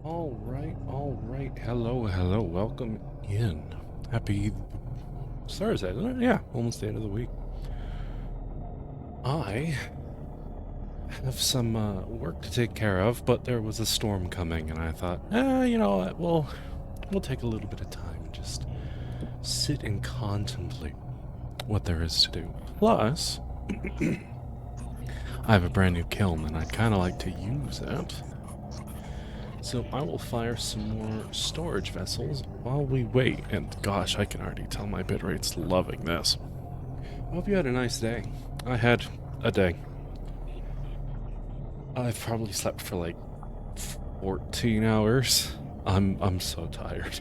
All right. Hello, hello. Welcome in. Happy Thursday, isn't it? Yeah, almost the end of the week. I have some work to take care of, but there was a storm coming, and I thought, you know what? We'll take a little bit of time and just sit and contemplate what there is to do. Plus, I have a brand new kiln, and I'd kind of like to use it. So I will fire some more storage vessels while we wait. And gosh, I can already tell my bitrate's loving this. I hope you had a nice day. I had a day. I've probably slept for like 14 hours. I'm so tired.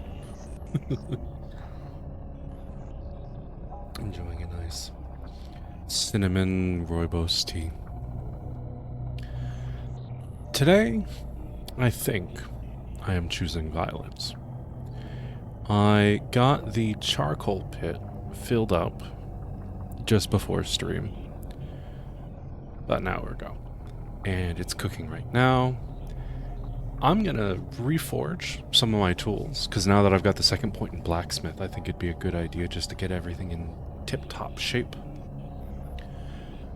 Enjoying a nice cinnamon rooibos tea. Today, I think I am choosing violence. I got the charcoal pit filled up just before stream, about an hour ago, and it's cooking right now. I'm gonna reforge some of my tools, because now that I've got the second point in blacksmith, I think it'd be a good idea just to get everything in tip-top shape.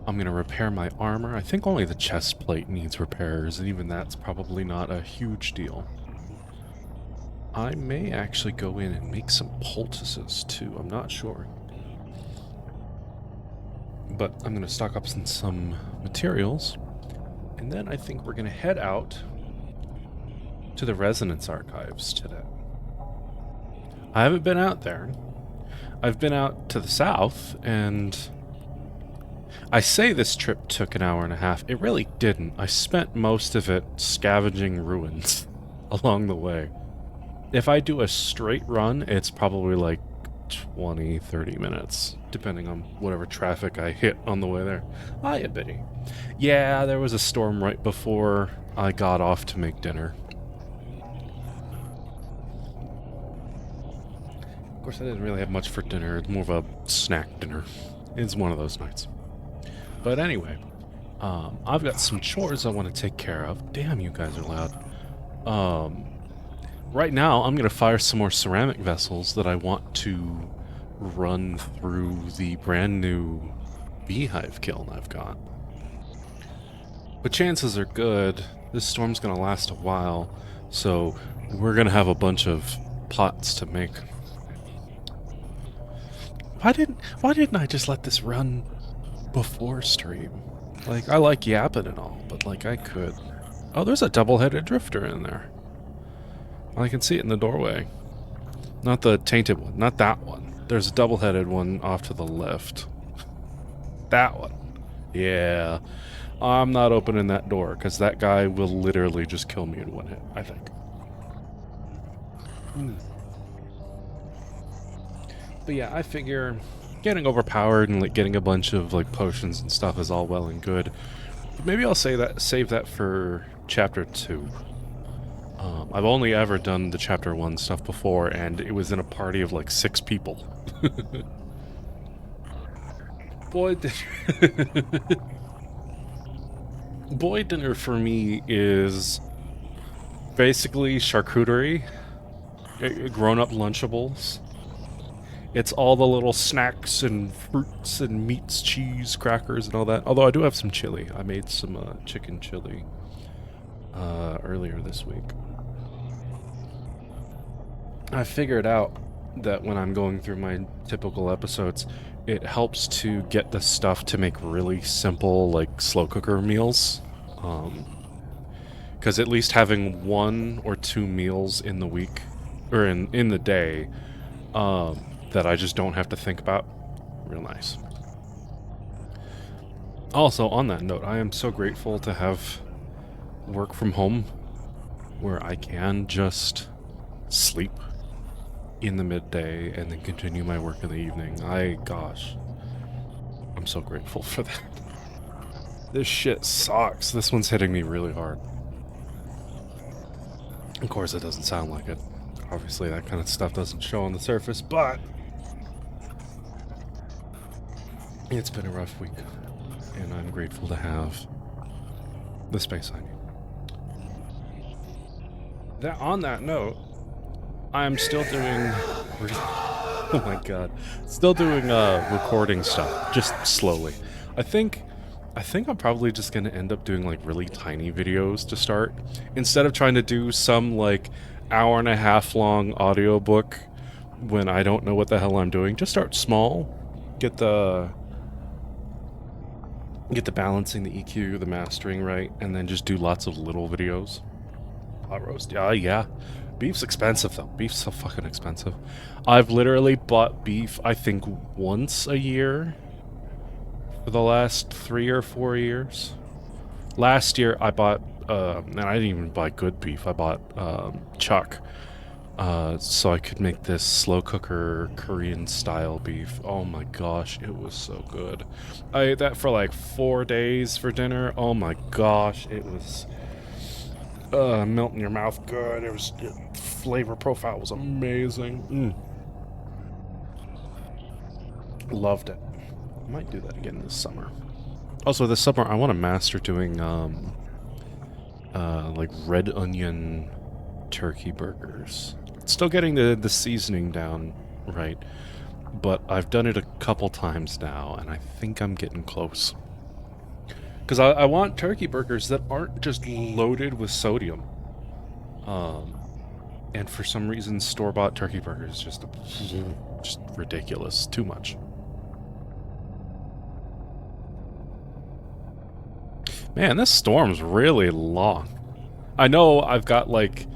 I'm gonna repair my armor. I think only the chest plate needs repairs, and even that's probably not a huge deal. I may actually go in and make some poultices too, I'm not sure. But I'm gonna stock up on some materials, and then I think we're gonna head out to the Resonance Archives today. I haven't been out there. I've been out to the south, and I say this trip took an hour and a half. It really didn't. I spent most of it scavenging ruins along the way. If I do a straight run, it's probably like 20, 30 minutes, depending on whatever traffic I hit on the way there. Hiya, Biddy. Yeah, there was a storm right before I got off to make dinner. Of course, I didn't really have much for dinner. It's more of a snack dinner. It's one of those nights. But anyway, I've got some chores I want to take care of. Damn, you guys are loud. Right now, I'm going to fire some more ceramic vessels that I want to run through the brand new beehive kiln I've got. But chances are good this storm's going to last a while, so we're going to have a bunch of pots to make. Why didn't I just let this run before stream? Like, I like yapping and all, but like I could. Oh, there's a double-headed drifter in there. I can see it in the doorway. Not the tainted one, not that one. There's a double-headed one off to the left. That one. Yeah. I'm not opening that door, because that guy will literally just kill me in one hit, I think. But yeah, I figure getting overpowered and like getting a bunch of like potions and stuff is all well and good. But maybe I'll save that for chapter 2. I've only ever done the chapter 1 stuff before, and it was in a party of like 6 people. Boy, boy dinner for me is basically charcuterie, grown-up Lunchables. It's all the little snacks and fruits and meats, cheese, crackers, and all that. Although I do have some chili. I made some chicken chili earlier this week. I figured out that when I'm going through my typical episodes, it helps to get the stuff to make really simple, like, slow cooker meals. Because at least having 1 or 2 meals in the week, or in the day, that I just don't have to think about, real nice. Also, on that note, I am so grateful to have work from home where I can just sleep in the midday and then continue my work in the evening. Gosh, I'm so grateful for that. This shit sucks. This one's hitting me really hard. Of course, it doesn't sound like it. Obviously, that kind of stuff doesn't show on the surface, but it's been a rough week, and I'm grateful to have the space I need. On that note, I'm still doing... Oh my god. Still doing recording stuff, just slowly. I think I'm probably just gonna end up doing like really tiny videos to start. Instead of trying to do some like hour and a half long audiobook when I don't know what the hell I'm doing, just start small. Get the balancing, the EQ, the mastering right, and then just do lots of little videos. Pot roast, yeah. Beef's expensive though. Beef's so fucking expensive. I've literally bought beef, I think, once a year for the last 3 or 4 years. Last year I bought, and I didn't even buy good beef. I bought chuck, so I could make this slow cooker Korean style beef. Oh my gosh, it was so good. I ate that for like 4 days for dinner. Oh my gosh, it was melt in your mouth good. It was, flavor profile was amazing. Loved it. I might do that again this summer. Also, this summer I want to master doing like red onion turkey burgers. Still getting the seasoning down right, but I've done it a couple times now, and I think I'm getting close. Because I want turkey burgers that aren't just loaded with sodium. And for some reason, store-bought turkey burgers just ridiculous. Too much. Man, this storm's really long. I know I've got like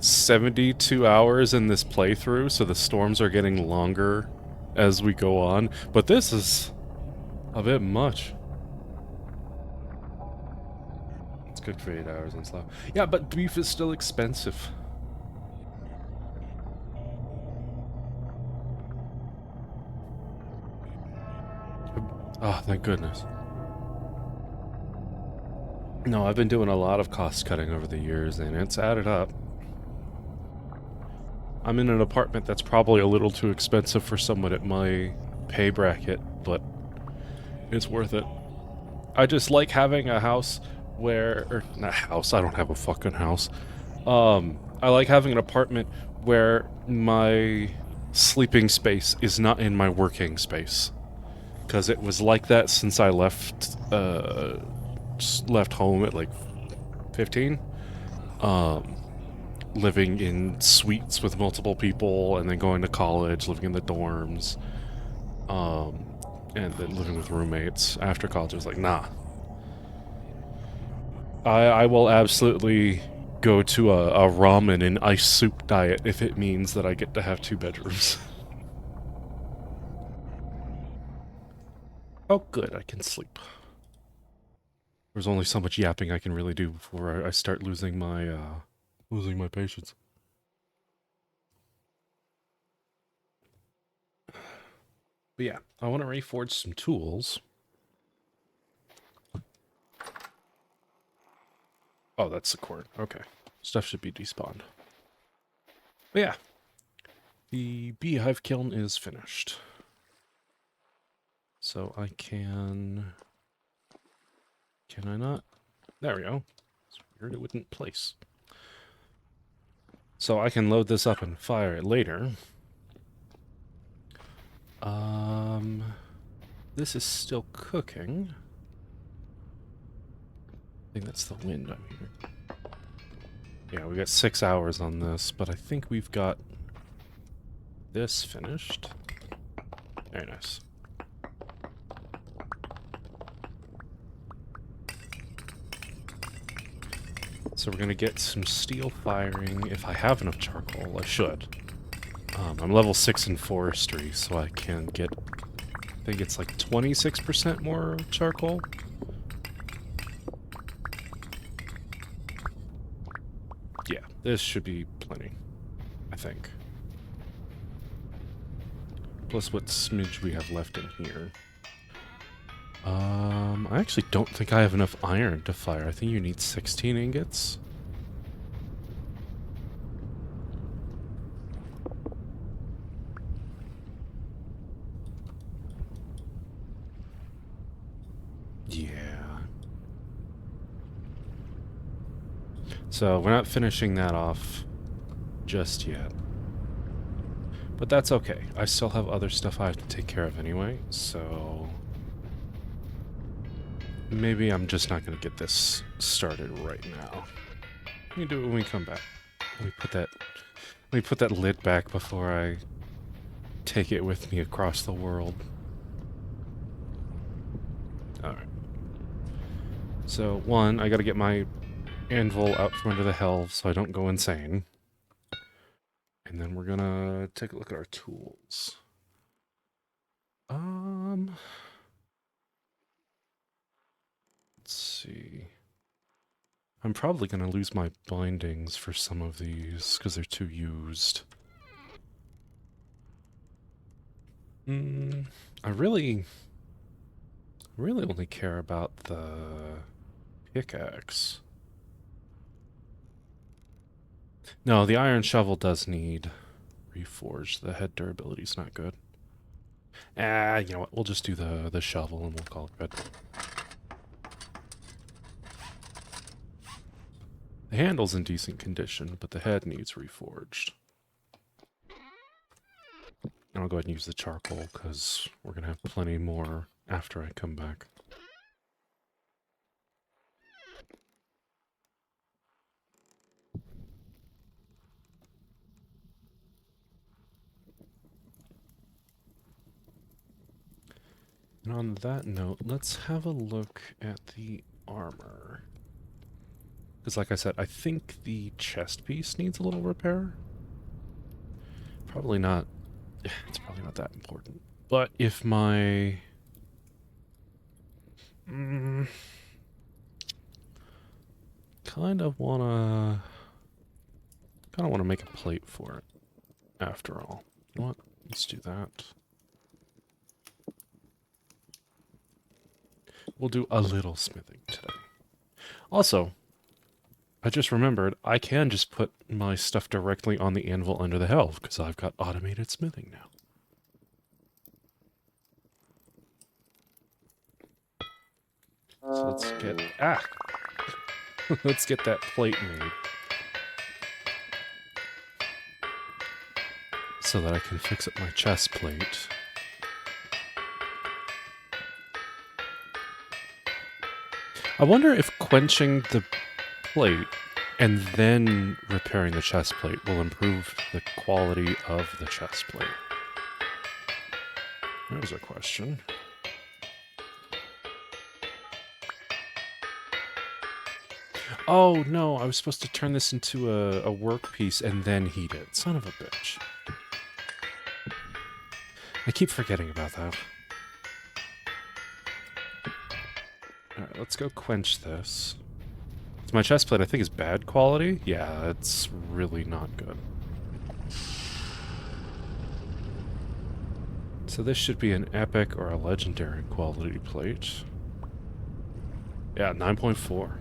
72 hours in this playthrough, so the storms are getting longer as we go on, but this is a bit much. It's good for 8 hours and stuff. Yeah, but beef is still expensive. Oh, thank goodness. No, I've been doing a lot of cost cutting over the years, and it's added up. I'm in an apartment that's probably a little too expensive for someone at my pay bracket, but it's worth it. I just like having a house where... or, not house, I don't have a fucking house. I like having an apartment where my sleeping space is not in my working space. Because it was like that since I left home at like 15. Living in suites with multiple people, and then going to college, living in the dorms, and then living with roommates after college. I was like, nah. I will absolutely go to a ramen and ice soup diet if it means that I get to have 2 bedrooms. Oh, good, I can sleep. There's only so much yapping I can really do before I start losing my patience. But yeah, I want to reforge some tools. Oh, that's the cord. Okay. Stuff should be despawned. But yeah, the beehive kiln is finished. So I can... Can I not? There we go. It's weird it wouldn't place. So I can load this up and fire it later. This is still cooking. I think that's the wind I'm hearing. Yeah, we got 6 hours on this, but I think we've got this finished. Very nice. So we're gonna get some steel firing. If I have enough charcoal, I should. I'm level 6 in forestry, so I can get... I think it's like 26% more charcoal. Yeah, this should be plenty, I think. Plus what smidge we have left in here. I actually don't think I have enough iron to fire. I think you need 16 ingots. Yeah. So we're not finishing that off just yet. But that's okay. I still have other stuff I have to take care of anyway, so... maybe I'm just not going to get this started right now. We can do it when we come back. Let me put that lid back before I take it with me across the world. Alright. So, one, I gotta get my anvil out from under the helve so I don't go insane. And then we're gonna take a look at our tools. Let's see. I'm probably gonna lose my bindings for some of these because they're too used. I really only care about the pickaxe. No, the iron shovel does need reforged. The head durability's not good. You know what? We'll just do the shovel and we'll call it good. The handle's in decent condition, but the head needs reforged. And I'll go ahead and use the charcoal, because we're going to have plenty more after I come back. And on that note, let's have a look at the armor. Because like I said, I think the chest piece needs a little repair. Probably not. It's probably not that important. But if my... kind of wanna make a plate for it, after all. You know what? Let's do that. We'll do a little smithing today. Also, I just remembered, I can just put my stuff directly on the anvil under the helve, because I've got automated smithing now. So let's get... let's get that plate made. So that I can fix up my chest plate. I wonder if quenching the plate and then repairing the chest plate will improve the quality of the chest plate. There's a question. Oh no, I was supposed to turn this into a workpiece and then heat it. Son of a bitch. I keep forgetting about that. Alright, let's go quench this. So my chest plate, I think, is bad quality. Yeah, it's really not good. So this should be an epic or a legendary quality plate. Yeah, 9.4.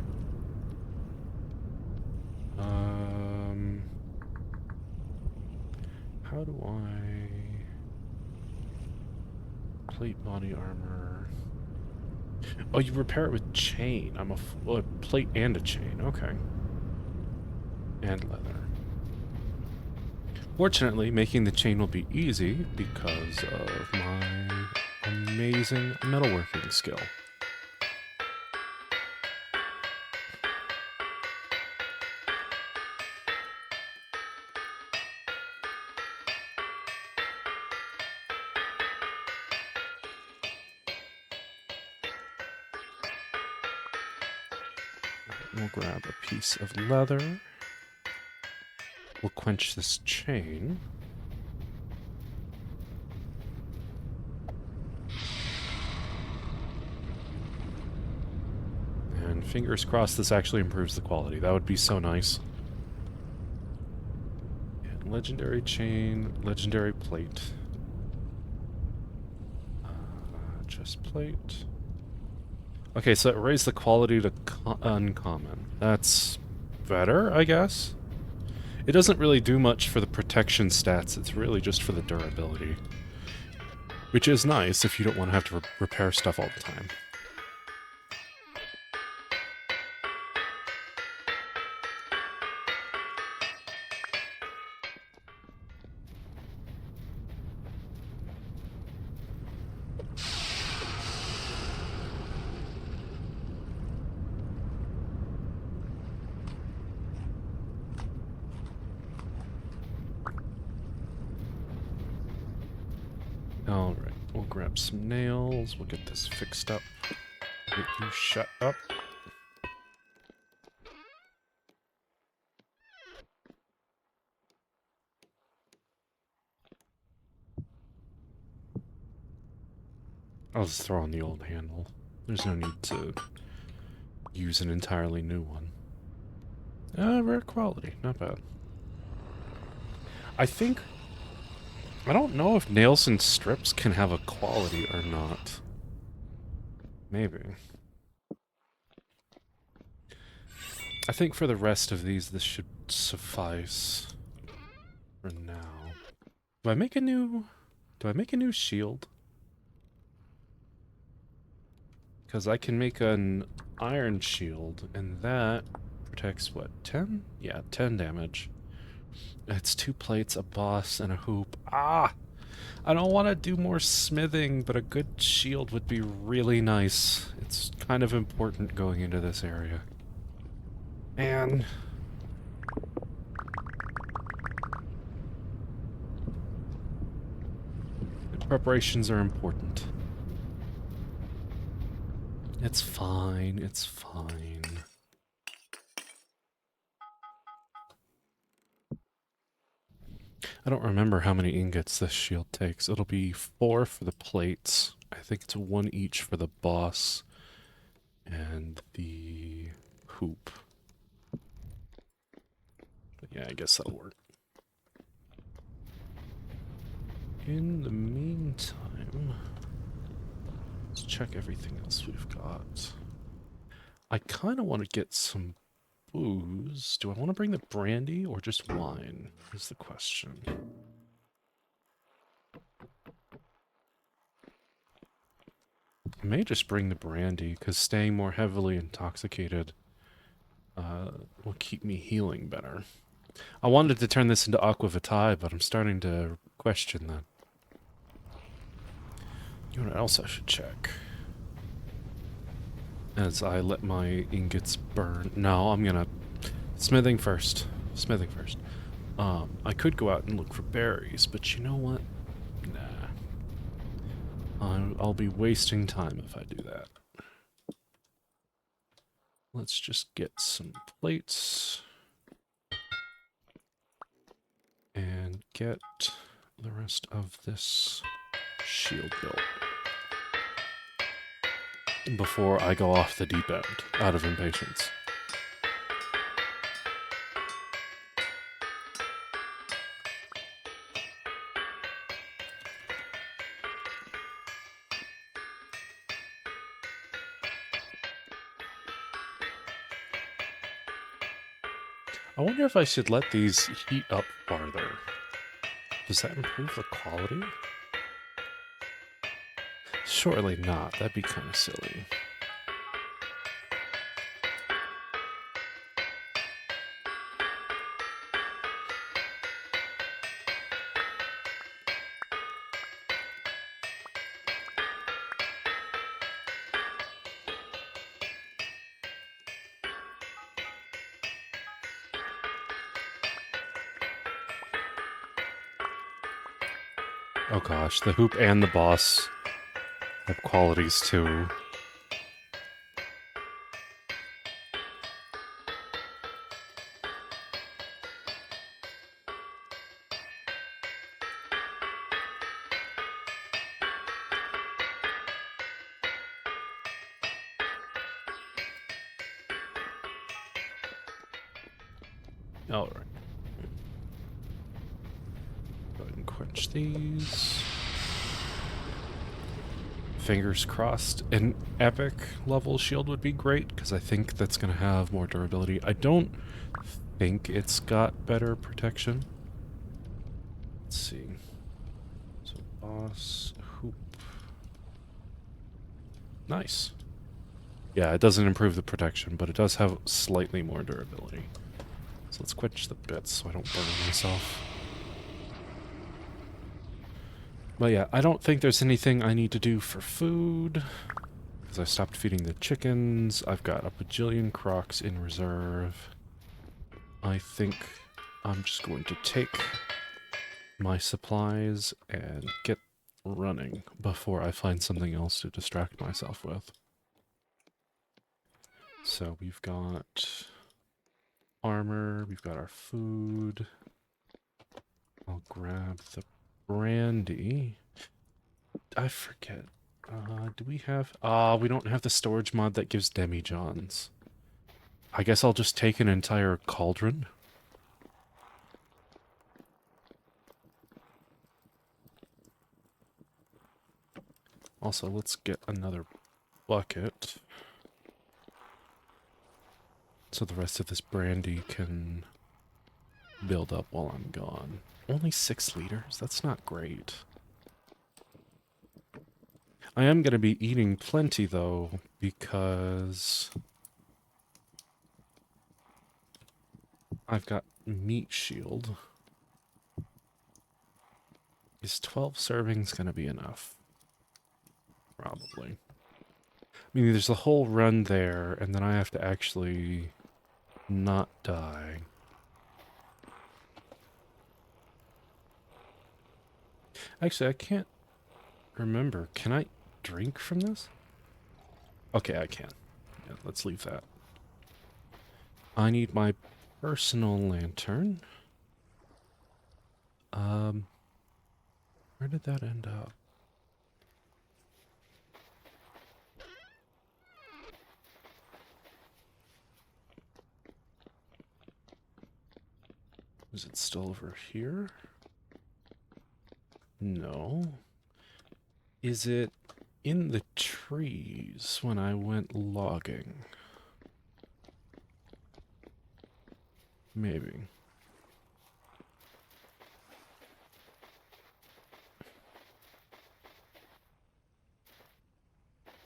How do I... plate body armor... Oh, you repair it with chain. I'm a plate and a chain. Okay. And leather. Fortunately, making the chain will be easy because of my amazing metalworking skill. We'll grab a piece of leather. We'll quench this chain. And fingers crossed this actually improves the quality. That would be so nice. And legendary chain, legendary plate. Chest plate. Okay, so it raised the quality to uncommon. That's better, I guess? It doesn't really do much for the protection stats, it's really just for the durability. Which is nice if you don't want to have to repair stuff all the time. Alright, we'll grab some nails. We'll get this fixed up. Get you shut up. I'll just throw on the old handle. There's no need to use an entirely new one. Rare quality. Not bad. I don't know if nails and strips can have a quality or not. Maybe. I think for the rest of these, this should suffice for now. Do I make a new shield? Because I can make an iron shield, and that protects what, 10? Yeah, 10 damage. It's 2 plates, a boss, and a hoop. Ah! I don't want to do more smithing, but a good shield would be really nice. It's kind of important going into this area. And preparations are important. It's fine, it's fine. I don't remember how many ingots this shield takes. It'll be 4 for the plates. I think it's 1 each for the boss and the hoop. But yeah, I guess that'll work. In the meantime, let's check everything else we've got. I kind of want to get some booze. Do I want to bring the brandy or just wine? Is the question. I may just bring the brandy, because staying more heavily intoxicated will keep me healing better. I wanted to turn this into Aqua Vitae, but I'm starting to question that. You know what else I should check? As I let my ingots burn. No, I'm gonna... Smithing first. Smithing first. I could go out and look for berries, but you know what? Nah. I'll be wasting time if I do that. Let's just get some plates. And get the rest of this shield built. Before I go off the deep end, out of impatience. I wonder if I should let these heat up farther. Does that improve the quality? Surely not. That'd be kind of silly. Oh gosh, the hoop and the boss have qualities too. Alright. Go ahead and quench these. Fingers crossed. An epic level shield would be great, because I think that's going to have more durability. I don't think it's got better protection. Let's see. So, boss, hoop. Nice. Yeah, it doesn't improve the protection, but it does have slightly more durability. So let's quench the bits so I don't burn myself. But yeah, I don't think there's anything I need to do for food, because I stopped feeding the chickens. I've got a bajillion crocs in reserve. I think I'm just going to take my supplies and get running before I find something else to distract myself with. So we've got armor, we've got our food. I'll grab the brandy. I forget. Do we have... we don't have the storage mod that gives demijohns. I guess I'll just take an entire cauldron. Also, let's get another bucket. So the rest of this brandy can build up while I'm gone. Only 6 liters? That's not great. I am going to be eating plenty, though, because I've got meat shield. Is 12 servings going to be enough? Probably. I mean, there's a whole run there, and then I have to actually not die. Actually, I can't remember. Can I drink from this? Okay, I can. Yeah, let's leave that. I need my personal lantern. Where did that end up? Is it still over here? No. Is it in the trees when I went logging? Maybe.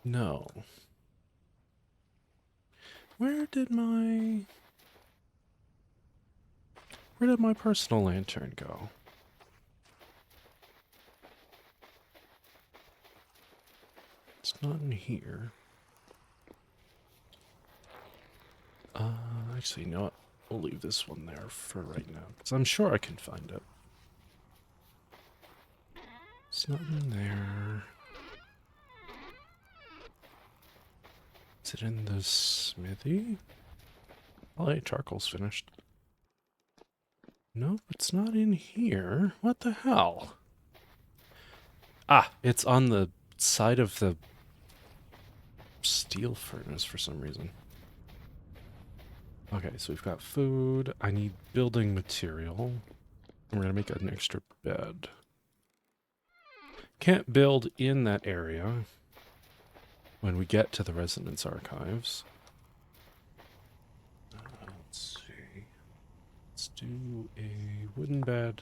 No. Where did my personal lantern go? It's not in here. Actually, you know what? We'll leave this one there for right now, because I'm sure I can find it. It's not in there. Is it in the smithy? Oh, hey, charcoal's finished. Nope, it's not in here. What the hell? Ah, it's on the side of the steel furnace for some reason. Okay, so we've got food. I need building material. And we're gonna make an extra bed. Can't build in that area when we get to the Resonance Archives. Let's see. Let's do a wooden bed.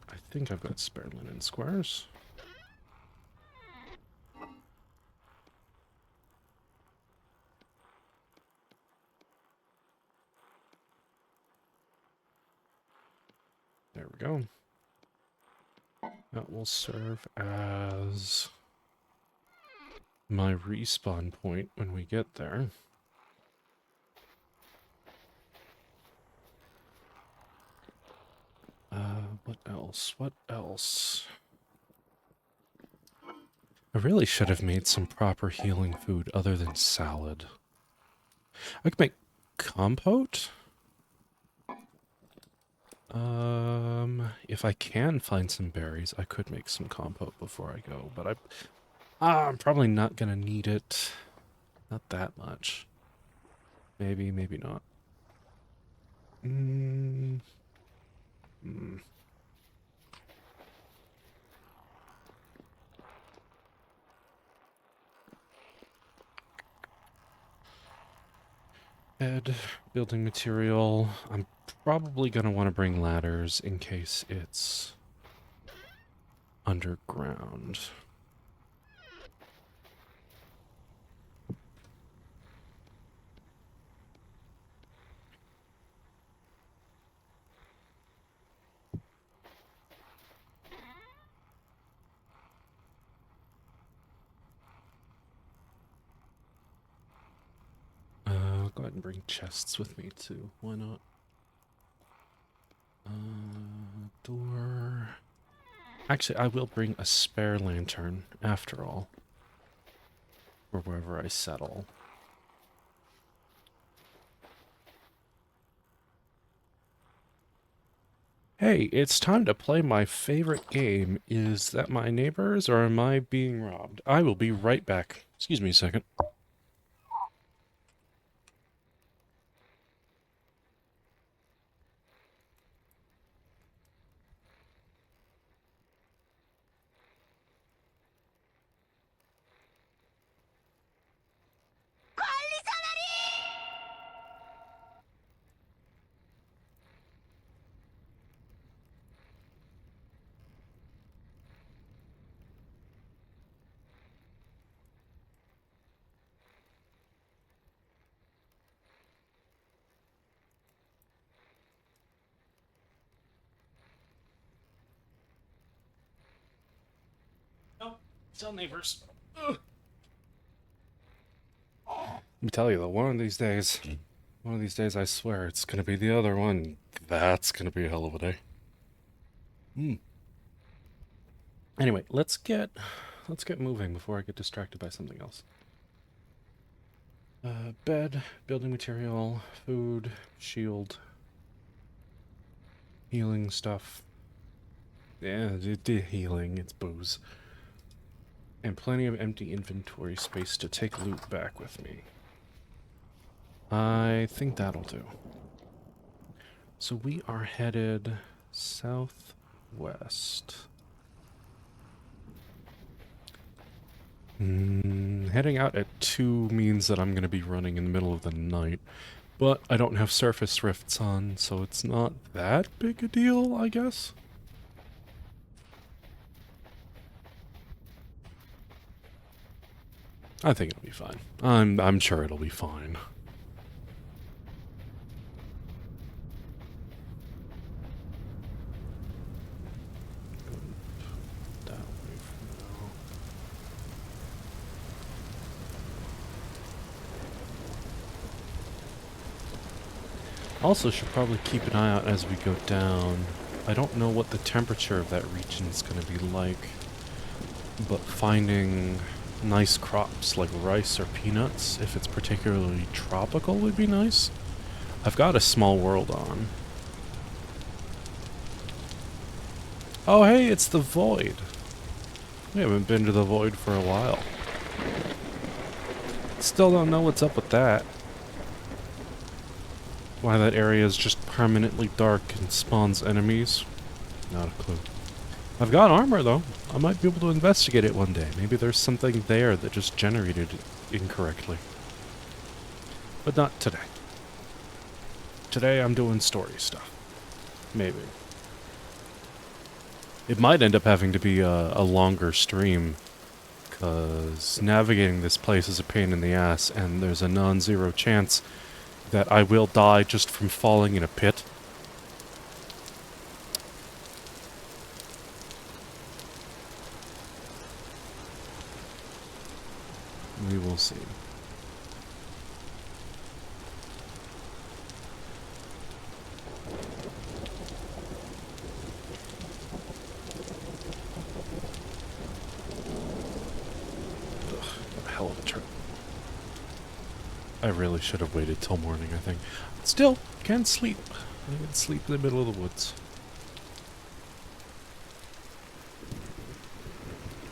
I think I've got spare linen squares. There we go. That will serve as my respawn point when we get there. What else? What else? I really should have made some proper healing food other than salad. I could make compote? If I can find some berries, I could make some compote before I go, but I'm probably not gonna need it. Not that much. Maybe, maybe not. Bed, building material. I'm probably gonna want to bring ladders in case it's underground. I'll go ahead and bring chests with me too. Why not? Door. Actually, I will bring a spare lantern, after all. Or wherever I settle. Hey, it's time to play my favorite game. Is that my neighbors, or am I being robbed? I will be right back. Excuse me a second. No, tell neighbors. Ugh. Let me tell you though, one of these days, I swear, it's gonna be the other one. That's gonna be a hell of a day. Hmm. Anyway, let's get moving before I get distracted by something else. Bed, building material, food, shield, healing stuff. Yeah, healing, it's booze. And plenty of empty inventory space to take loot back with me. I think that'll do. So we are headed southwest. Heading out at 2 means that I'm going to be running in the middle of the night. But I don't have surface rifts on, so it's not that big a deal, I guess. I think it'll be fine. I'm sure it'll be fine. That way for now. Also should probably keep an eye out as we go down. I don't know what the temperature of that region is going to be like, but finding nice crops like rice or peanuts, if it's particularly tropical, would be nice. I've got a small world on. Oh hey, it's the Void. We haven't been to the Void for a while. Still don't know what's up with that. Why that area is just permanently dark and spawns enemies. Not a clue. I've got armor though. I might be able to investigate it one day. Maybe there's something there that just generated it incorrectly. But not today. Today I'm doing story stuff. Maybe. It might end up having to be a longer stream, because navigating this place is a pain in the ass, and there's a non-zero chance that I will die just from falling in a pit. We will see. Ugh, a hell of a trip. I really should have waited till morning, I think. Still, can't sleep. I can sleep in the middle of the woods.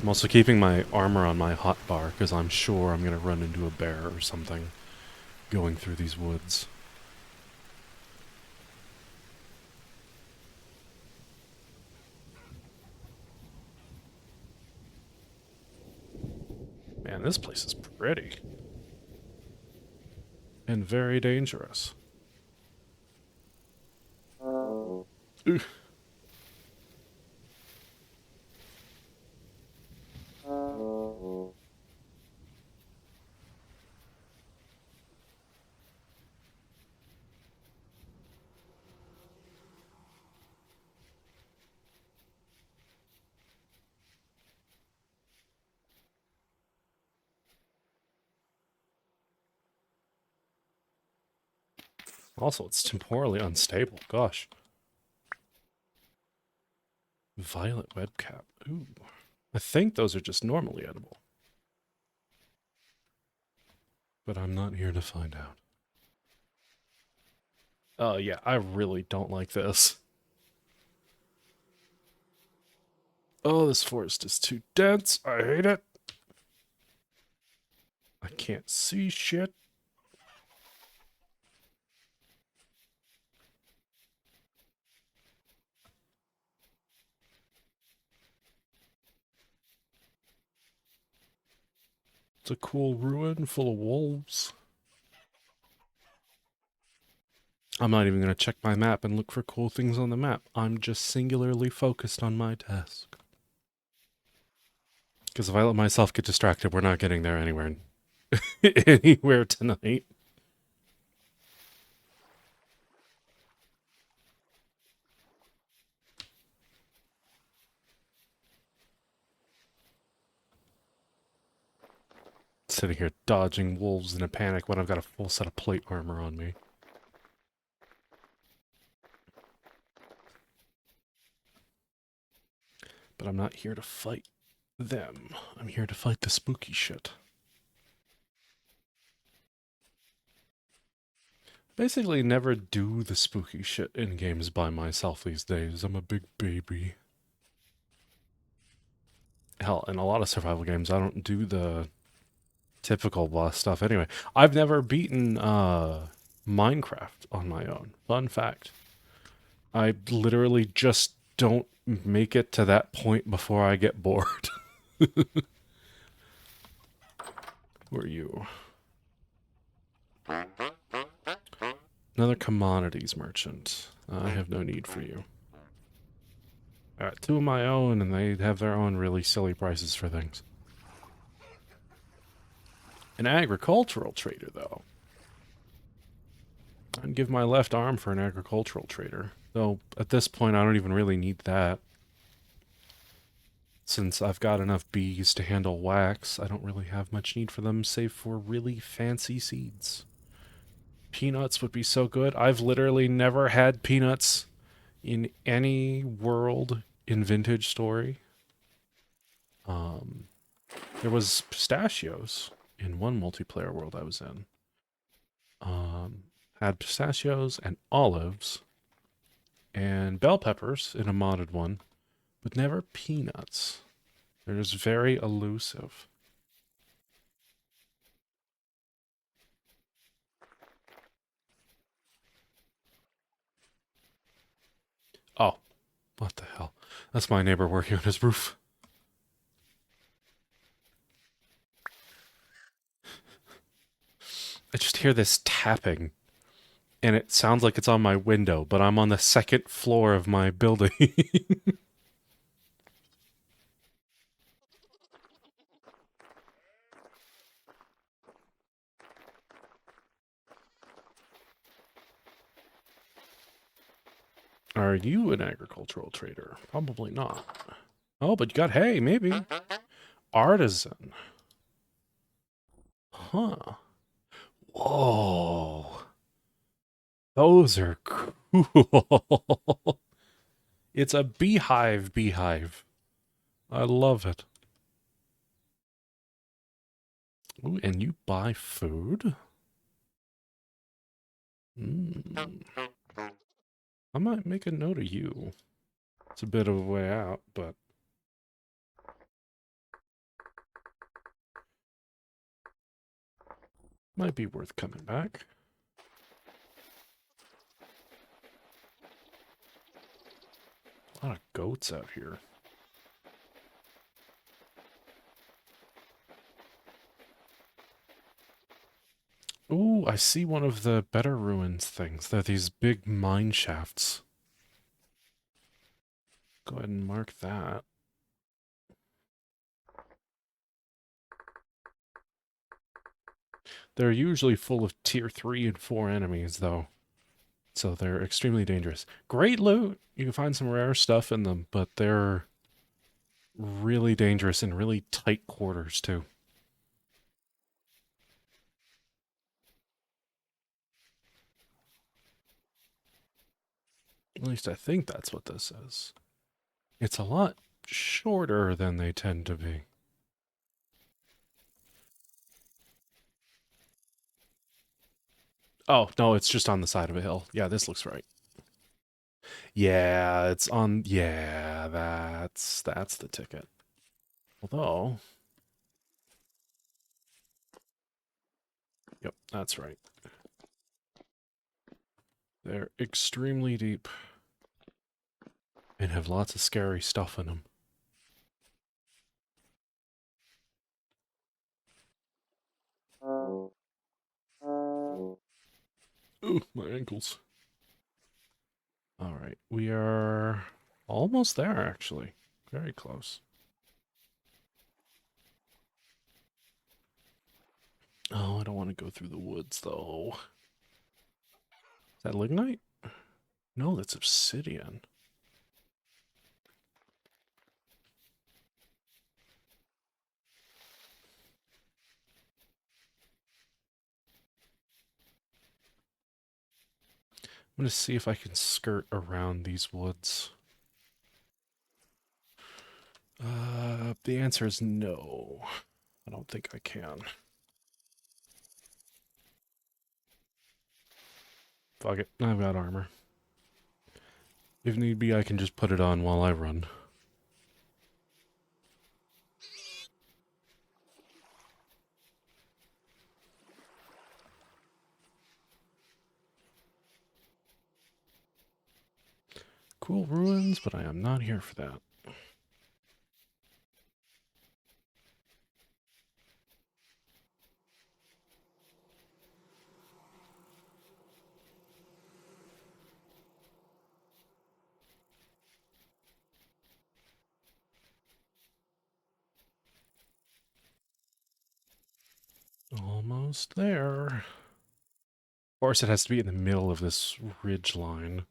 I'm also keeping my armor on my hotbar, because I'm sure I'm going to run into a bear or something going through these woods. Man, this place is pretty. And very dangerous. Ugh. Also, it's temporally unstable. Gosh. Violet webcap. Ooh. I think those are just normally edible. But I'm not here to find out. Oh, yeah, I really don't like this. Oh, this forest is too dense. I hate it. I can't see shit. It's a cool ruin full of wolves. I'm not even going to check my map and look for cool things on the map. I'm just singularly focused on my task. Because if I let myself get distracted, we're not getting there anywhere tonight. Sitting here dodging wolves in a panic when I've got a full set of plate armor on me. But I'm not here to fight them. I'm here to fight the spooky shit. Basically never do the spooky shit in games by myself these days. I'm a big baby. Hell, in a lot of survival games, I don't do the typical boss stuff anyway. I've never beaten Minecraft on my own. Fun fact. I literally just don't make it to that point before I get bored. Who are you? Another commodities merchant. I have no need for you. I got two of my own, and they have their own really silly prices for things. An agricultural trader, though. I'd give my left arm for an agricultural trader. Though, at this point, I don't even really need that. Since I've got enough bees to handle wax, I don't really have much need for them, save for really fancy seeds. Peanuts would be so good. I've literally never had peanuts in any world in Vintage Story. There was pistachios in one multiplayer world I was in. Had pistachios and olives and bell peppers in a modded one, but never peanuts. They're just very elusive. Oh, what the hell? That's my neighbor working on his roof. I just hear this tapping, and it sounds like it's on my window, but I'm on the second floor of my building. Are you an agricultural trader? Probably not. Oh, but you got hay, maybe. Artisan. Huh. Whoa. Those are cool. It's a beehive. I love it. Ooh, and you buy food? Mm. I might make a note of you. It's a bit of a way out, but... might be worth coming back. A lot of goats out here. Ooh, I see one of the better ruins things. They're these big mine shafts. Go ahead and mark that. They're usually full of tier 3 and 4 enemies, though. So they're extremely dangerous. Great loot! You can find some rare stuff in them, but they're really dangerous in really tight quarters, too. At least I think that's what this is. It's a lot shorter than they tend to be. Oh, no, it's just on the side of a hill. Yeah, this looks right. Yeah, it's on... Yeah, that's the ticket. Although... Yep, that's right. They're extremely deep. And have lots of scary stuff in them. Ooh, my ankles. Alright, we are almost there, actually. Very close. Oh, I don't want to go through the woods, though. Is that lignite? No, that's obsidian. I'm going to see if I can skirt around these woods. The answer is no. I don't think I can. Fuck it, I've got armor. If need be, I can just put it on while I run. Cool ruins, but I am not here for that. Almost there. Of course, it has to be in the middle of this ridge line.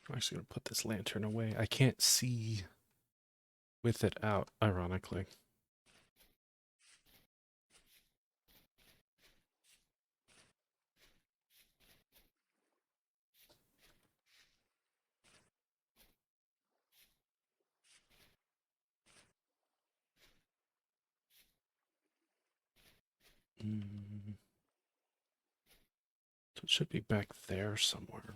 I'm actually going to put this lantern away. I can't see with it out, ironically. Mm. So it should be back there somewhere.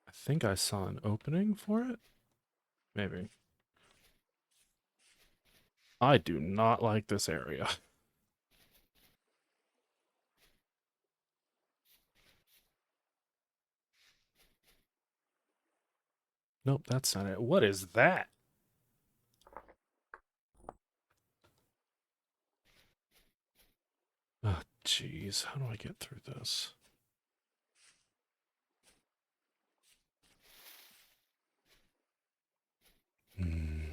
I think I saw an opening for it. Maybe. I do not like this area. Nope, that's not it. What is that? Oh, jeez. How do I get through this? Hmm.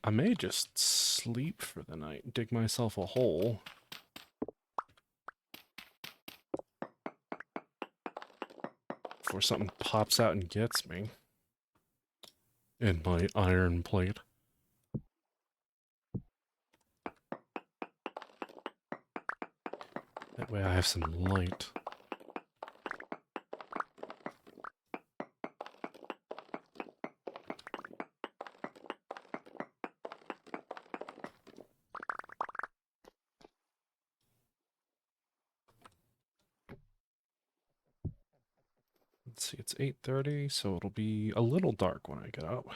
I may just sleep for the night, dig myself a hole. Before something pops out and gets me. In my iron plate. That way I have some light. Let's see, it's 8:30, so it'll be a little dark when I get up.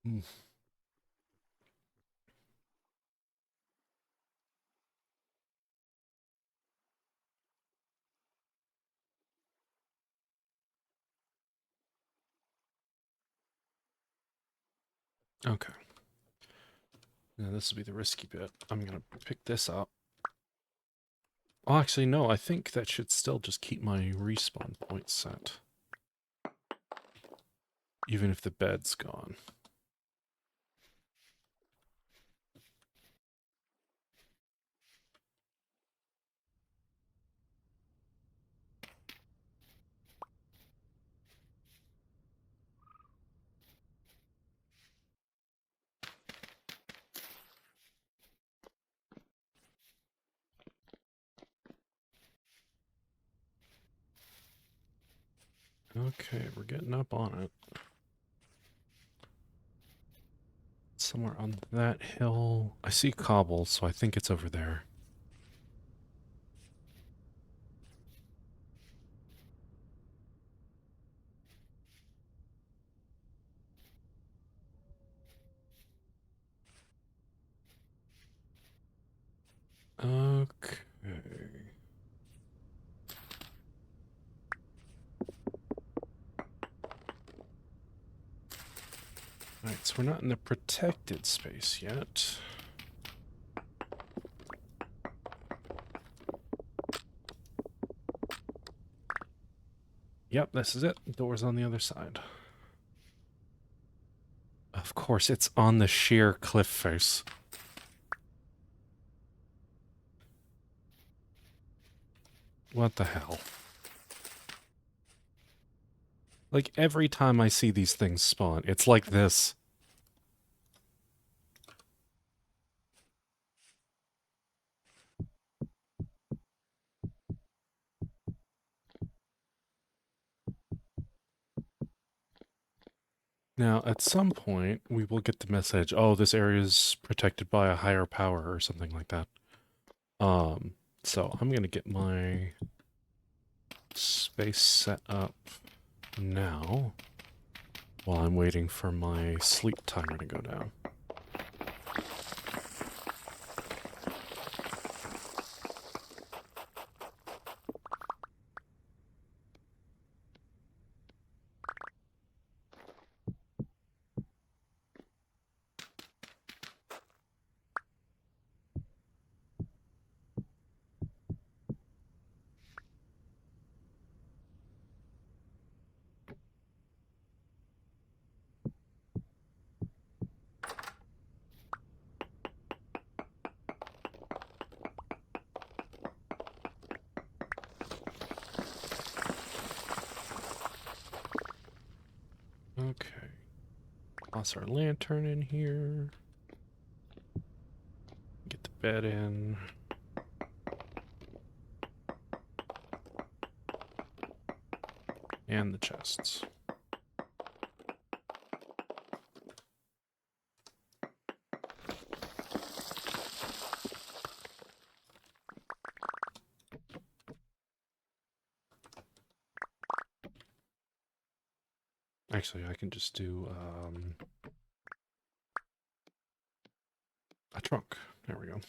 Mm. Okay. Now this will be the risky bit. I'm gonna pick this up. Oh, actually, no, I think that should still just keep my respawn point set. Even if the bed's gone. Okay, we're getting up on it. Somewhere on that hill. I see cobble, so I think it's over there. Okay. Alright, so we're not in the protected space yet. Yep, this is it. Door's on the other side. Of course, it's on the sheer cliff face. What the hell? Like, every time I see these things spawn, it's like this. Now, at some point, we will get the message, oh, this area is protected by a higher power or something like that. So I'm gonna get my space set up now while I'm waiting for my sleep timer to go down. Okay. Toss our lantern in here. Get the bed in. And the chests. Actually, I can just do a trunk. There we go.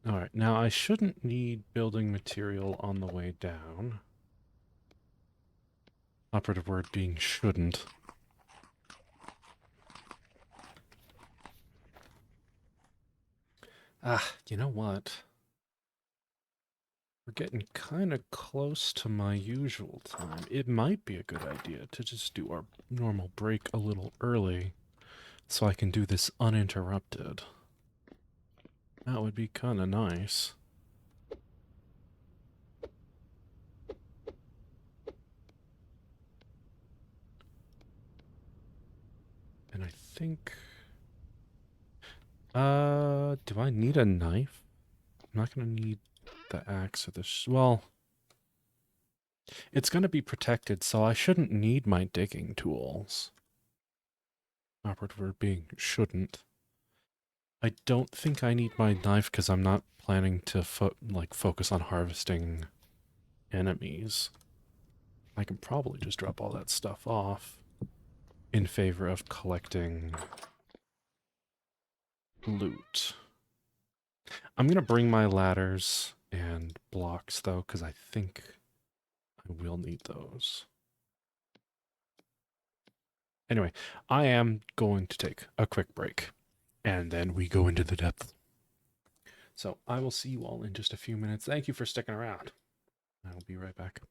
Alright, now I shouldn't need building material on the way down. Operative word being shouldn't. Ah, you know what? We're getting kind of close to my usual time. It might be a good idea to just do our normal break a little early so I can do this uninterrupted. That would be kind of nice. And I think... do I need a knife? I'm not going to need the axe or the... well, it's going to be protected, so I shouldn't need my digging tools. Operative word being shouldn't. I don't think I need my knife because I'm not planning to focus on harvesting enemies. I can probably just drop all that stuff off in favor of collecting loot. I'm going to bring my ladders and blocks, though, because I think I will need those. Anyway, I am going to take a quick break, and then we go into the depth. So I will see you all in just a few minutes. Thank you for sticking around. I will be right back.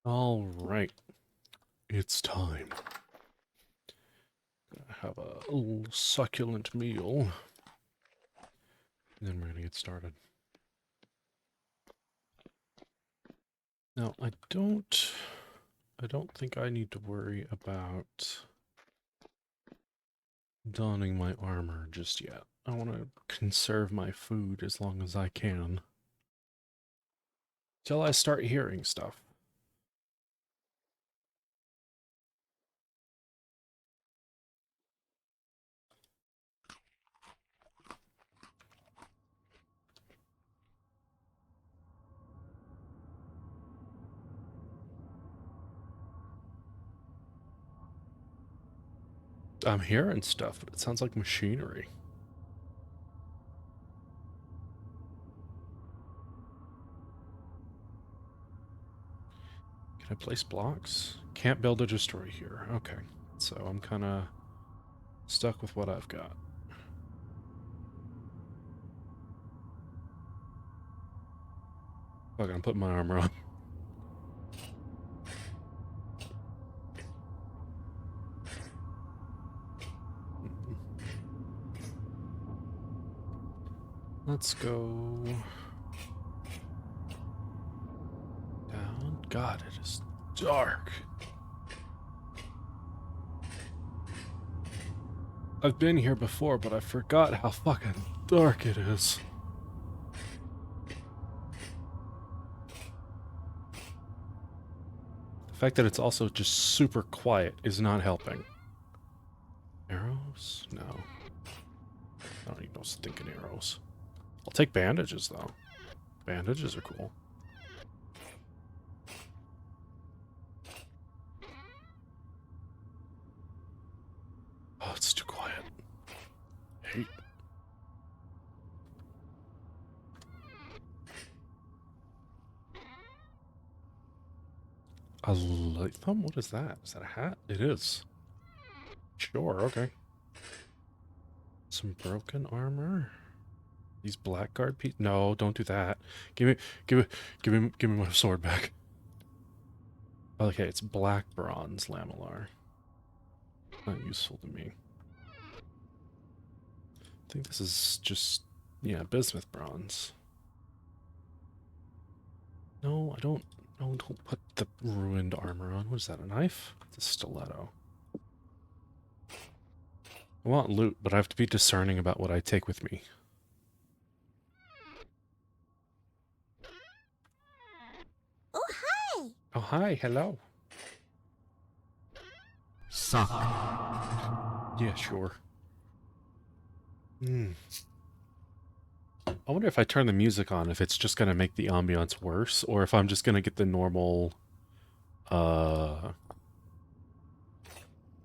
All right. It's time. Gonna have a little succulent meal. And then we're gonna get started. Now, I don't think I need to worry about donning my armor just yet. I want to conserve my food as long as I can. Till I start hearing stuff. I'm hearing stuff, but it sounds like machinery. Can I place blocks? Can't build or destroy here. Okay. So I'm kind of stuck with what I've got. Fuck, I'm putting my armor on. Let's go down. God, it is dark. I've been here before, but I forgot how fucking dark it is. The fact that it's also just super quiet is not helping. Arrows? No. I don't need no stinking arrows. I'll take bandages, though. Bandages are cool. Oh, it's too quiet. Hate. A Lytham? What is that? Is that a hat? It is. Sure, okay. Some broken armor. These blackguard pieces. No, don't do that. Give me my sword back. Okay, it's black bronze lamellar. Not useful to me. I think this is just, yeah, bismuth bronze. No, I don't. No, don't put the ruined armor on. What is that, a knife? It's a stiletto. I want loot, but I have to be discerning about what I take with me. Oh, hi! Oh, hi, hello. Suck. Yeah, sure. I wonder if I turn the music on, if it's just gonna make the ambiance worse, or if I'm just gonna get the normal,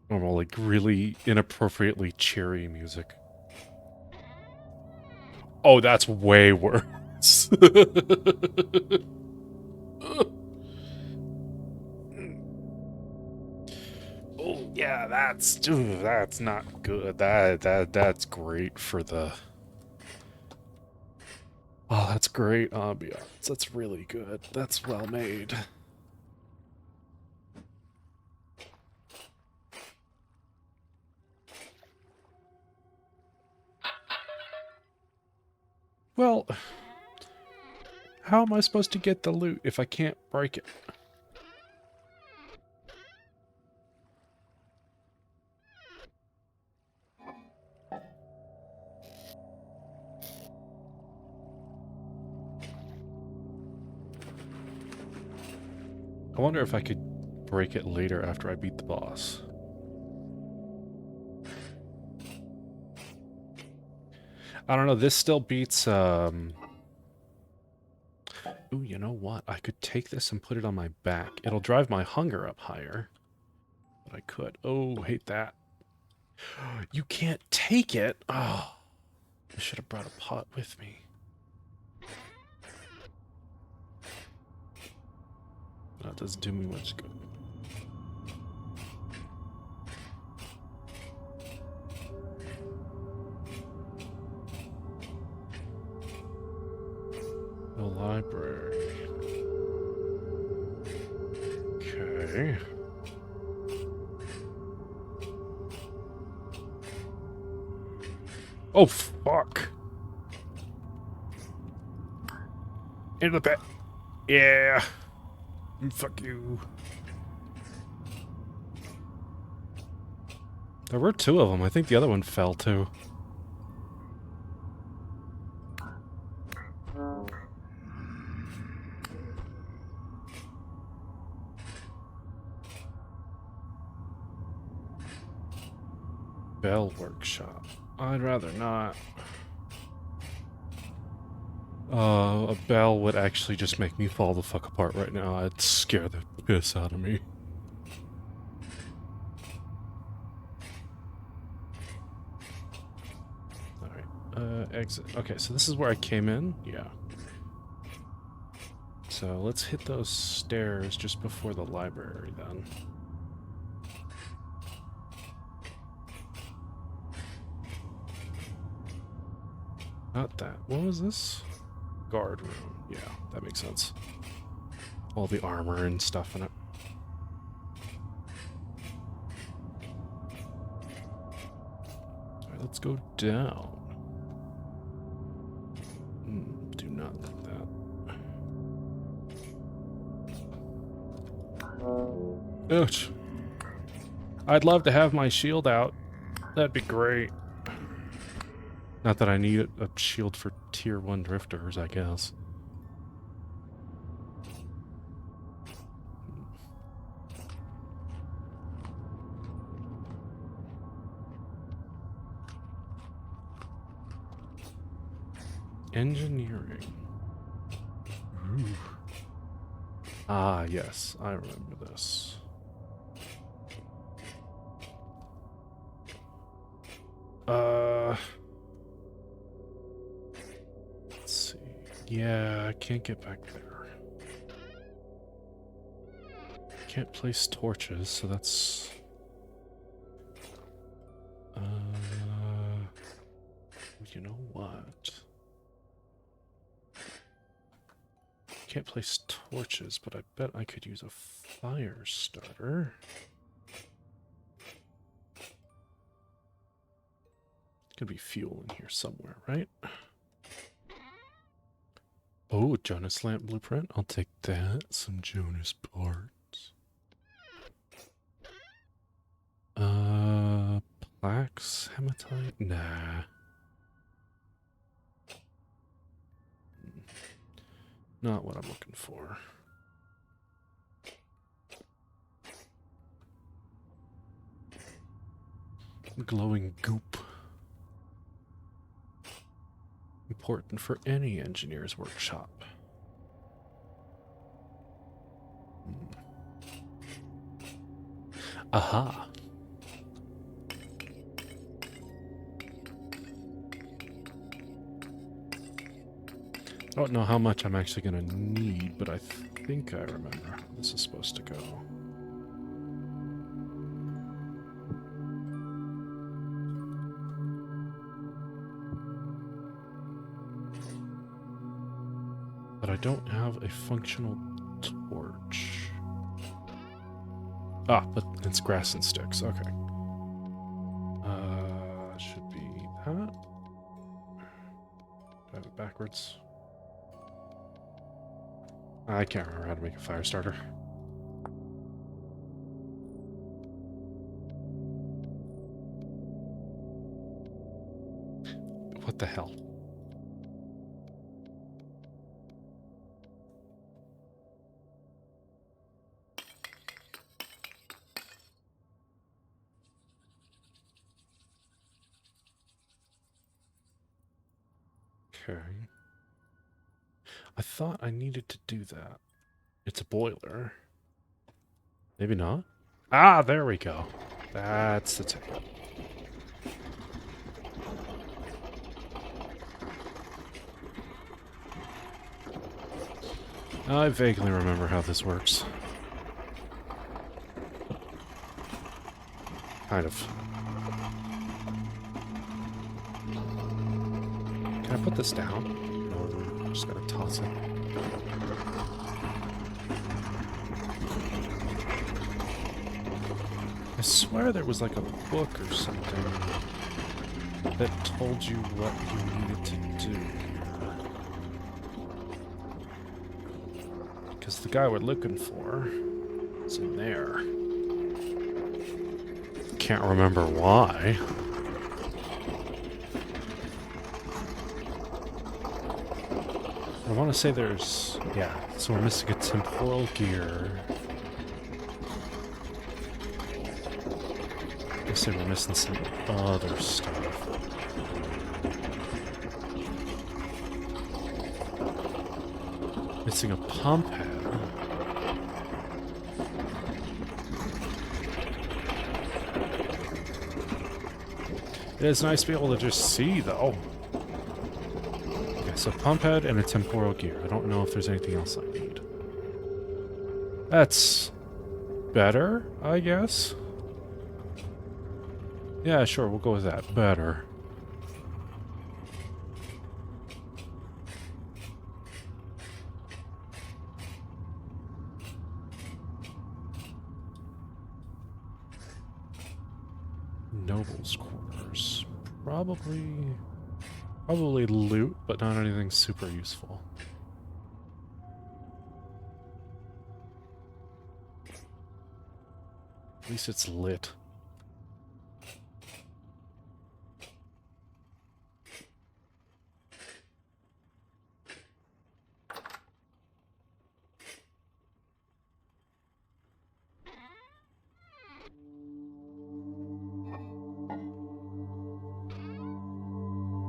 like, really inappropriately cheery music. Oh, that's way worse. Oh, yeah, that's not good. That's great for the... Oh, that's great ambiance. That's really good. That's well made. Well, how am I supposed to get the loot if I can't break it? I wonder if I could break it later after I beat the boss. I don't know, this still beats, Ooh, you know what? I could take this and put it on my back. It'll drive my hunger up higher. But I could. Oh, hate that. You can't take it? Oh, I should have brought a pot with me. That doesn't do me much good. The library. Okay. Oh, fuck. Into the pit. Yeah. Fuck you. There were two of them. I think the other one fell too. Bell workshop. I'd rather not. A bell would actually just make me fall the fuck apart right now. It'd scare the piss out of me. Alright, exit. Okay, so this is where I came in? Yeah. So let's hit those stairs just before the library then. Not that. What was this? Guard room. Yeah, that makes sense. All the armor and stuff in it. Alright, let's go down. Do not like that. Ouch. I'd love to have my shield out. That'd be great. Not that I need a shield for tier 1 drifters, I guess. Engineering. Ooh. Ah, yes, I remember this. Let's see. Yeah, I can't get back there. Can't place torches, so that's... you know what? Can't place torches, but I bet I could use a fire starter. Could be fuel in here somewhere, right? Oh, Jonas lamp blueprint. I'll take that. Some Jonas parts. Plaques, hematite? Nah. Not what I'm looking for. Glowing goop. Important for any engineer's workshop. Aha. I don't know how much I'm actually going to need, but I think I remember how this is supposed to go. But I don't have a functional torch. Ah, but it's grass and sticks. Okay. Should be that. Do I have it backwards? I can't remember how to make a fire starter. What the hell? Okay. I thought I needed to do that. It's a boiler. Maybe not? Ah, there we go. That's the tank. I vaguely remember how this works. Kind of. Can I put this down? No, I'm just gonna toss it. I swear there was like a book or something that told you what you needed to do. Because the guy we're looking for is in there. Can't remember why. I want to say there's... yeah, so we're missing a temporal gear. gonna say we're missing some other stuff. Missing a pump head. It is nice to be able to just see, though. Okay, so pump head and a temporal gear. I don't know if there's anything else I need. That's better, I guess. Yeah, sure, we'll go with that. Better. Noble's quarters. Probably loot, but not anything super useful. At least it's lit.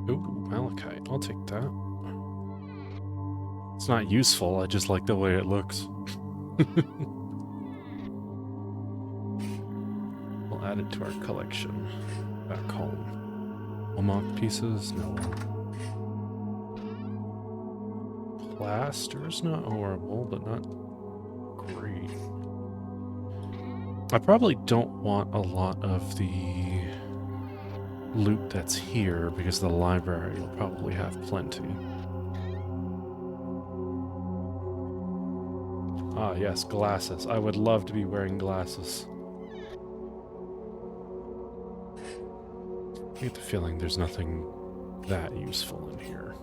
Ooh, malachite. I'll take that. It's not useful, I just like the way it looks. We'll add it to our collection back home. Hallmark pieces? No. Plaster's not horrible, but not great. I probably don't want a lot of the loot that's here because the library will probably have plenty. Ah, yes, glasses. I would love to be wearing glasses. I get the feeling there's nothing that useful in here.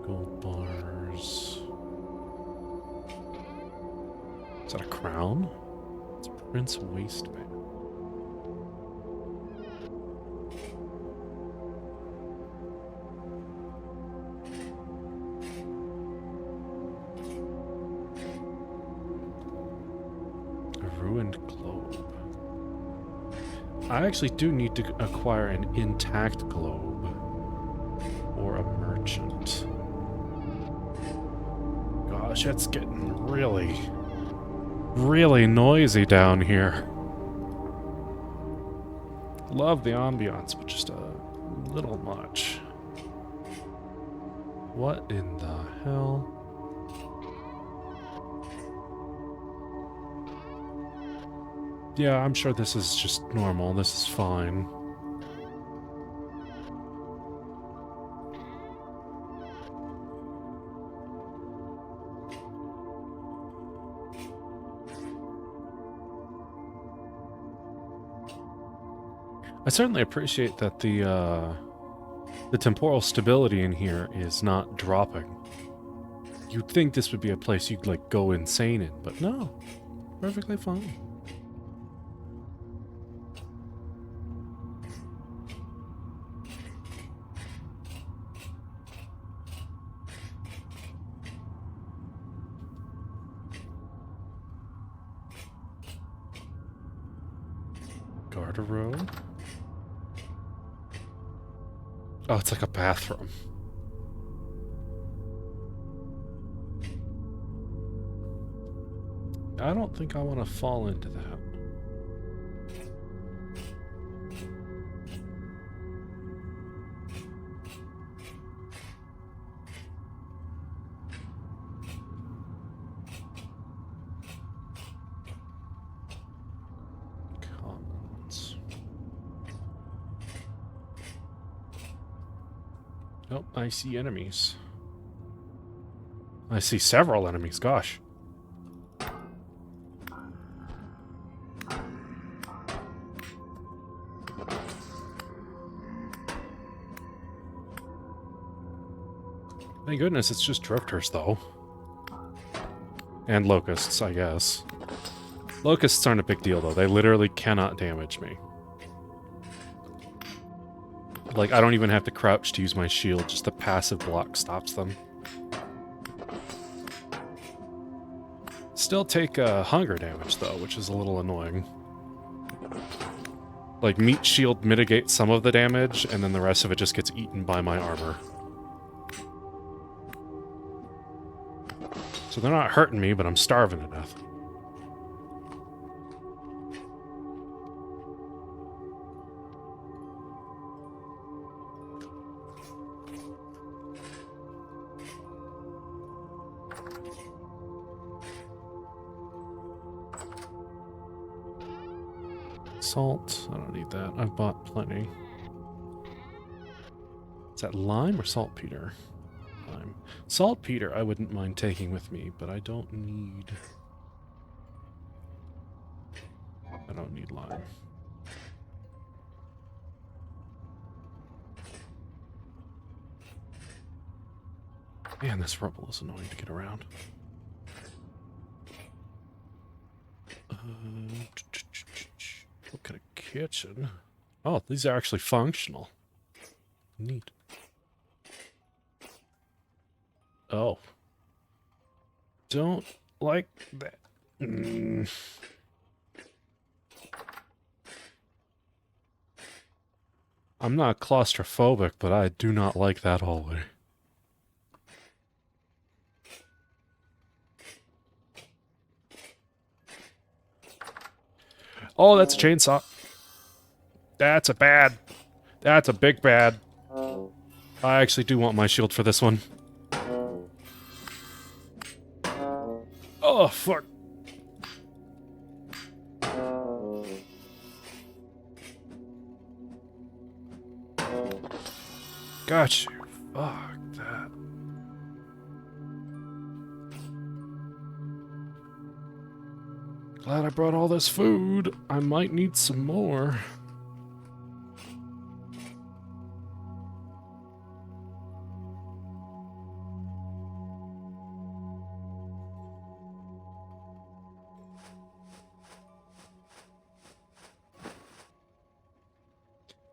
Gold bars. Is that a crown? It's Prince Waistband. Ruined globe. I actually do need to acquire an intact globe or a merchant. Gosh, it's getting really noisy down here. Love the ambiance, but just a little much. What in the hell? Yeah, I'm sure this is just normal. This is fine. I certainly appreciate that the temporal stability in here is not dropping. You'd think this would be a place you'd, like, go insane in, but no. Perfectly fine. Garderobe. Oh, it's like a bathroom. I don't think I want to fall into that. Commons. Oh, I see enemies. I see several enemies, gosh. Thank goodness it's just drifters, though. And locusts, I guess. Locusts aren't a big deal, though. They literally cannot damage me. Like, I don't even have to crouch to use my shield. Just the passive block stops them. Still take hunger damage, though, which is a little annoying. Like, Meat Shield mitigates some of the damage, and then the rest of it just gets eaten by my armor. So they're not hurting me, but I'm starving to death. Salt. I don't need that. I've bought plenty. Is that lime or saltpeter? Lime. Saltpeter I wouldn't mind taking with me, but I don't need lime. Man, this rubble is annoying to get around. Look at a kitchen. Oh, these are actually functional. Neat. Oh. Don't like that. I'm not claustrophobic, but I do not like that hallway. Oh, that's a chainsaw. That's a bad. That's a big bad. I actually do want my shield for this one. Oh, fuck. Got you. Fuck that. Glad I brought all this food. I might need some more.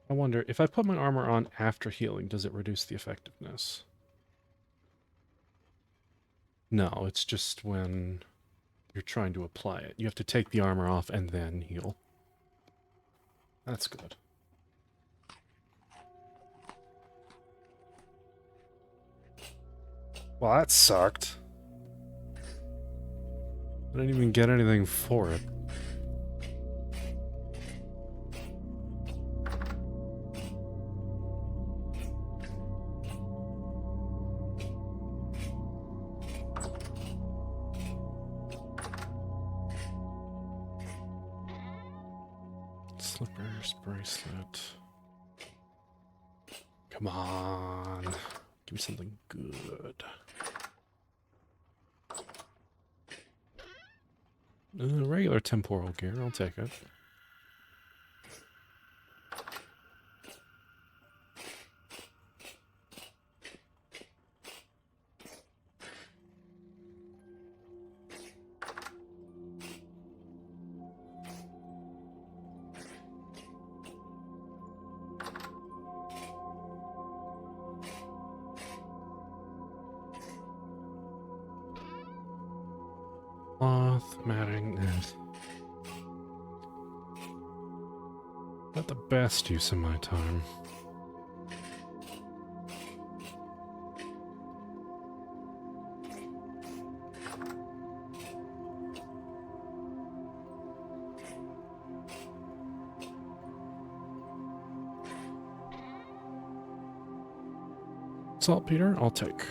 I wonder, if I put my armor on after healing, does it reduce the effectiveness? No, it's just when you're trying to apply it. You have to take the armor off and then heal. That's good. Well, that sucked. I didn't even get anything for it. Slippers, bracelet. Come on. Give me something good. Regular temporal gear, I'll take it. Cloth, matting, not the best use of my time. Saltpeter, I'll take.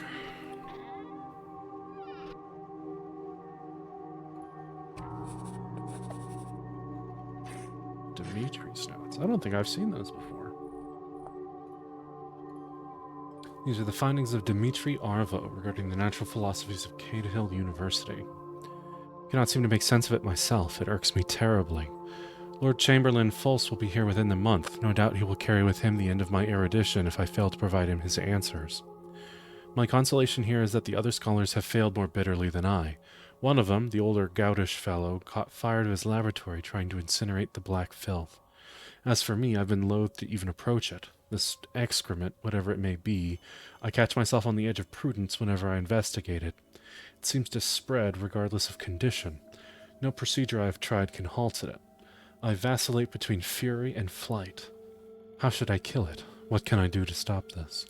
Dimitri's notes. I don't think I've seen those before. These are the findings of Dimitri Arvo regarding the natural philosophies of Cadehill University. I cannot seem to make sense of it myself. It irks me terribly. Lord Chamberlain Fulse will be here within the month. No doubt he will carry with him the end of my erudition if I fail to provide him his answers. My consolation here is that the other scholars have failed more bitterly than I. One of them, the older goutish fellow, caught fire to his laboratory trying to incinerate the black filth. As for me, I've been loath to even approach it. this excrement, whatever it may be. I catch myself on the edge of prudence whenever I investigate it. It seems to spread regardless of condition. No procedure I have tried can halt it. I vacillate between fury and flight. How should I kill it? What can I do to stop this?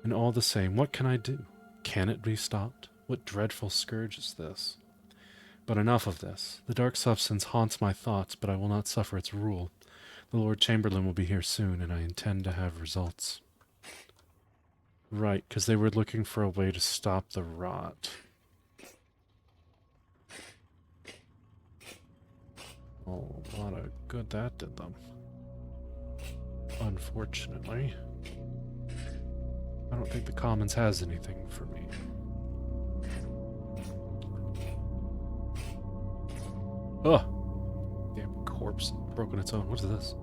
And all the same, what can I do? Can it be stopped? What dreadful scourge is this? But enough of this. The dark substance haunts my thoughts, but I will not suffer its rule. The Lord Chamberlain will be here soon, and I intend to have results. Right, because they were looking for a way to stop the rot. Oh, a lot of good that did them. Unfortunately. I don't think the Commons has anything for me. Ugh! Damn corpse broken its own. What is this?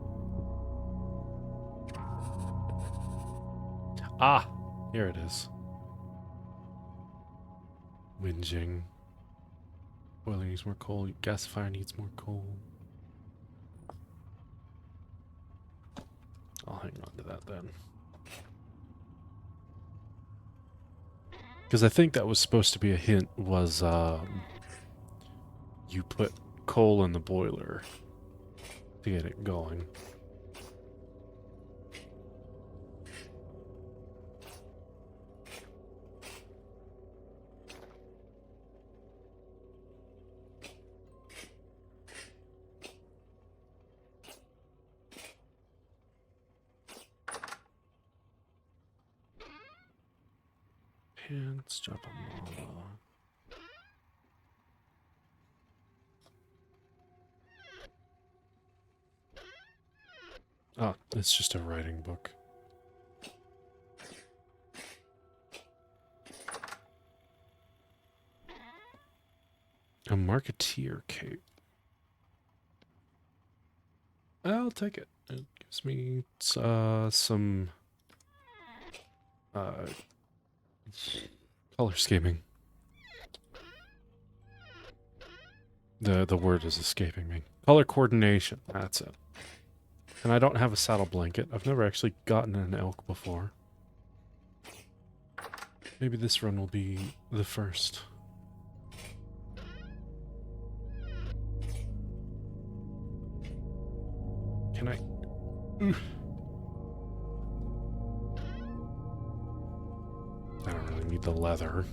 Ah! Here it is. Whinging. Boiler needs more coal. Gasifier needs more coal. I'll hang on to that then. Because I think that was supposed to be a hint, was you put coal in the boiler to get it going. Pants, drop a mama. Oh, it's just a writing book. A marketeer cape. I'll take it. It gives me some color scheming. The word is escaping me. Color coordination. That's it. And I don't have a saddle blanket. I've never actually gotten an elk before. Maybe this run will be the first. Can I... Oof. I don't really need the leather.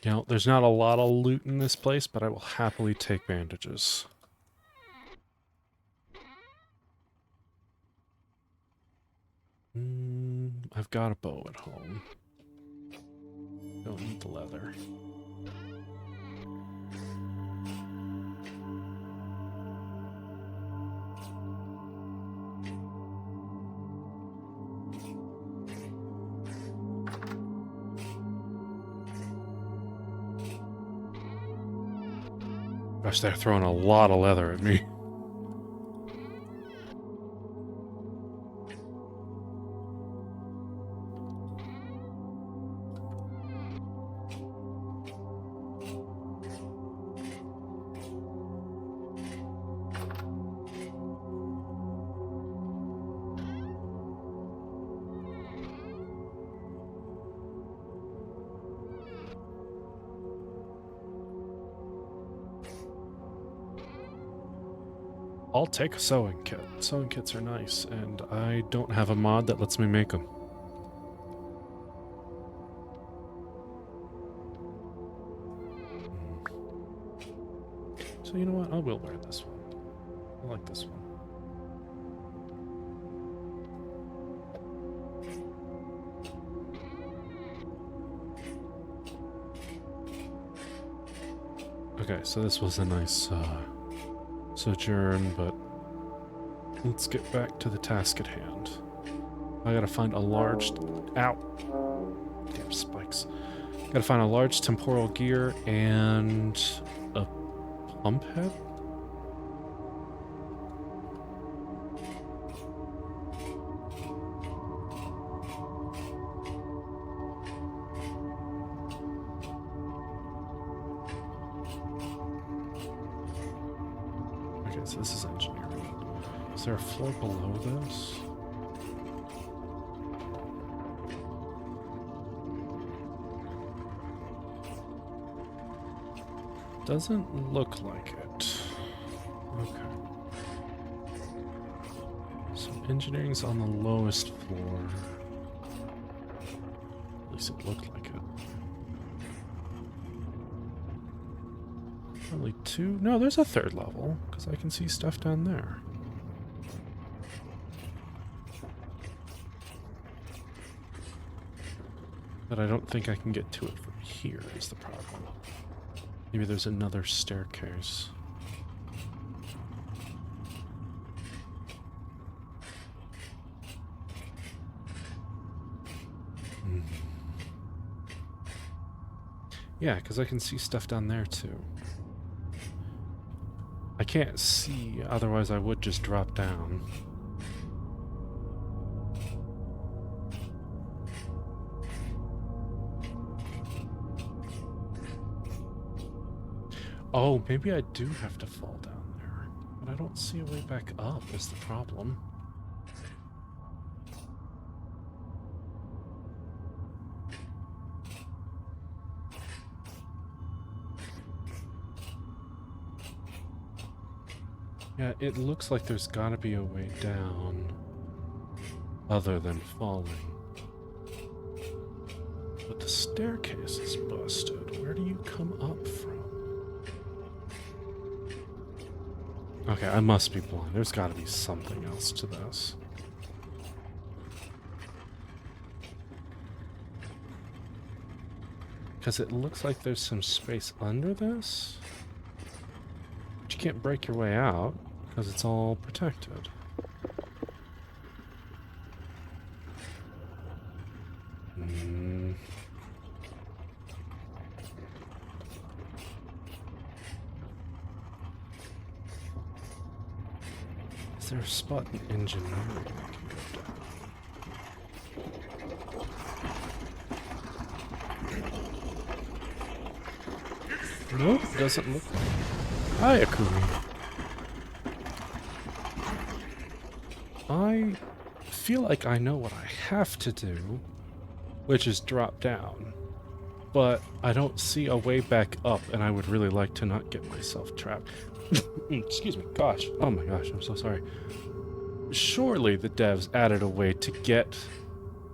You know, there's not a lot of loot in this place, but I will happily take bandages. I've got a bow at home. Don't need the leather. Gosh, they're throwing a lot of leather at me. I'll take a sewing kit. Sewing kits are nice, and I don't have a mod that lets me make them. So you know what? I will wear this one. I like this one. Okay, so this was a nice sojourn, but let's get back to the task at hand. I gotta find a large... Ow! Damn spikes. Gotta find a large temporal gear and a pump head? Okay, so this is engineering. Is there a floor below this? Doesn't look like it. Okay. So engineering's on the lowest floor. At least it looked like it. Probably two. No, there's a third level, because I can see stuff down there. But I don't think I can get to it from here, is the problem. Maybe there's another staircase. Yeah, because I can see stuff down there too. I can't see, otherwise I would just drop down. Oh, maybe I do have to fall down there. But I don't see a way back up is the problem. Yeah, it looks like there's gotta be a way down other than falling. But the staircase is busted. Where do you come up from? Okay, I must be blind. There's gotta be something else to this. Because it looks like there's some space under this. But you can't break your way out, because it's all protected. Is there a spot in engineering I can go down? Nope, doesn't look like it. Hi, Akumi. I feel like I know what I have to do, which is drop down. But I don't see a way back up, and I would really like to not get myself trapped. Excuse me. Gosh. Oh my gosh, I'm so sorry. Surely the devs added a way to get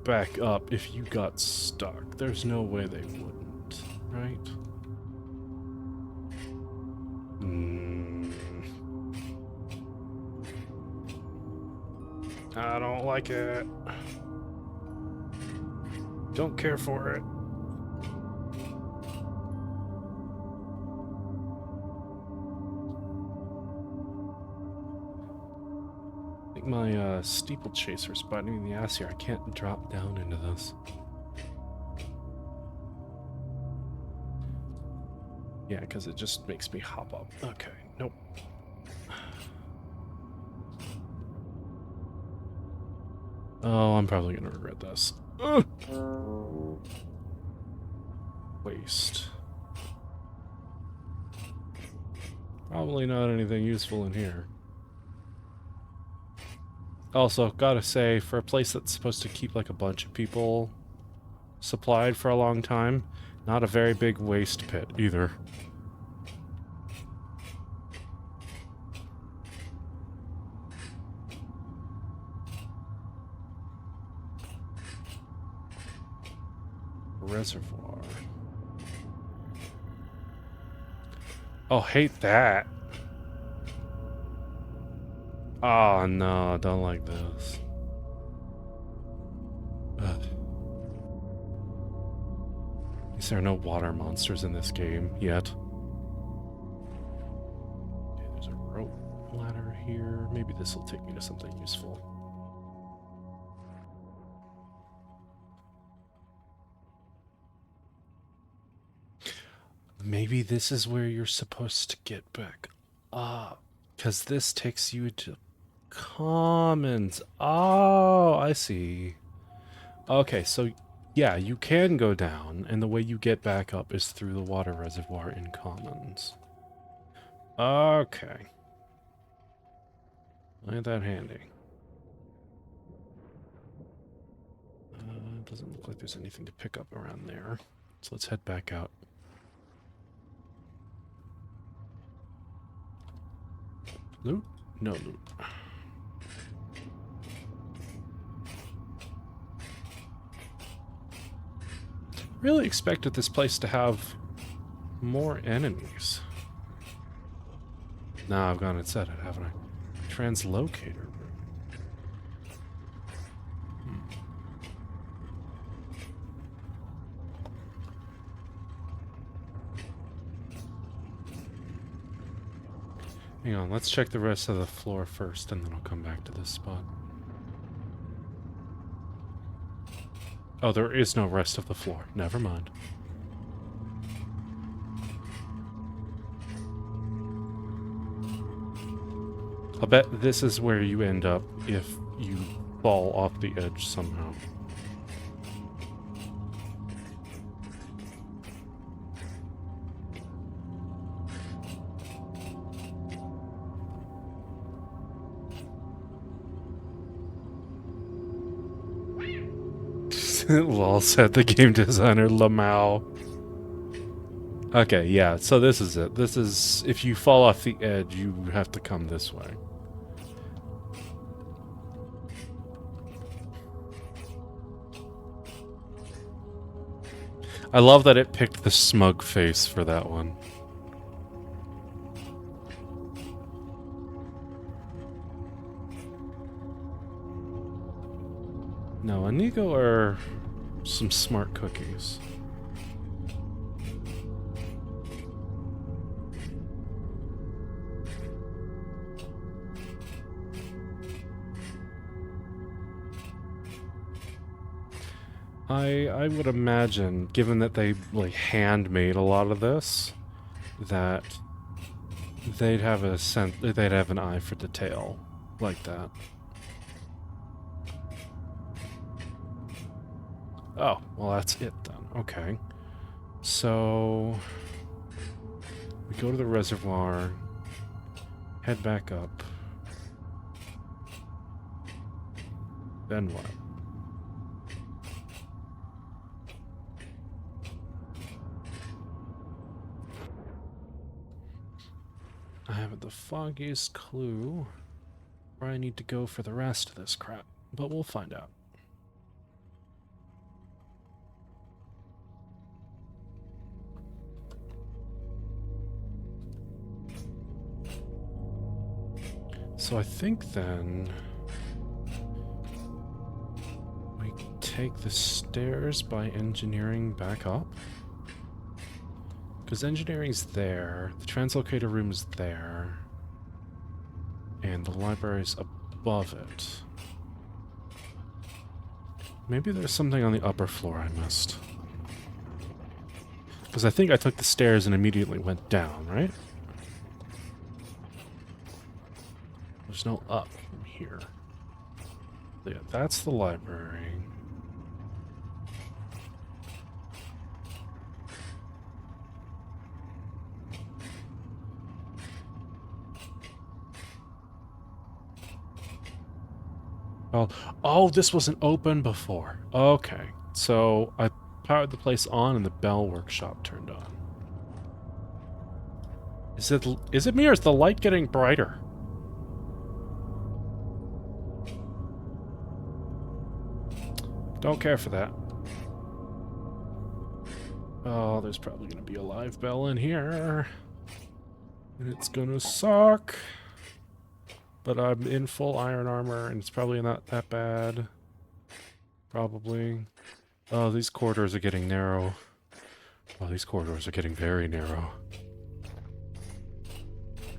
back up if you got stuck. There's no way they wouldn't, right? I don't like it. Don't care for it. I think my steeplechaser's biting me in the ass here. I can't drop down into this. Yeah, because it just makes me hop up. Okay, nope. Oh, I'm probably gonna regret this. Ugh. Waste. Probably not anything useful in here. Also, gotta say, for a place that's supposed to keep like a bunch of people supplied for a long time, not a very big waste pit either. Reservoir. Oh, hate that. Oh no, don't like this. Ugh. Is there no water monsters in this game yet? Okay, there's a rope ladder here. Maybe this will take me to something useful. Maybe this is where you're supposed to get back up. Because this takes you to commons. Oh, I see. Okay, so yeah, you can go down, and the way you get back up is through the water reservoir in commons. Okay. Ain't that handy. Doesn't look like there's anything to pick up around there. So let's head back out. Loot? No loot. Really expected this place to have more enemies. Nah, I've gone and said it, haven't I? Translocator room. Hang on, let's check the rest of the floor first, and then I'll come back to this spot. Oh, there is no rest of the floor. Never mind. I'll bet this is where you end up if you fall off the edge somehow. Lol, said the game designer Lamau. Okay, yeah, so this is it. This is, if you fall off the edge, you have to come this way. I love that it picked the smug face for that one. No, Inigo are some smart cookies. I would imagine, given that they like handmade a lot of this, that they'd have an eye for detail like that. Oh, well that's it then. Okay. So we go to the reservoir, head back up. Then what? I haven't the foggiest clue where I need to go for the rest of this crap, but we'll find out. So I think then we take the stairs by engineering back up. Because engineering's there, the translocator room's there, and the library's above it. Maybe there's something on the upper floor I missed. Because I think I took the stairs and immediately went down, right? There's no up from here. Yeah, that's the library. Oh, this wasn't open before. Okay, so I powered the place on and the bell workshop turned on. Is it me or is the light getting brighter? Don't care for that. Oh, there's probably gonna be a live bell in here. And it's gonna suck. But I'm in full iron armor, and it's probably not that bad. Probably. Oh, these corridors are getting narrow. Oh, these corridors are getting very narrow.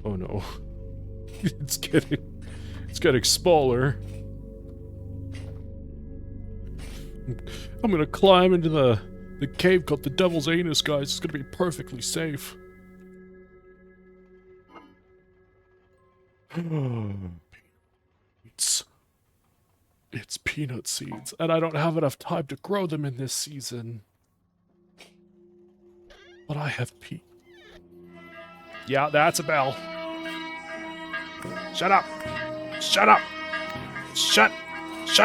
Oh no. It's getting smaller. I'm gonna climb into the cave called the Devil's Anus, guys. It's gonna be perfectly safe. It's peanut seeds, and I don't have enough time to grow them in this season. But I have Yeah, that's a bell. Shut up! Shut up! Shut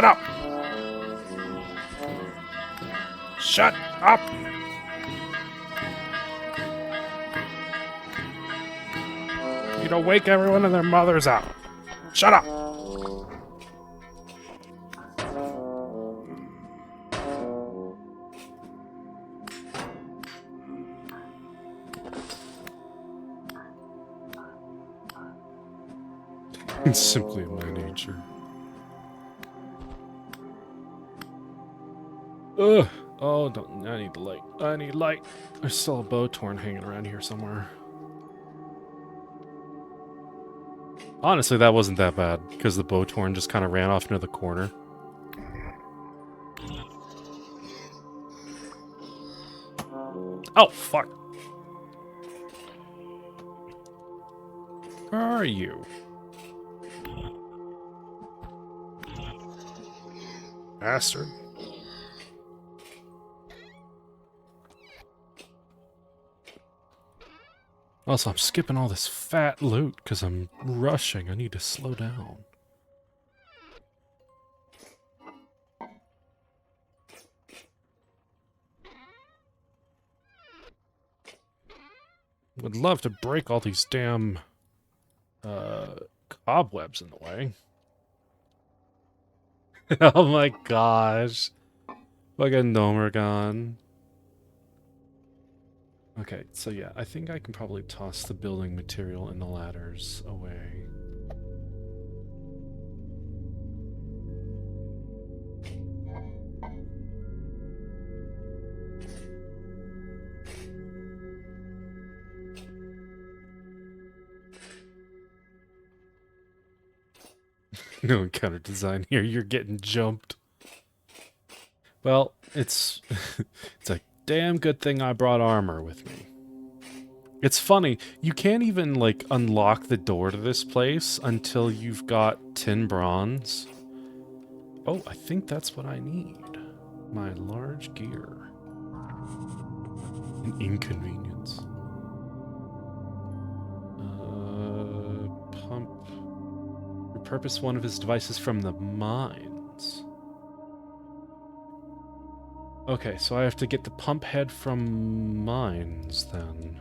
up! Shut up! You don't wake everyone and their mothers up. Shut up! It's simply my nature. Ugh. Oh, don't. I need the light. I need light. There's still a bow torn hanging around here somewhere. Honestly, that wasn't that bad, because the bow torn just kind of ran off into the corner. Oh, fuck. Where are you? Bastard. Also, I'm skipping all this fat loot because I'm rushing. I need to slow down. Would love to break all these damn cobwebs in the way. Oh my gosh. Fucking Nomergon. Okay, so yeah, I think I can probably toss the building material and the ladders away. No encounter design here, you're getting jumped. Well, it's it's a damn good thing I brought armor with me. It's funny, you can't even, like, unlock the door to this place until you've got 10 bronze. Oh, I think that's what I need. My large gear. An inconvenience. Pump. Repurpose one of his devices from the mines. Okay, so I have to get the pump head from mines, then.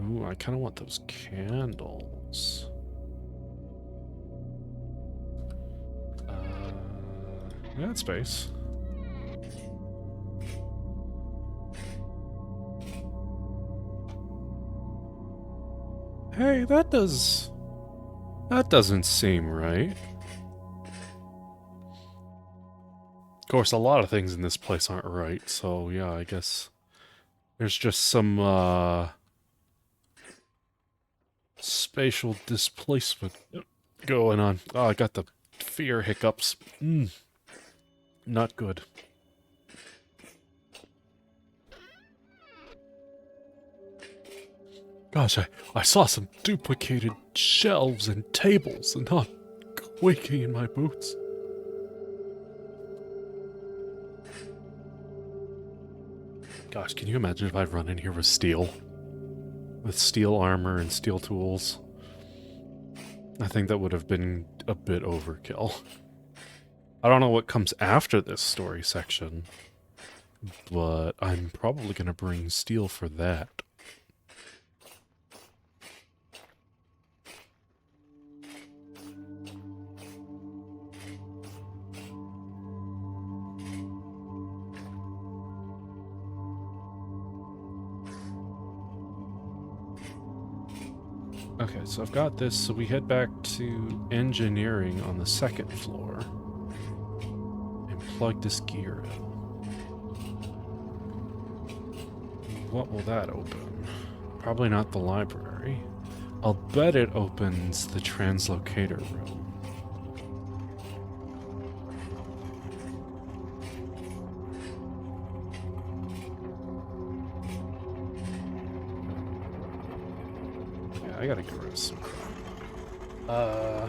Ooh, I kind of want those candles. Yeah, that's space. Hey, that doesn't seem right. Of course, a lot of things in this place aren't right, so yeah, I guess there's just some, spatial displacement going on. Oh, I got the fear hiccups. Not good. Gosh, I saw some duplicated shelves and tables, and I'm quaking in my boots. Gosh, can you imagine if I'd run in here with steel? With steel armor and steel tools? I think that would have been a bit overkill. I don't know what comes after this story section, but I'm probably going to bring steel for that. Okay, so I've got this, so we head back to engineering on the second floor and plug this gear in. What will that open? Probably not the library. I'll bet it opens the translocator room. I gotta get rid of some crap. I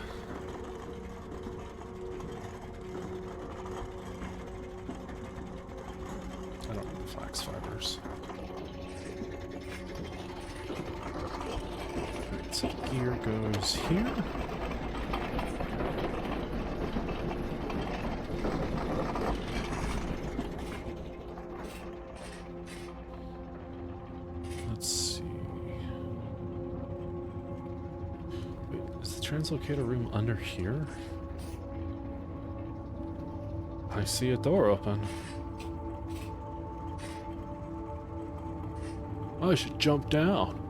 don't need the flax fibers. So the gear goes here. Let's see. Wait, is the translocator room under here? I see a door open. I should jump down.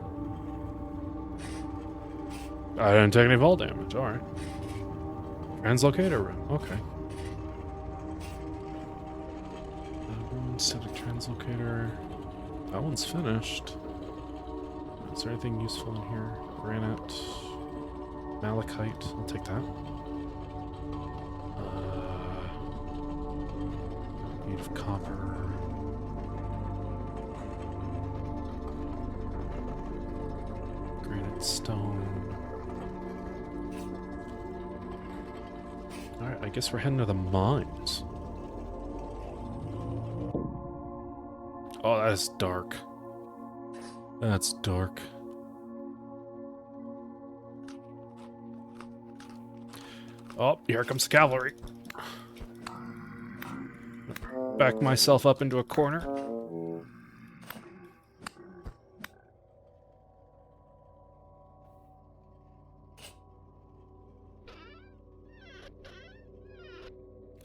I didn't take any fall damage, alright. Translocator room, okay. One static translocator. That one's finished. Is there anything useful in here? Granite. Malachite, I'll take that. Need of copper. Granite stone. Alright, I guess we're heading to the mines. Oh, that is dark. That's dark. Oh, here comes the cavalry. Back myself up into a corner.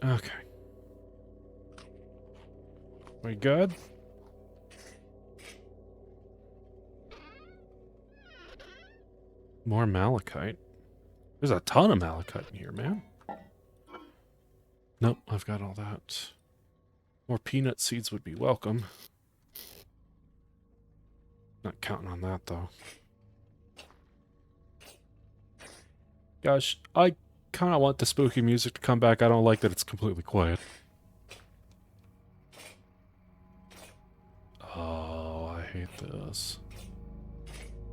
Okay. We good? More malachite. There's a ton of malachite in here, man. Nope, I've got all that. More peanut seeds would be welcome. Not counting on that, though. Gosh, I kind of want the spooky music to come back. I don't like that it's completely quiet. Oh, I hate this.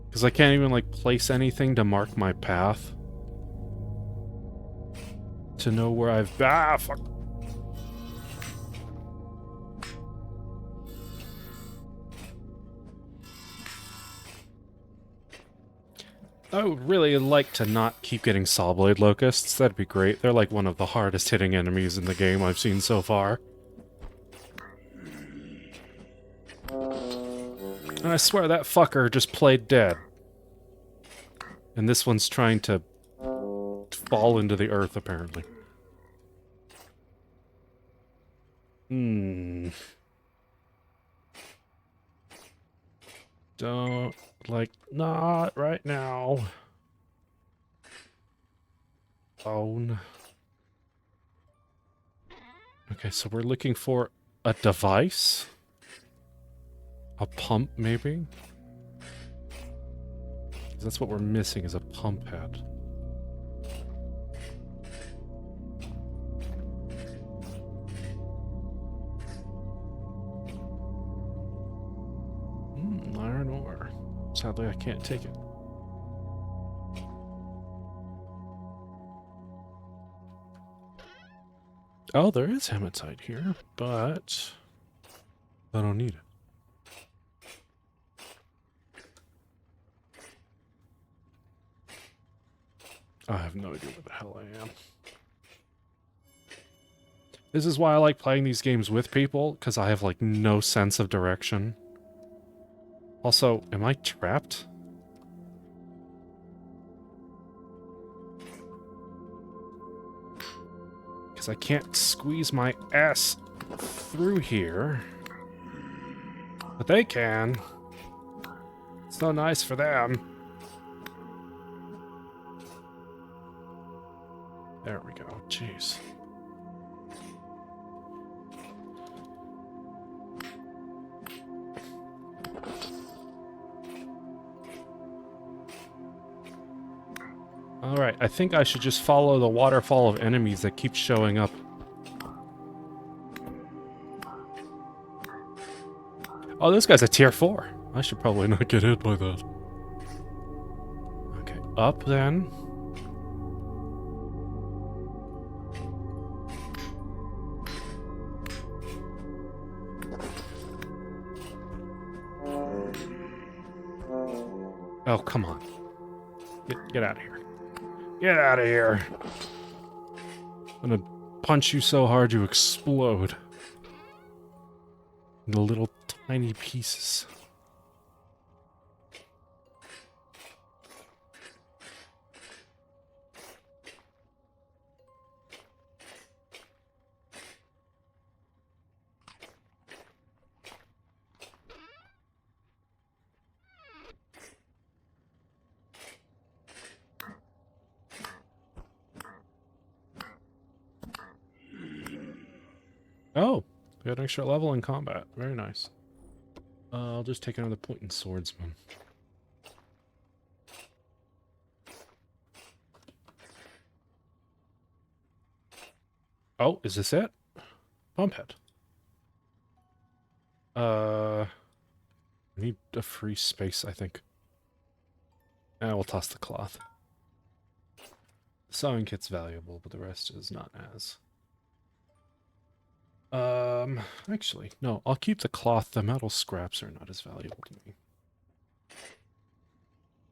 Because I can't even, like, place anything to mark my path. To know where I've... Ah, fuck! I would really like to not keep getting Sawblade Locusts. That'd be great. They're like one of the hardest hitting enemies in the game I've seen so far. And I swear that fucker just played dead. And this one's trying to fall into the earth, apparently. Don't... Like, not right now. Phone. Okay, so we're looking for a device? A pump, maybe? That's what we're missing, is a pump head. Iron ore. Sadly, I can't take it. Oh, there is hematite here, but I don't need it. I have no idea where the hell I am. This is why I like playing these games with people, because I have, like, no sense of direction. Also, am I trapped? Because I can't squeeze my ass through here. But they can. It's so nice for them. There we go. Jeez. Alright, I think I should just follow the waterfall of enemies that keeps showing up. Oh, this guy's a tier 4. I should probably not get hit by that. Okay, up then. Oh, come on. Get out of here. Get out of here. I'm gonna punch you so hard you explode. Into little tiny pieces. Oh, we got an extra level in combat. Very nice. I'll just take another point in swordsman. Oh, is this it? Bumphead. I need a free space, I think. And we'll toss the cloth. The sewing kit's valuable, but the rest is not as. Actually, no, I'll keep the cloth. The metal scraps are not as valuable to me.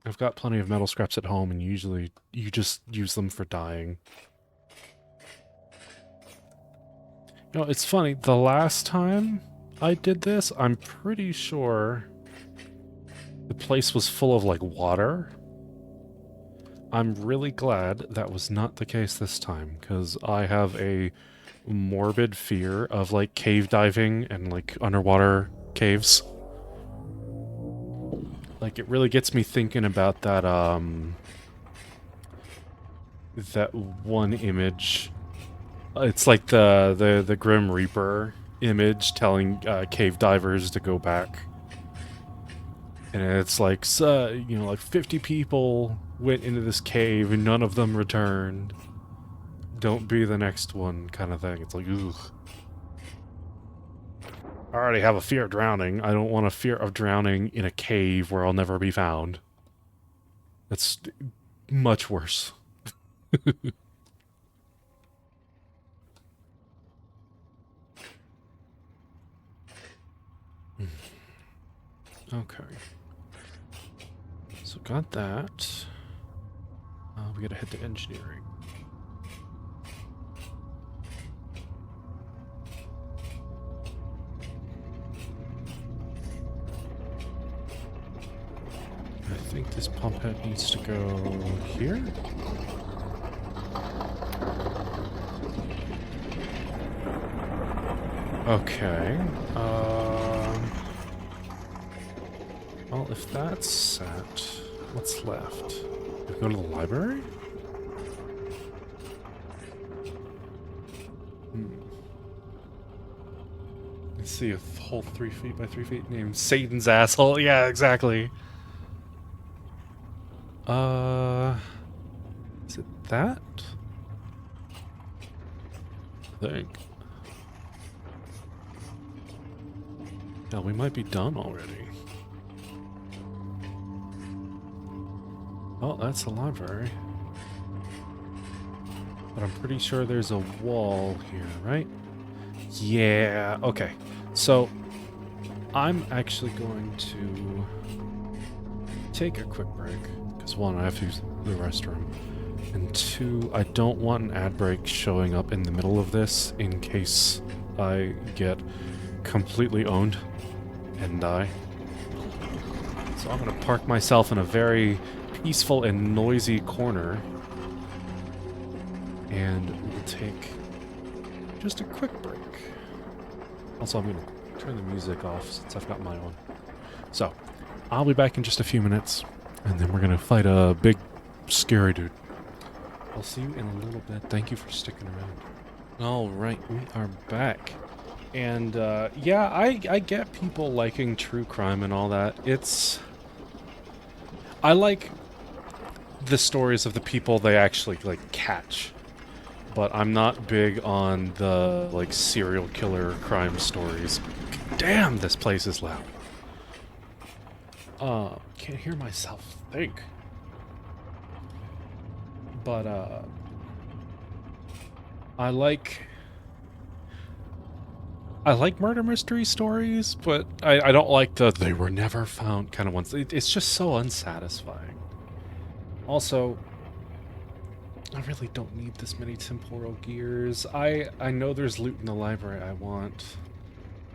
I've got plenty of metal scraps at home, and usually you just use them for dyeing. You know, it's funny, the last time I did this, I'm pretty sure the place was full of, like, water. I'm really glad that was not the case this time, because I have a morbid fear of, like, cave diving and, like, underwater caves. Like, it really gets me thinking about that, that one image. It's like the Grim Reaper image telling cave divers to go back. And it's like, you know, like 50 people went into this cave and none of them returned. Don't be the next one, kind of thing. It's like, ugh. I already have a fear of drowning. I don't want a fear of drowning in a cave where I'll never be found. That's much worse. Okay. So got that. We gotta head to engineering. I think this pump head needs to go here. Okay. Well, if that's set, what's left? Go to the library? Let's see a whole 3 feet by 3 feet named Satan's asshole. Yeah, exactly. Is it that? I think. Yeah, we might be done already. Oh, that's the library. But I'm pretty sure there's a wall here, right? Yeah, okay. So, I'm actually going to take a quick break. Because one, I have to use the restroom. And two, I don't want an ad break showing up in the middle of this in case I get completely owned and die. So I'm going to park myself in a very peaceful and noisy corner, and we'll take just a quick break. Also, I'm going to turn the music off since I've got mine on. So, I'll be back in just a few minutes, and then we're going to fight a big, scary dude. I'll see you in a little bit. Thank you for sticking around. Alright, we are back. And, yeah, I get people liking true crime and all that. I like the stories of the people they actually, like, catch. But I'm not big on the, like, serial killer crime stories. Damn, this place is loud. Can't hear myself think. But, I like murder mystery stories, but I don't like the they were never found kind of ones. It's just so unsatisfying. Also, I really don't need this many temporal gears. I know there's loot in the library I want.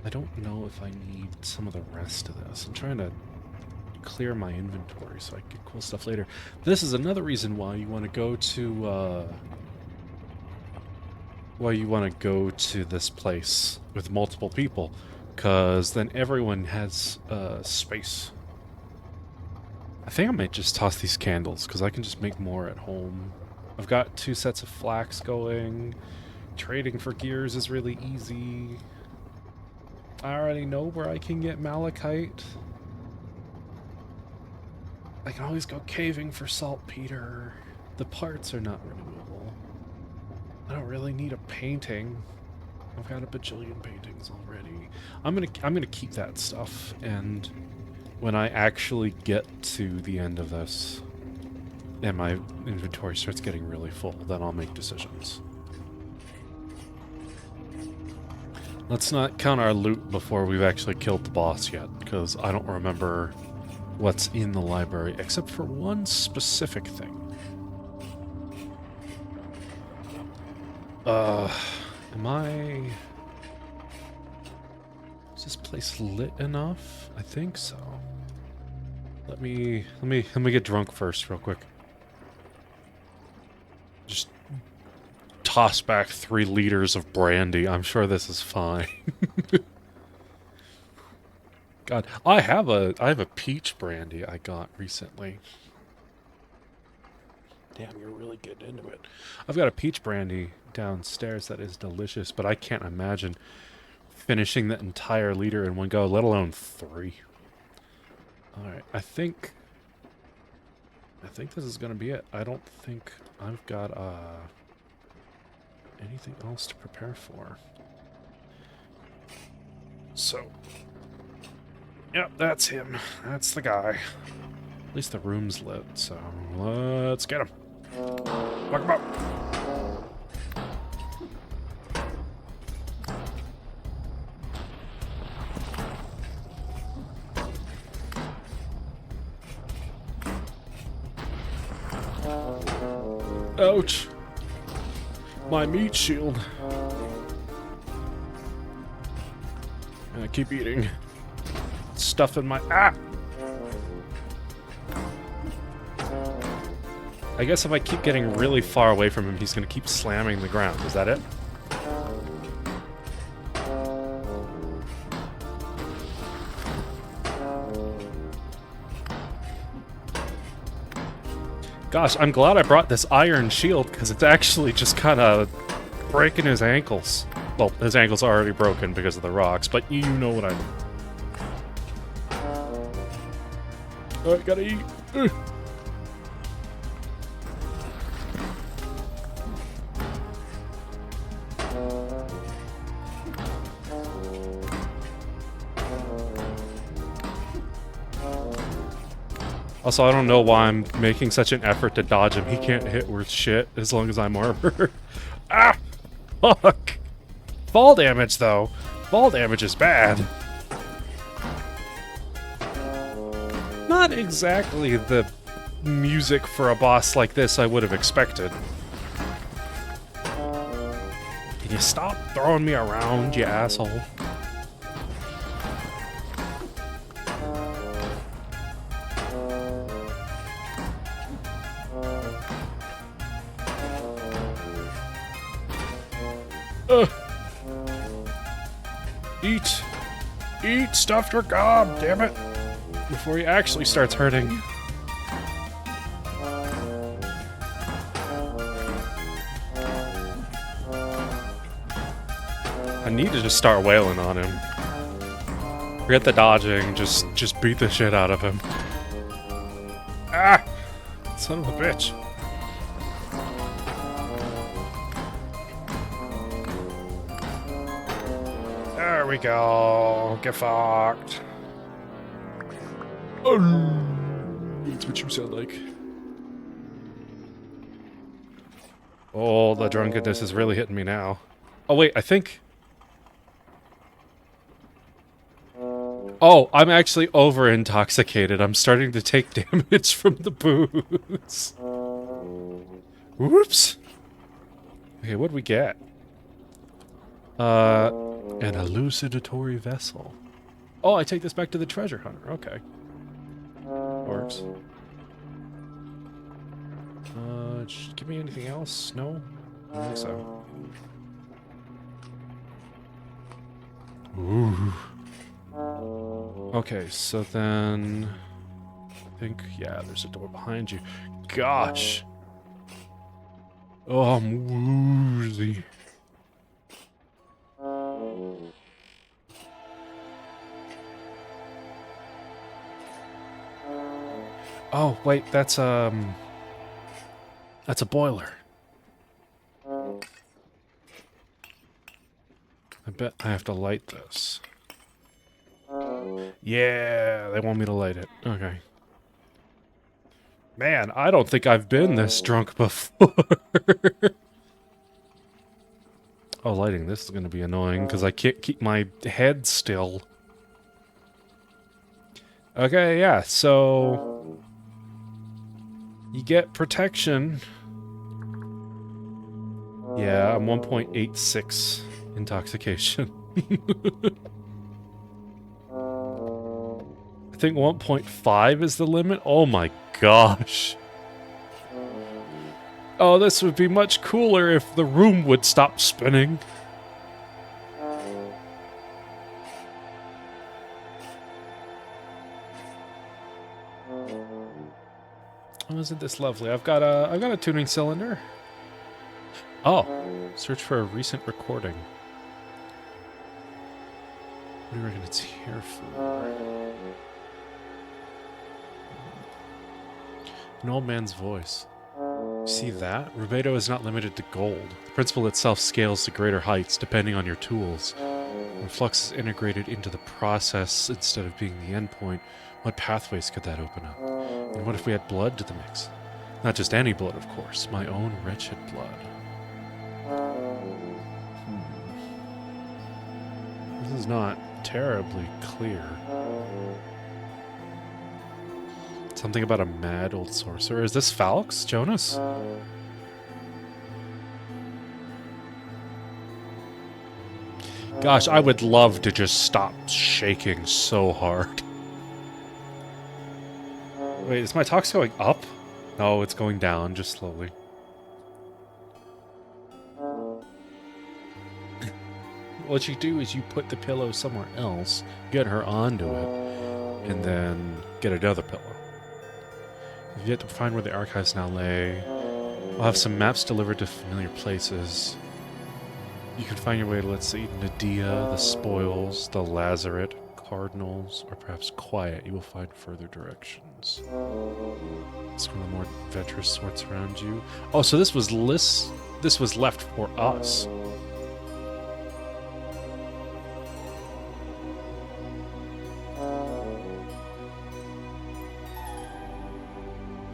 I don't know if I need some of the rest of this. I'm trying to clear my inventory so I can get cool stuff later. This is another reason why you want to go to this place with multiple people, because then everyone has space. I think I might just toss these candles because I can just make more at home. I've got 2 sets of flax going. Trading for gears is really easy. I already know where I can get malachite. I can always go caving for saltpeter. The parts are not renewable. I don't really need a painting. I've got a bajillion paintings already. I'm gonna keep that stuff, and when I actually get to the end of this and my inventory starts getting really full, then I'll make decisions. Let's not count our loot before we've actually killed the boss yet, because I don't remember what's in the library, except for one specific thing. Am I... Is this place lit enough? I think so. Let me get drunk first, real quick. Just toss back 3 liters of brandy. I'm sure this is fine. God, I have a peach brandy I got recently. Damn, you're really getting into it. I've got a peach brandy downstairs that is delicious, but I can't imagine finishing that entire liter in one go, let alone 3. Alright, I think this is gonna be it. I don't think I've got anything else to prepare for. So, yep, that's him. That's the guy. At least the room's lit, so let's get him. Lock him up. Ouch! My meat shield. I keep eating. Stuff in my... Ah! I guess if I keep getting really far away from him, he's gonna keep slamming the ground. Is that it? Gosh, I'm glad I brought this iron shield, because it's actually just kind of breaking his ankles. Well, his ankles are already broken because of the rocks, but you know what I mean. Alright, gotta eat. Also, I don't know why I'm making such an effort to dodge him. He can't hit worth shit as long as I'm armored. Ah! Fuck! Fall damage, though. Fall damage is bad. Not exactly the music for a boss like this I would have expected. Can you stop throwing me around, you asshole? Eat! Eat stuffed or gob, damn it! Before he actually starts hurting. I need to just start wailing on him. Forget the dodging, just beat the shit out of him. Ah! Son of a bitch. There we go. Get fucked. That's what you sound like. Oh, the drunkenness is really hitting me now. Oh wait, I think... Oh, I'm actually over intoxicated. I'm starting to take damage from the booze. Whoops. Okay, what'd we get? An hallucinatory vessel. Oh, I take this back to the treasure hunter. Okay. Works. Give me anything else? No? I don't think so. Ooh. Okay, so then... I think, yeah, there's a door behind you. Gosh! Oh, I'm woozy. Oh, wait, that's a boiler. I bet I have to light this. Yeah, they want me to light it. Okay. Man, I don't think I've been this drunk before. Oh, lighting this is going to be annoying because I can't keep my head still. Okay, yeah, so... You get protection. Yeah, I'm 1.86 intoxication. I think 1.5 is the limit. Oh my gosh. Oh, this would be much cooler if the room would stop spinning. Oh, isn't this lovely? I've got a tuning cylinder. Oh, search for a recent recording. What do you reckon it's here for? An old man's voice. See that? Rubedo is not limited to gold. The principle itself scales to greater heights depending on your tools. When flux is integrated into the process instead of being the endpoint, what pathways could that open up? And what if we add blood to the mix? Not just any blood, of course. My own wretched blood. This is not terribly clear. Something about a mad old sorcerer. Is this Falx, Jonas? Gosh, I would love to just stop shaking so hard. Wait, is my tox going up? No, it's going down, just slowly. What you do is you put the pillow somewhere else, get her onto it, and then get another pillow. You've yet to find where the archives now lay. We'll have some maps delivered to familiar places. You can find your way to, let's see, Nadia, the Spoils, the Lazaret, Cardinals, or perhaps Quiet. You will find further directions. It's from the more adventurous sorts around you. Oh, so this was left for us.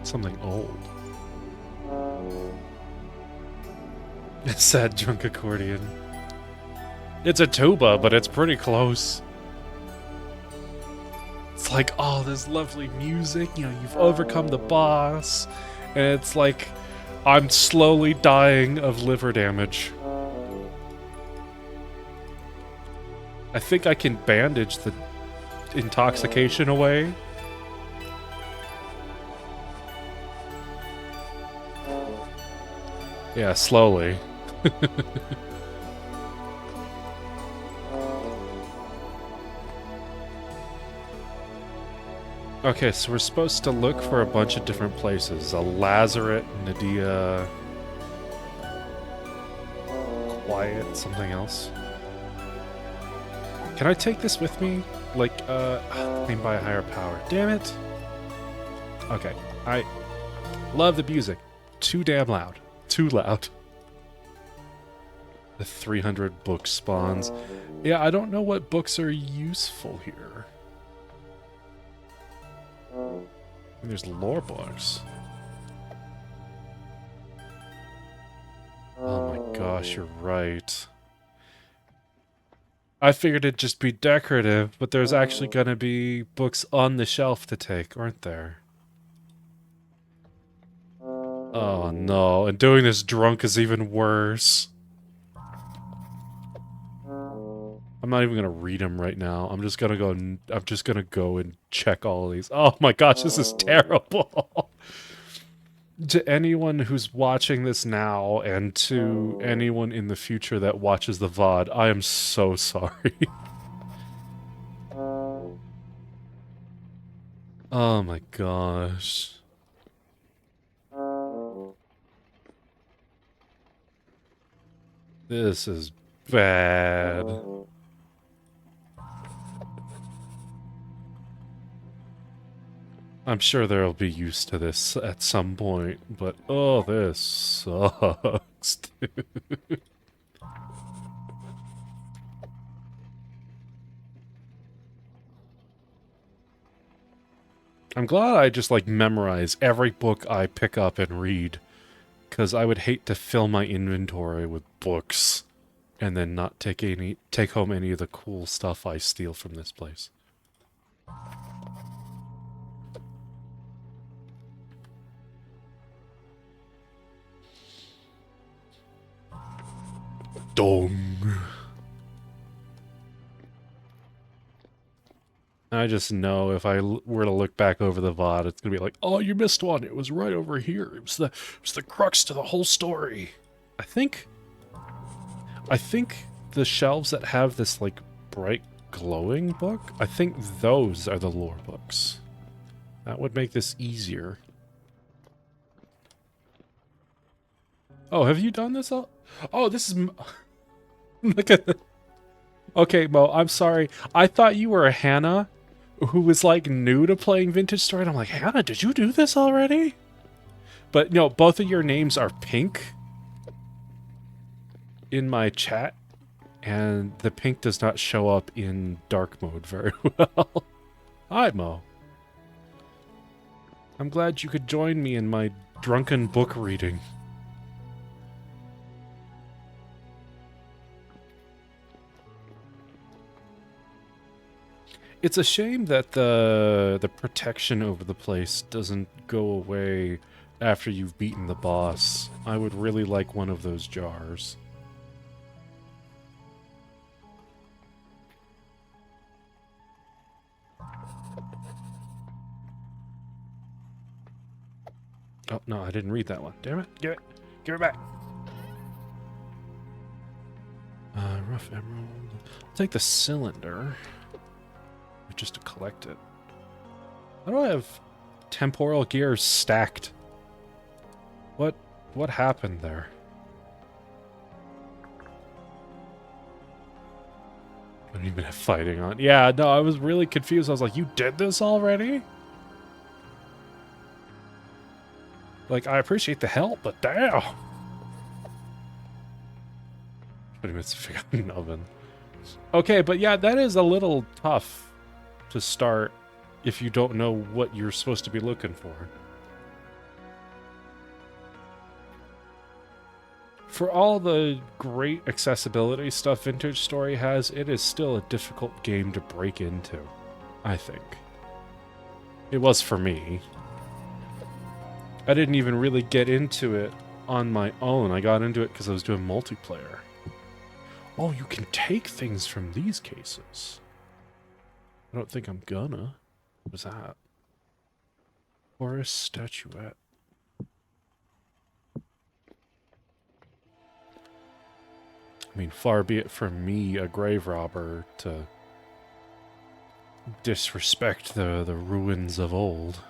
Something old. Sad drunk accordion. It's a tuba, but it's pretty close. It's like, oh, this lovely music. You know, you've overcome the boss. And it's like, I'm slowly dying of liver damage. I think I can bandage the intoxication away. Yeah, slowly. Okay, so we're supposed to look for a bunch of different places. A Lazaret, Nadia... Quiet, something else. Can I take this with me? Like, claimed by a higher power. Damn it! Okay, I love the music. Too damn loud. Too loud. The 300 book spawns. Yeah, I don't know what books are useful here. There's lore books. Oh my gosh, you're right. I figured it'd just be decorative, but there's actually gonna be books on the shelf to take, aren't there? Oh no, and doing this drunk is even worse. I'm not even gonna read them right now. I'm just gonna go and check all these. Oh my gosh, this is terrible. To anyone who's watching this now, and to anyone in the future that watches the VOD, I am so sorry. Oh my gosh. This is bad. I'm sure there'll be use to this at some point, but oh, this sucks, dude. I'm glad I just, like, memorize every book I pick up and read, because I would hate to fill my inventory with books and then not take home any of the cool stuff I steal from this place. Dong. I just know if I were to look back over the VOD, it's gonna be like, oh, you missed one. It was right over here. It was the crux to the whole story. I think the shelves that have this, like, bright glowing book, I think those are the lore books. That would make this easier. Oh, have you done this all? Oh, this is... Look at... Okay, Mo, I'm sorry. I thought you were a Hannah who was, like, new to playing Vintage Story, and I'm like, Hannah, did you do this already? But, no, both of your names are pink in my chat, and the pink does not show up in dark mode very well. Hi, Mo. I'm glad you could join me in my drunken book reading. It's a shame that the protection over the place doesn't go away after you've beaten the boss. I would really like one of those jars. Oh, no, I didn't read that one. Damn it. Give it. Give it back. Rough emerald. I'll take the cylinder. Just to collect it. How do I have temporal gears stacked? What happened there? I don't even have fighting on. Yeah, no, I was really confused. I was like, you did this already? Like, I appreciate the help, but damn. 20 minutes to figure out an oven. Okay, but yeah, that is a little tough to start if you don't know what you're supposed to be looking for. For all the great accessibility stuff Vintage Story has, it is still a difficult game to break into, I think. It was for me. I didn't even really get into it on my own. I got into it because I was doing multiplayer. Oh, you can take things from these cases. I don't think I'm gonna. What was that? Forest statuette. I mean, far be it from me, a grave robber, to disrespect the ruins of old.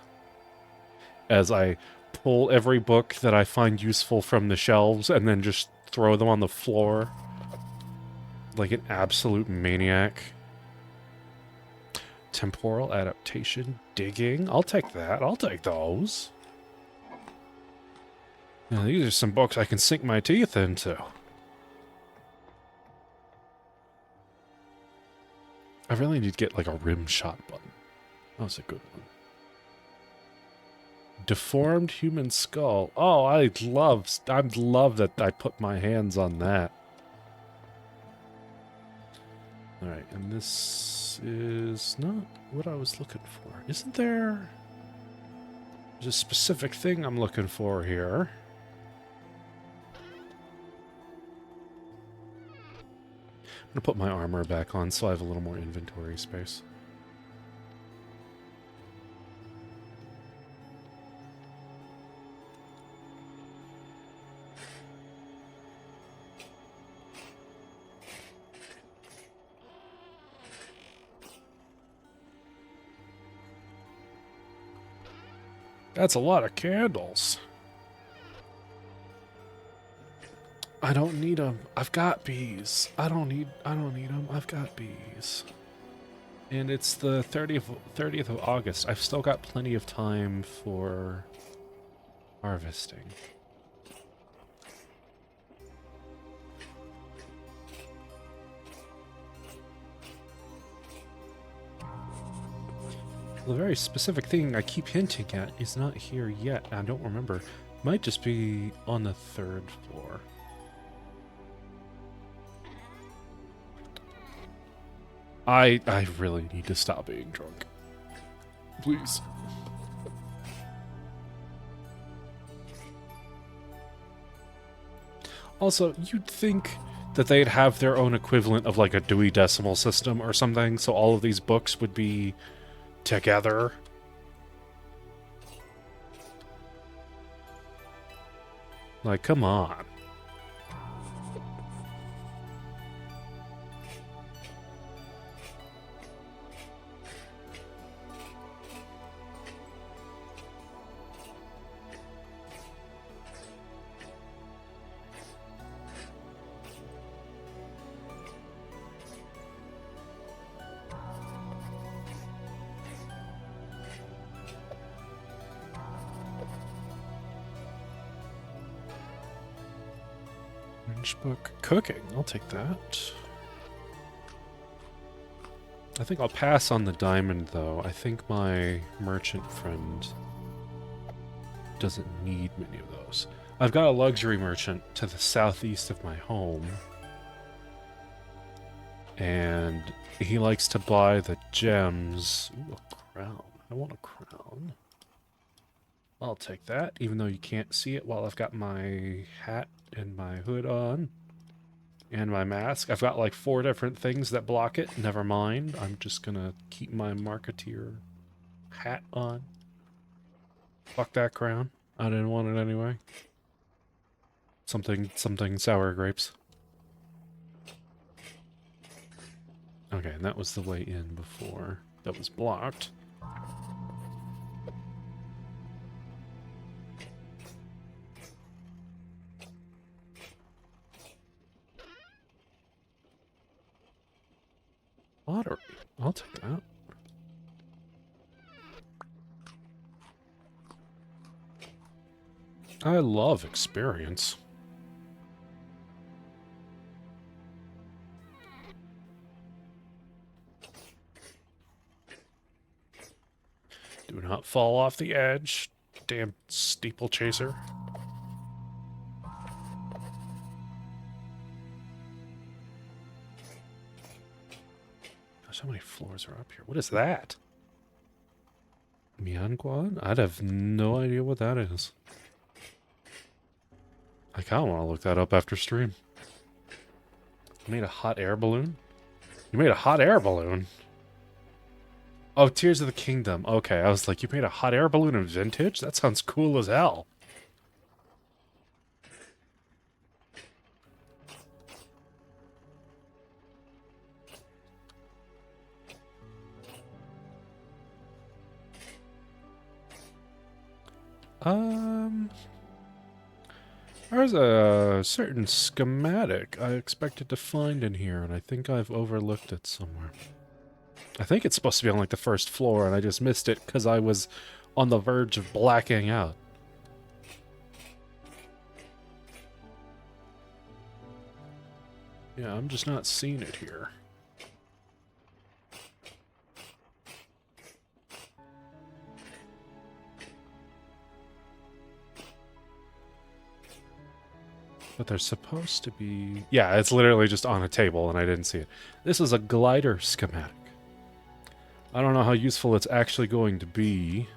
As I pull every book that I find useful from the shelves and then just throw them on the floor like an absolute maniac. Temporal adaptation, digging. I'll take that. I'll take those. Now, these are some books I can sink my teeth into. I really need to get, like, a rim shot button. That was a good one. Deformed human skull. Oh, I love that I put my hands on that. Alright, and this is not what I was looking for. Isn't there... There's a specific thing I'm looking for here. I'm gonna put my armor back on so I have a little more inventory space. That's a lot of candles. I don't need them. I've got bees. I don't need them. I've got bees. And it's the 30th of August. I've still got plenty of time for harvesting. The very specific thing I keep hinting at is not here yet. I don't remember. Might just be on the 3rd floor. I really need to stop being drunk. Please. Also, you'd think that they'd have their own equivalent of like a Dewey Decimal System or something, so all of these books would be together. Like, come on. Book cooking. I'll take that. I think I'll pass on the diamond, though. I think my merchant friend doesn't need many of those. I've got a luxury merchant to the southeast of my home, and he likes to buy the gems. Ooh, a crown. I want a crown. I'll take that, even though you can't see it while I've got my hat and my hood on. And my mask. I've got like 4 different things that block it. Never mind. I'm just gonna keep my marketeer hat on. Fuck that crown. I didn't want it anyway. Something sour grapes. Okay, and that was the way in before. That was blocked. Lottery. I'll take that. I love experience. Do not fall off the edge, damn steeplechaser. Gosh, how many floors are up here? What is that? Mianguan? I'd have no idea what that is. I kind of want to look that up after stream. You made a hot air balloon? You made a hot air balloon? Oh, Tears of the Kingdom. Okay, I was like, you made a hot air balloon in Vintage? That sounds cool as hell. There's a certain schematic I expected to find in here, and I think I've overlooked it somewhere. I think it's supposed to be on like the 1st floor, and I just missed it because I was on the verge of blacking out. Yeah, I'm just not seeing it here. But there's supposed to be... Yeah, it's literally just on a table and I didn't see it. This is a glider schematic. I don't know how useful it's actually going to be.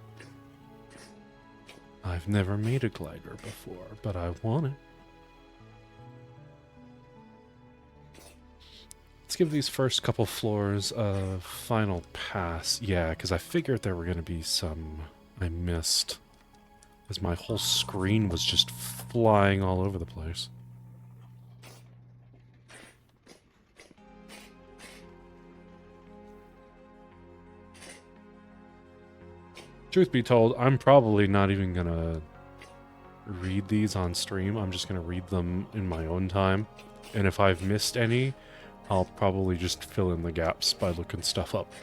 I've never made a glider before, but I want it. Let's give these first couple floors a final pass. Yeah, because I figured there were going to be some I missed. Because my whole screen was just flying all over the place. Truth be told, I'm probably not even going to read these on stream. I'm just going to read them in my own time. And if I've missed any, I'll probably just fill in the gaps by looking stuff up.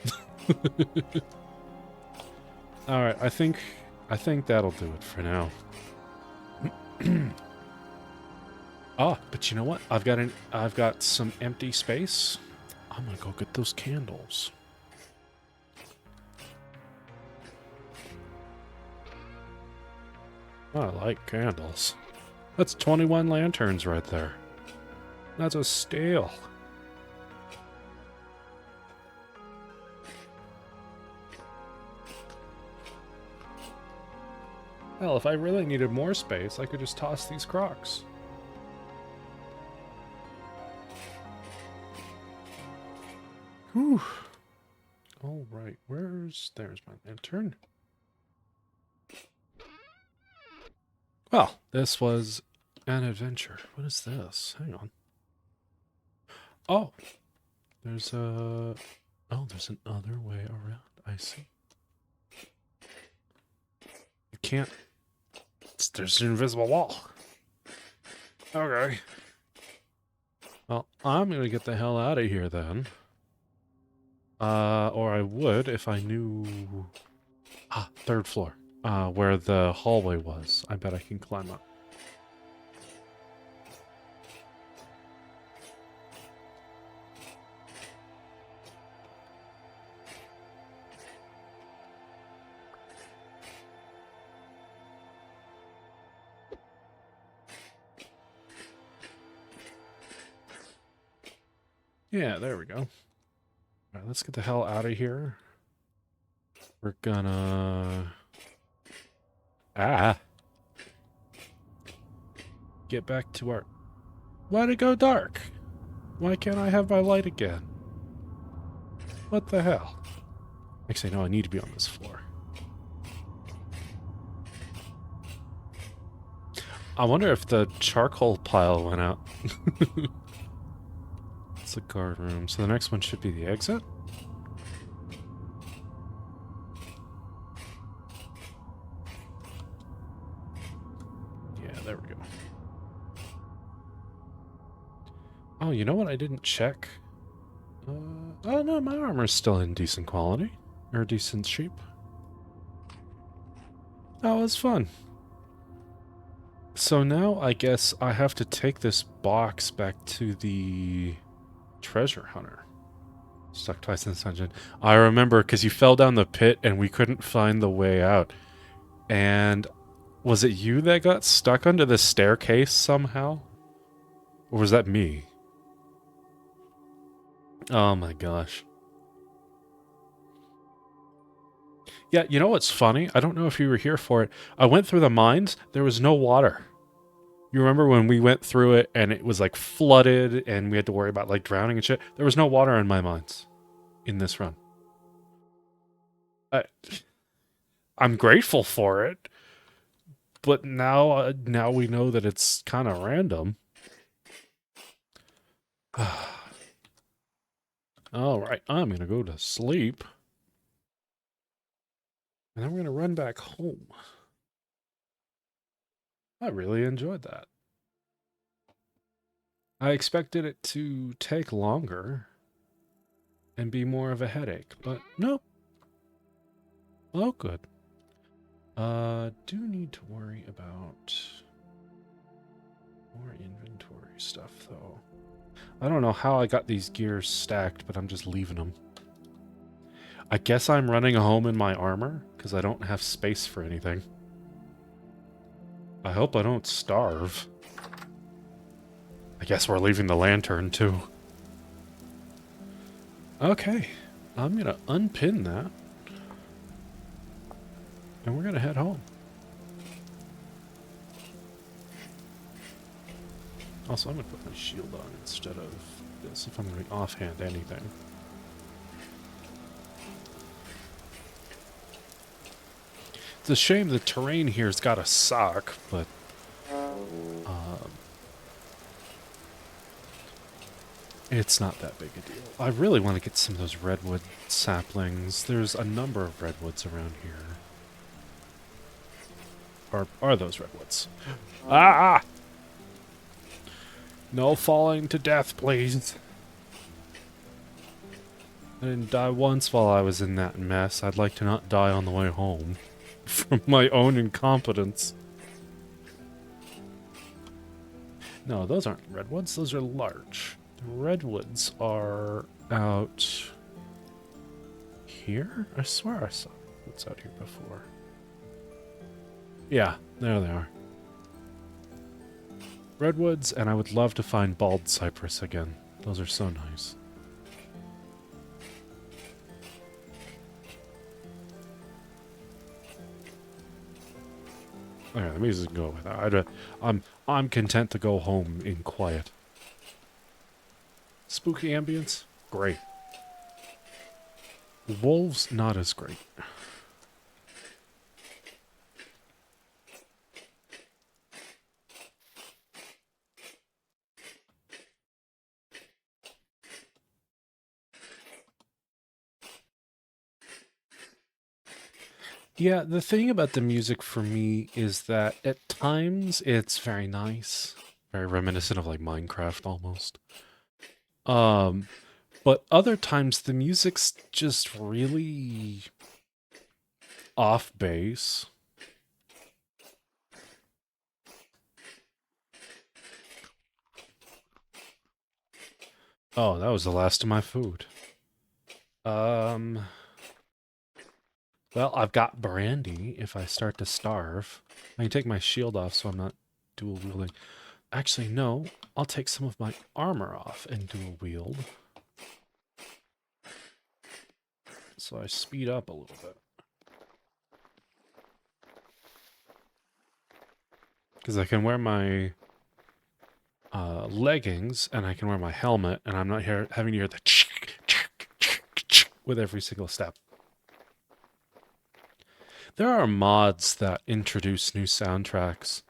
Alright, I think that'll do it for now. But you know what? I've got some empty space. I'm gonna go get those candles. I like candles. That's 21 lanterns right there. That's a steal. Hell, if I really needed more space, I could just toss these crocs. Whew. Alright, there's my lantern. Well, this was an adventure. What is this? Hang on. Oh, there's another way around. I see. You can't... There's an invisible wall. Okay. Well, I'm gonna get the hell out of here then. Or I would if I knew... third floor. Where the hallway was. I bet I can climb up. Yeah, there we go. Alright, let's get the hell out of here. We're gonna... Get back to our... Why'd it go dark? Why can't I have my light again? What the hell? Actually, no, I need to be on this floor. I wonder if the charcoal pile went out. It's the guard room. So the next one should be the exit? Yeah, there we go. Oh, you know what I didn't check? Oh no, my armor's still in decent quality. Or decent shape. That was fun. So now I guess I have to take this box back to the treasure hunter. Stuck twice in this dungeon. I remember because you fell down the pit and we couldn't find the way out. And was it you that got stuck under the staircase somehow? Or was that me? Oh my gosh. Yeah, you know what's funny? I don't know if you were here for it. I went through the mines. There was no water. You remember when we went through it and it was like flooded and we had to worry about like drowning and shit? There was no water in my mines in this run. I'm grateful for it. But now we know that it's kind of random. All right, I'm going to go to sleep. And then we're going to run back home. I really enjoyed that. I expected it to take longer and be more of a headache, but nope. Oh, good. Do need to worry about more inventory stuff, though. I don't know how I got these gears stacked, but I'm just leaving them. I guess I'm running home in my armor, because I don't have space for anything. I hope I don't starve. I guess we're leaving the lantern, too. Okay. I'm gonna unpin that. And we're gonna head home. Also, I'm gonna put my shield on instead of this if I'm going to offhand anything. It's a shame the terrain here's got a suck, but it's not that big a deal. I really want to get some of those redwood saplings. There's a number of redwoods around here. Or are those redwoods? Ah! No falling to death, please. I didn't die once while I was in that mess. I'd like to not die on the way home. From my own incompetence. No, those aren't redwoods. Those are larch. The redwoods are out here? I swear I saw what's out here before. Yeah, there they are. Redwoods, and I would love to find bald cypress again. Those are so nice. Okay, the music can go with that. I'm content to go home in quiet. Spooky ambience? Great. Wolves, not as great. Yeah, the thing about the music for me is that at times it's very nice, very reminiscent of like Minecraft almost. Um, but other times the music's just really off base. Oh, that was the last of my food. Um, well, I've got brandy if I start to starve. I can take my shield off so I'm not dual wielding. Actually, no. I'll take some of my armor off and dual wield. So I speed up a little bit. Because I can wear my leggings and I can wear my helmet and I'm not having to hear the with every single step. There are mods that introduce new soundtracks.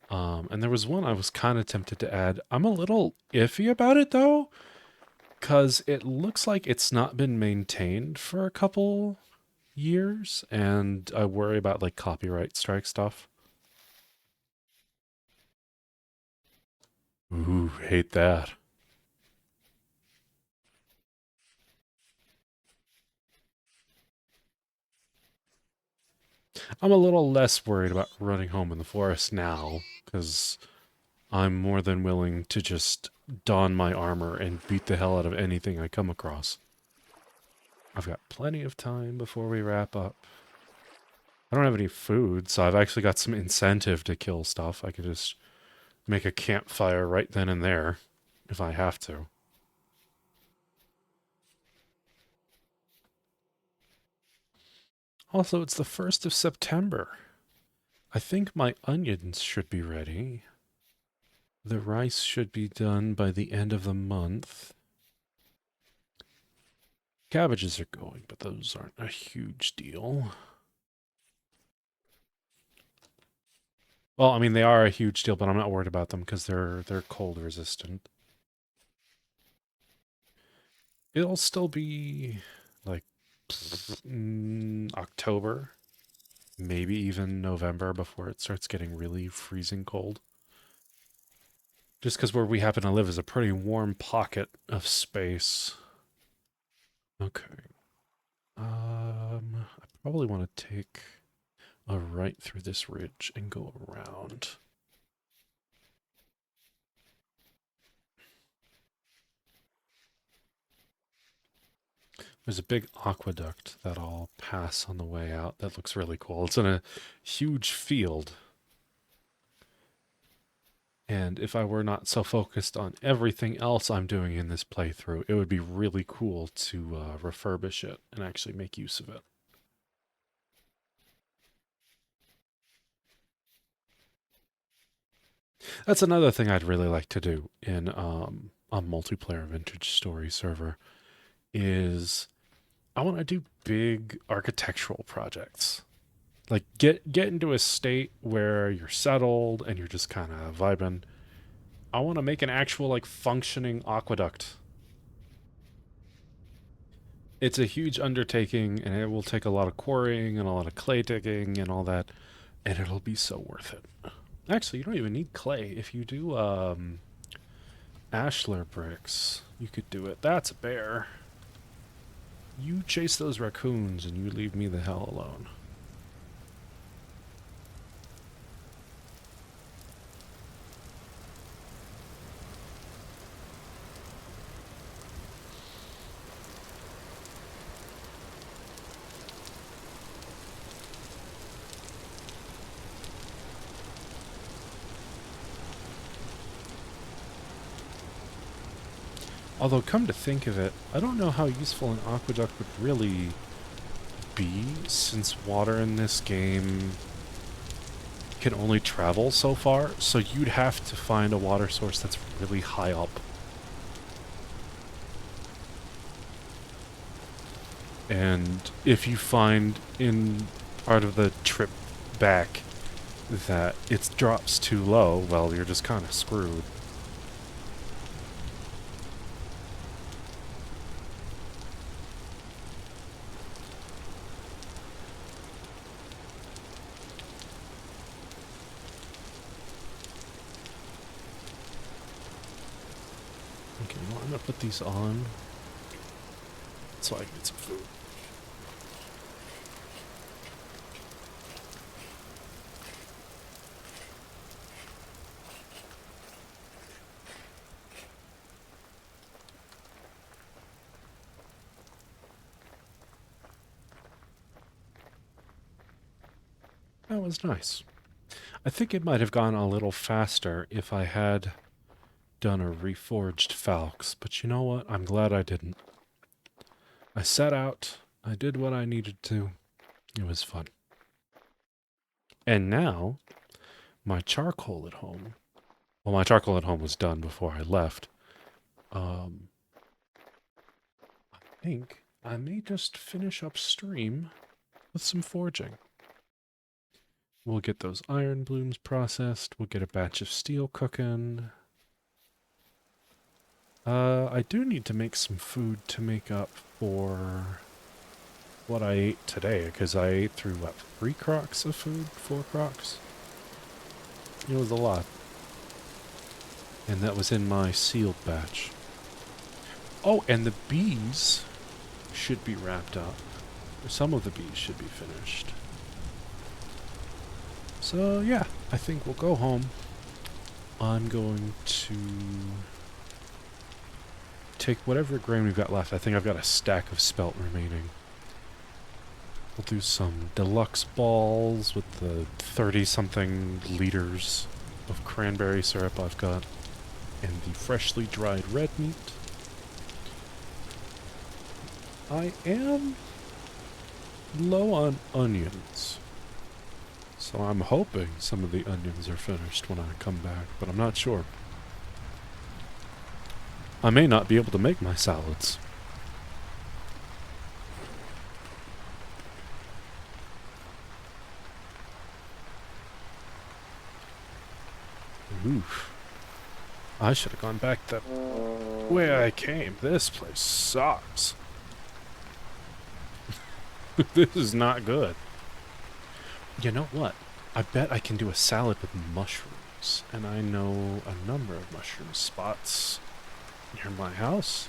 And there was one I was kind of tempted to add. I'm a little iffy about it though, because it looks like it's not been maintained for a couple years, and I worry about like copyright strike stuff. Ooh, hate that. I'm a little less worried about running home in the forest now, because I'm more than willing to just don my armor and beat the hell out of anything I come across. I've got plenty of time before we wrap up. I don't have any food, so I've actually got some incentive to kill stuff. I could just make a campfire right then and there, if I have to. Also, it's the 1st of September. I think my onions should be ready. The rice should be done by the end of the month. Cabbages are going, but those aren't a huge deal. Well, I mean, they are a huge deal, but I'm not worried about them because they're cold resistant. It'll still be like October, maybe even November before it starts getting really freezing cold. Just because where we happen to live is a pretty warm pocket of space. Okay. I probably want to take a right through this ridge and go around. There's a big aqueduct that I'll pass on the way out. That looks really cool. It's in a huge field. And if I were not so focused on everything else I'm doing in this playthrough, it would be really cool to refurbish it and actually make use of it. That's another thing I'd really like to do in a multiplayer vintage story server is I want to do big architectural projects. Like get into a state where you're settled and you're just kind of vibing. I want to make an actual like functioning aqueduct. It's a huge undertaking and it will take a lot of quarrying and a lot of clay digging and all that, and it'll be so worth it. Actually, you don't even need clay. If you do ashlar bricks, you could do it. That's a bear. You chase those raccoons and you leave me the hell alone. Although, come to think of it, I don't know how useful an aqueduct would really be, since water in this game can only travel so far, so you'd have to find a water source that's really high up. And if you find in part of the trip back that it drops too low, well, you're just kind of screwed. Okay, well, I'm gonna put these on so I can get some food. That was nice. I think it might have gone a little faster if I had done a reforged Falx, but you know what? I'm glad I didn't. I set out, I did what I needed to. It was fun. And now, my charcoal at home. Well, my charcoal at home was done before I left. I think I may just finish upstream with some forging. We'll get those iron blooms processed. We'll get a batch of steel cooking. I do need to make some food to make up for what I ate today, because I ate through, what, 3 crocs of food? 4 crocs? It was a lot. And that was in my sealed batch. Oh, and the bees should be wrapped up. Some of the bees should be finished. So, yeah, I think we'll go home. I'm going to take whatever grain we've got left. I think I've got a stack of spelt remaining. We'll do some deluxe balls with the 30-something liters of cranberry syrup I've got, and the freshly dried red meat. I am low on onions, so I'm hoping some of the onions are finished when I come back, but I'm not sure. I may not be able to make my salads. Oof. I should have gone back the way I came. This place sucks. This is not good. You know what? I bet I can do a salad with mushrooms. And I know a number of mushroom spots near my house.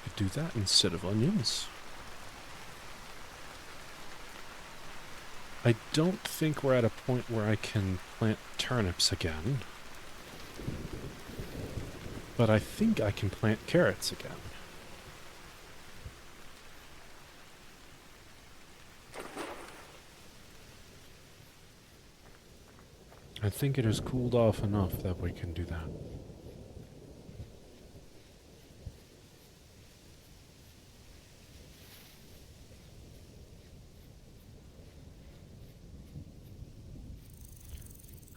Could do that instead of onions. I don't think we're at a point where I can plant turnips again. But I think I can plant carrots again. I think it has cooled off enough that we can do that.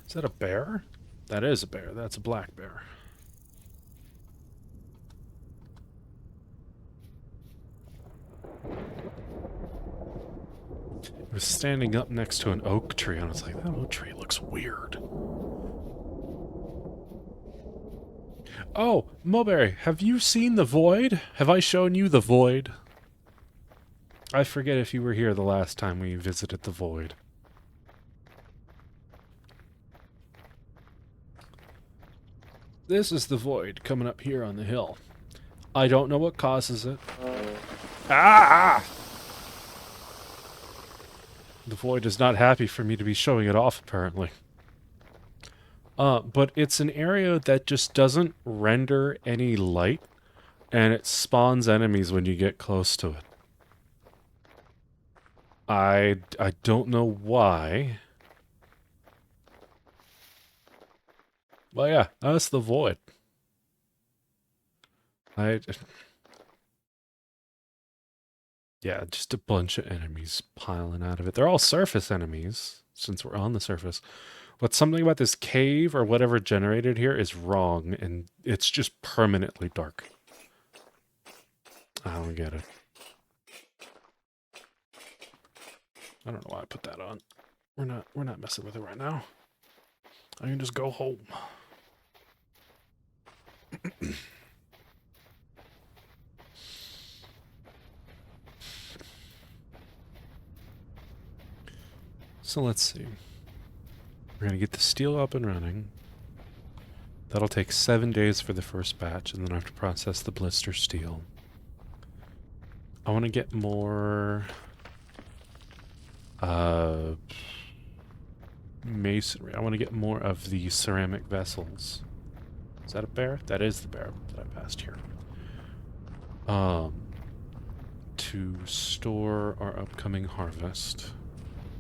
Is that a bear? That is a bear. That's a black bear. It was standing up next to an oak tree, and I was like, that oak tree looks weird. Oh, Mulberry, have you seen the Void? Have I shown you the Void? I forget if you were here the last time we visited the Void. This is the Void coming up here on the hill. I don't know what causes it. Ah! The Void is not happy for me to be showing it off, apparently. But it's an area that just doesn't render any light, and it spawns enemies when you get close to it. I don't know why. Well, yeah, that's the Void. Yeah, just a bunch of enemies piling out of it. They're all surface enemies, since we're on the surface. But something about this cave or whatever generated here is wrong, and it's just permanently dark. I don't get it. I don't know why I put that on. We're not messing with it right now. I can just go home. So let's see. We're going to get the steel up and running. That'll take 7 days for the first batch, and then I have to process the blister steel. I want to get more masonry. I want to get more of the ceramic vessels. Is that a bear? That is the bear that I passed here. To store our upcoming harvest.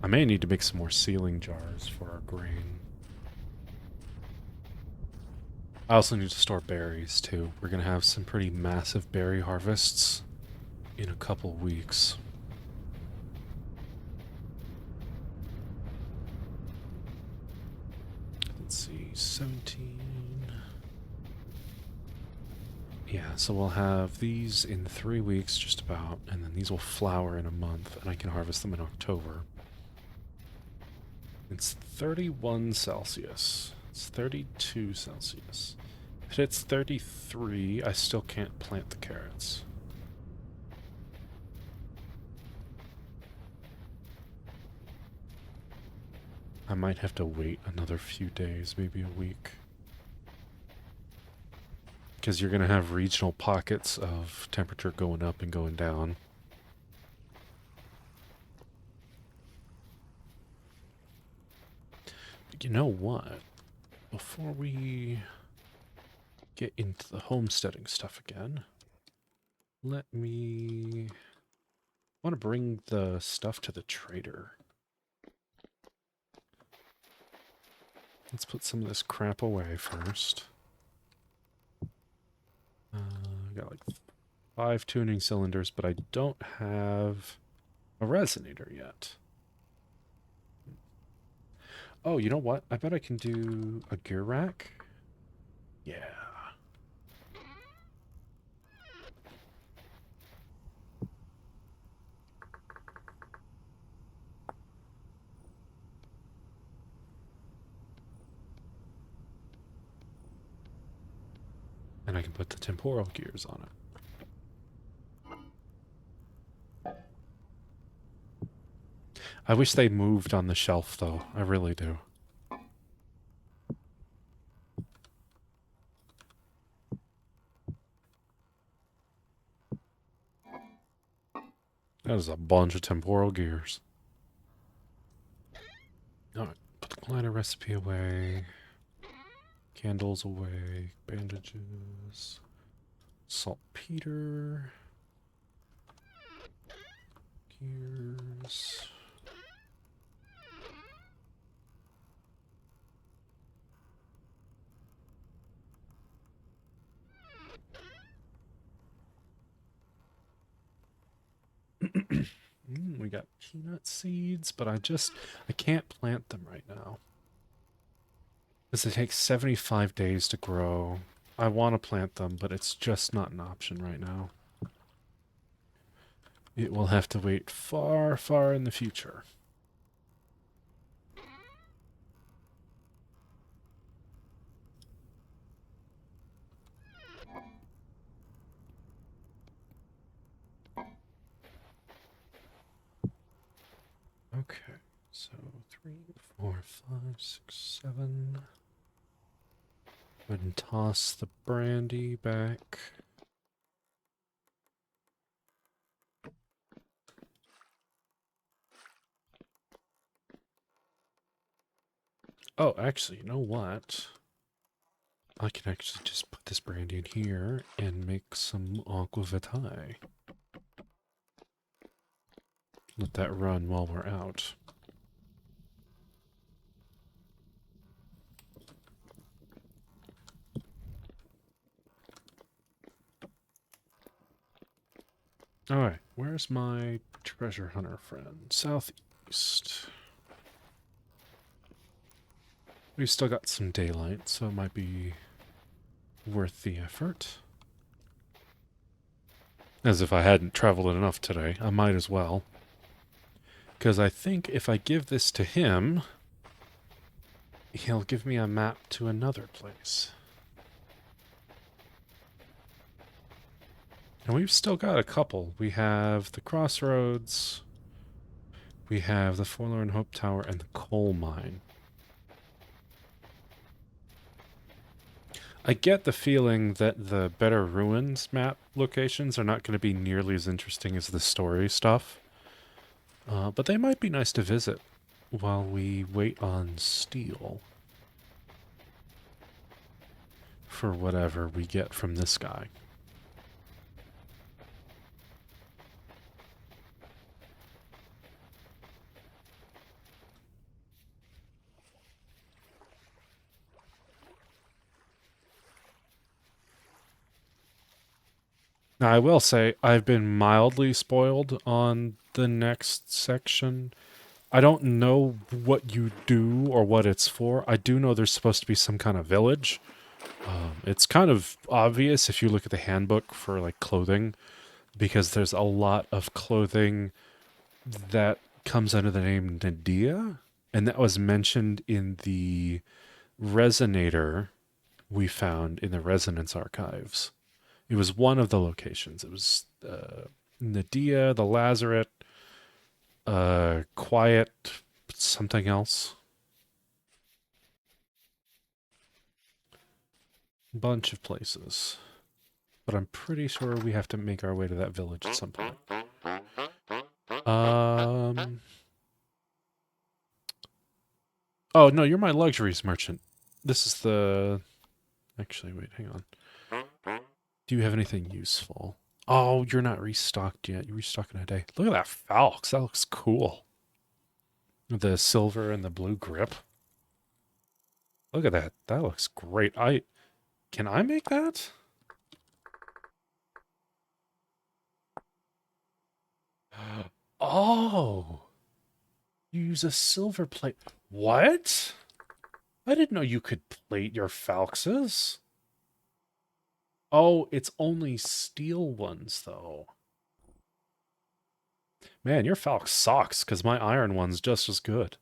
I may need to make some more sealing jars for our grain. I also need to store berries, too. We're going to have some pretty massive berry harvests in a couple weeks. Let's see, 17... Yeah, so we'll have these in 3 weeks, just about, and then these will flower in a month, and I can harvest them in October. It's 31 Celsius. It's 32 Celsius. If it's 33, I still can't plant the carrots. I might have to wait another few days, maybe a week. Because you're going to have regional pockets of temperature going up and going down. But you know what? Before we get into the homesteading stuff again, let me... I want to bring the stuff to the trader. Let's put some of this crap away first. I got like 5 tuning cylinders, but I don't have a resonator yet. Oh, you know what? I bet I can do a gear rack. Yeah. And I can put the temporal gears on it. I wish they moved on the shelf, though. I really do. That is a bunch of temporal gears. Alright, put the glider recipe away. Candles away. Bandages. Saltpeter. Gears. We got peanut seeds, but I can't plant them right now. Because it takes 75 days to grow. I want to plant them, but it's just not an option right now. It will have to wait far, far in the future. Okay, so 3, 4, 5, 6, 7. Go ahead and toss the brandy back. Oh, actually, you know what? I can actually just put this brandy in here and make some aqua vitae. Let that run while we're out. Alright, where's my treasure hunter friend? Southeast. We've still got some daylight, so it might be worth the effort. As if I hadn't traveled enough today. I might as well. Because I think if I give this to him, he'll give me a map to another place. And we've still got a couple. We have the Crossroads, we have the Forlorn Hope Tower, and the coal mine. I get the feeling that the Better Ruins map locations are not going to be nearly as interesting as the story stuff. But they might be nice to visit while we wait on steel. For whatever we get from this guy. Now, I will say, I've been mildly spoiled on the next section. I don't know what you do or what it's for. I do know there's supposed to be some kind of village. It's kind of obvious if you look at the handbook for, like, clothing, because there's a lot of clothing that comes under the name Nadia, and that was mentioned in the resonator we found in the Resonance Archives. It was one of the locations. It was Nadia, the Lazaret, Quiet, something else. Bunch of places. But I'm pretty sure we have to make our way to that village at some point. Oh, no, you're my luxuries merchant. This is the... Actually, wait, hang on. Do you have anything useful? Oh, you're not restocked yet. You restock in a day. Look at that Falx. That looks cool. The silver and the blue grip. Look at that. That looks great. Can I make that? Oh. You use a silver plate. What? I didn't know you could plate your Falxes. Oh, it's only steel ones, though. Man, your Falx sucks, because my iron one's just as good.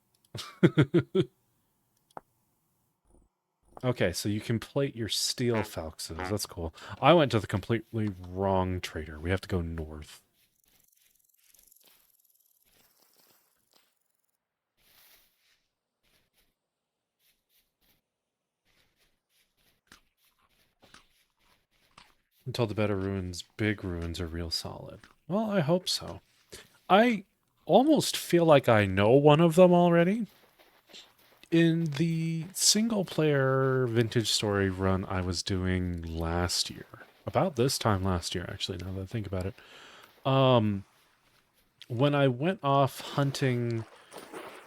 Okay, so you can plate your steel Falxes. That's cool. I went to the completely wrong trader. We have to go north. Until the better ruins, big ruins are real solid. Well, I hope so. I almost feel like I know one of them already. In the single-player vintage story run I was doing last year, about this time last year, actually, now that I think about it, when I went off hunting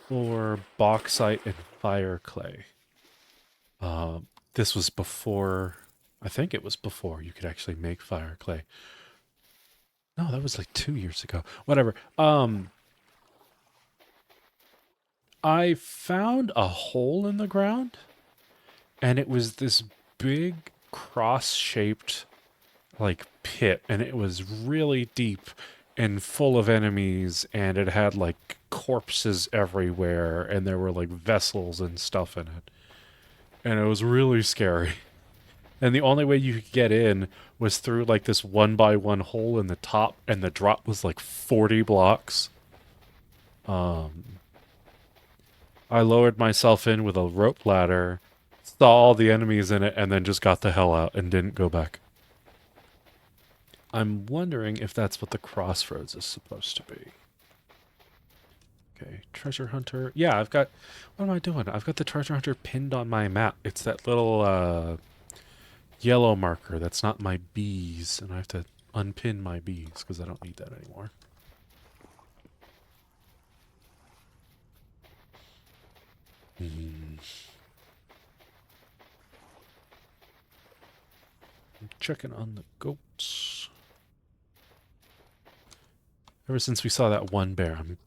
for bauxite and fire clay, this was before, I think it was before you could actually make fire clay. No, that was like 2 years ago. Whatever. I found a hole in the ground, and it was this big cross-shaped like pit, and it was really deep and full of enemies, and it had like corpses everywhere, and there were like vessels and stuff in it, and it was really scary. And the only way you could get in was through like this one by one hole in the top, and the drop was like 40 blocks. Um, I lowered myself in with a rope ladder, saw all the enemies in it, and then just got the hell out and didn't go back. I'm wondering if that's what the crossroads is supposed to be. Okay, treasure hunter. Yeah, I've got... What am I doing? I've got the treasure hunter pinned on my map. It's that little yellow marker. That's not my bees, and I have to unpin my bees because I don't need that anymore. I'm checking on the goats. Ever since we saw that one bear, I'm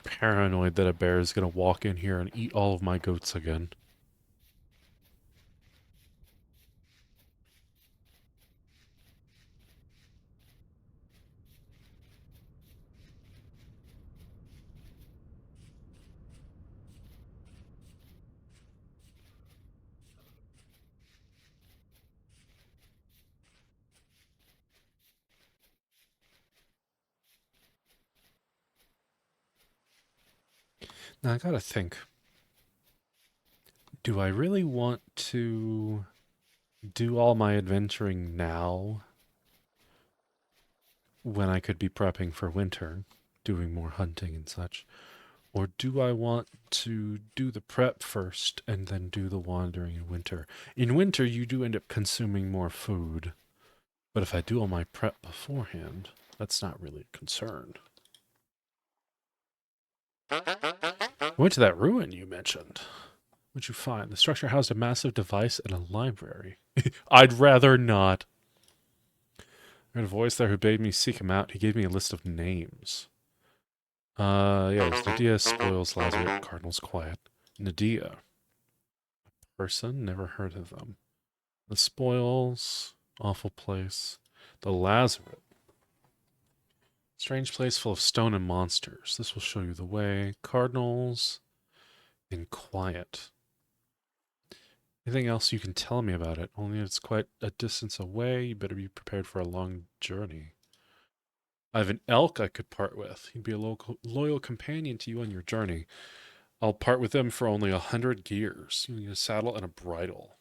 paranoid that a bear is going to walk in here and eat all of my goats again. Now I gotta think. Do I really want to do all my adventuring now when I could be prepping for winter, doing more hunting and such? Or do I want to do the prep first and then do the wandering in winter? In winter, you do end up consuming more food. But if I do all my prep beforehand, that's not really a concern. I went to that ruin you mentioned. What'd you find? The structure housed a massive device and a library. I'd rather not. I heard a voice there who bade me seek him out. He gave me a list of names. Yeah, it's Nadia, Spoils, Lazarus, Cardinals, Quiet. Nadia. Person? Never heard of them. The Spoils, awful place. The Lazarus. Strange place full of stone and monsters. This will show you the way. Cardinals and Quiet. Anything else you can tell me about it? Only it's quite a distance away. You better be prepared for a long journey. I have an elk I could part with. He'd be a loyal companion to you on your journey. I'll part with him for only 100 gears. You need a saddle and a bridle.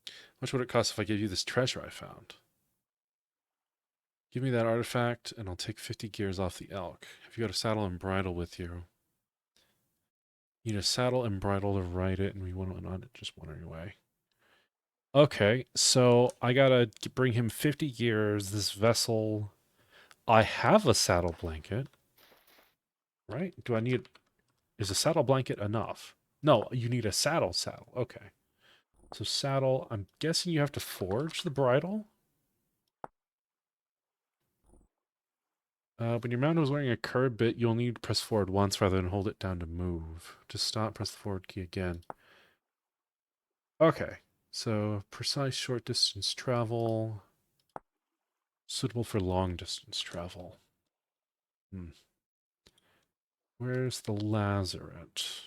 How much would it cost if I gave you this treasure I found? Give me that artifact, and I'll take 50 gears off the elk. Have you got a saddle and bridle with you? You need a saddle and bridle to ride it, and we went on it just wandering away. Okay, so I gotta bring him 50 gears. This vessel... I have a saddle blanket. Right? Do I need... Is a saddle blanket enough? No, you need a saddle. Okay. So saddle, I'm guessing you have to forge the bridle? When your mount is wearing a curb bit, you'll need to press forward once rather than hold it down to move. To stop, press the forward key again. Okay. So, precise short distance travel. Suitable for long distance travel. Where's the Lazaret?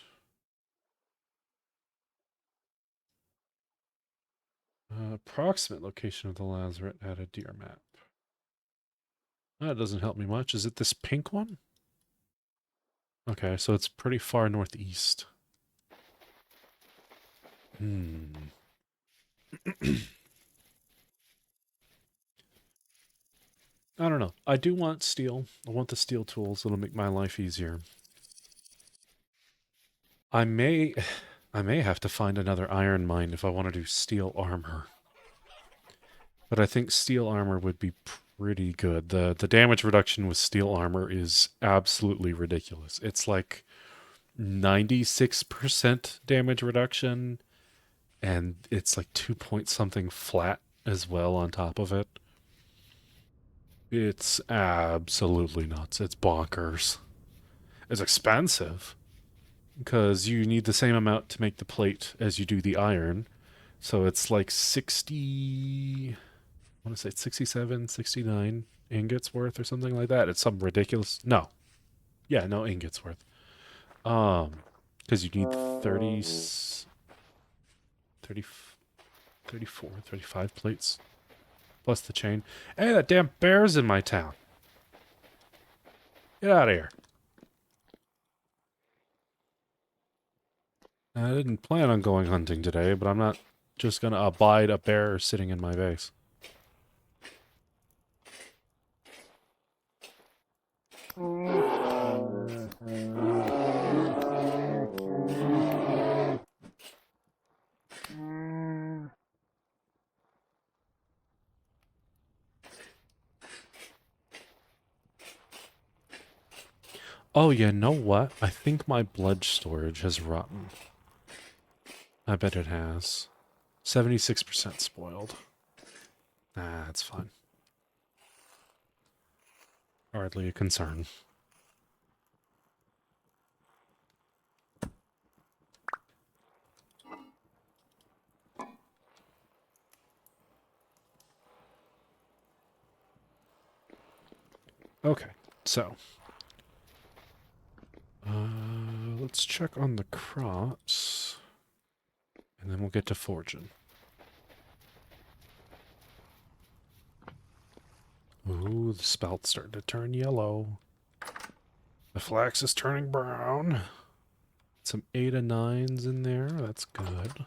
Approximate location of the Lazaret at a deer map. That doesn't help me much. Is it this pink one? Okay, so it's pretty far northeast. I don't know. I do want steel. I want the steel tools. It'll make my life easier. I may have to find another iron mine if I want to do steel armor. But I think steel armor would be pretty good. The damage reduction with steel armor is absolutely ridiculous. It's like 96% damage reduction, and it's like 2 point something flat as well on top of it. It's absolutely nuts. It's bonkers. It's expensive because you need the same amount to make the plate as you do the iron. So it's like 60, I want to say it's 67, 69 ingots worth or something like that. It's some ridiculous. No. Yeah, no ingots worth. Um, because you need 30, 30, 34, 35 plates plus the chain. Hey, that damn bear's in my town. Get out of here. I didn't plan on going hunting today, but I'm not just gonna abide a bear sitting in my base. Oh, you know what? I think my blood storage has rotten. I bet it has. 76% spoiled. Nah, that's fine. Hardly a concern. Okay, so let's check on the crops, and then we'll get to foraging. Ooh, the spelt's starting to turn yellow. The flax is turning brown. Some 8 and 9s in there. That's good.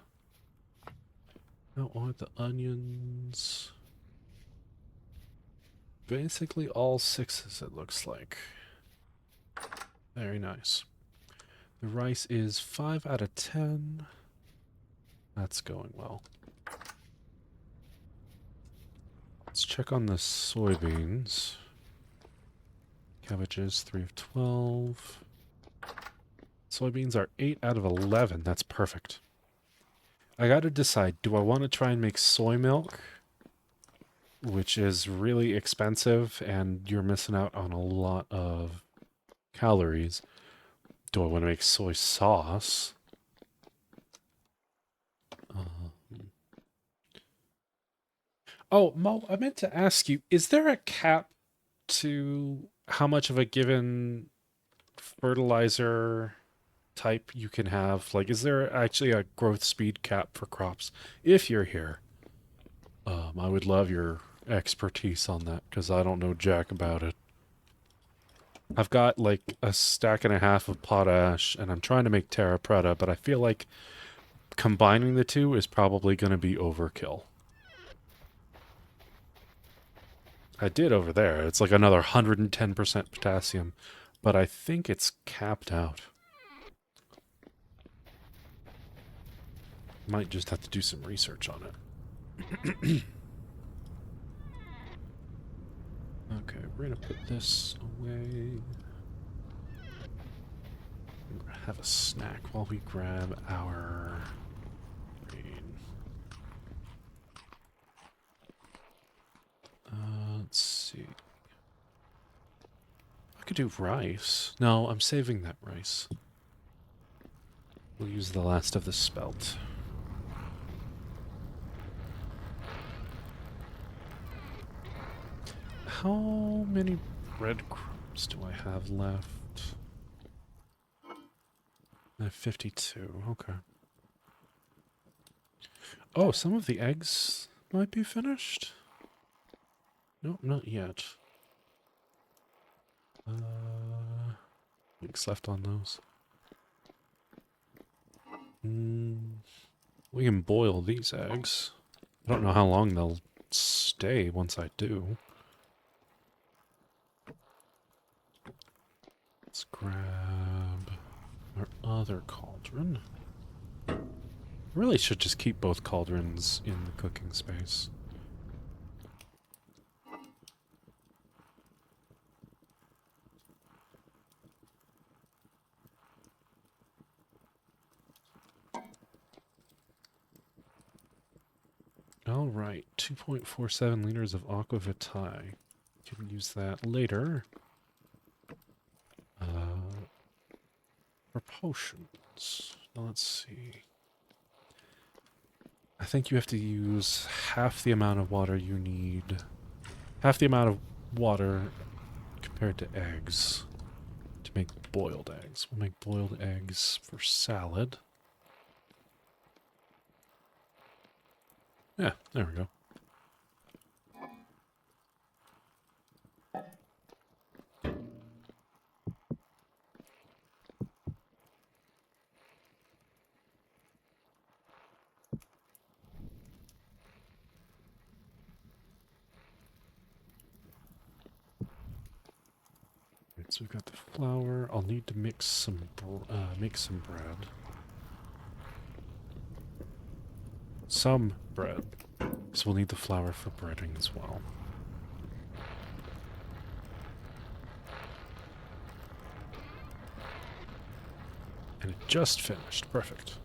Now on the onions. Basically all 6s, it looks like. Very nice. The rice is 5 out of 10. That's going well. Let's check on the soybeans. Cabbages, 3 of 12. Soybeans are 8 out of 11. That's perfect. I gotta decide, do I want to try and make soy milk, which is really expensive and you're missing out on a lot of calories? Do I want to make soy sauce? Oh, Mo, I meant to ask you, is there a cap to how much of a given fertilizer type you can have? Like, is there actually a growth speed cap for crops? If you're here, I would love your expertise on that because I don't know jack about it. I've got like a stack and a half of potash and I'm trying to make terra preta, but I feel like combining the two is probably going to be overkill. I did over there. It's like another 110% potassium, but I think it's capped out. Might just have to do some research on it. Okay, we're gonna put this away. Have a snack while we grab our grain. Let's see. I could do rice. No, I'm saving that rice. We'll use the last of the spelt. How many breadcrumbs do I have left? I have 52. Okay. Oh, some of the eggs might be finished? Nope, not yet. Weeks left on those. We can boil these eggs. I don't know how long they'll stay once I do. Let's grab our other cauldron. I really should just keep both cauldrons in the cooking space. Alright, 2.47 liters of aqua vitae. can use that later. For potions. Now let's see. I think you have to use half the amount of water you need. Half the amount of water compared to eggs to make boiled eggs. We'll make boiled eggs for salad. Yeah, there we go. So we've got the flour. I'll need to mix some bread. Some bread. So we'll need the flour for breading as well. And it just finished. Perfect.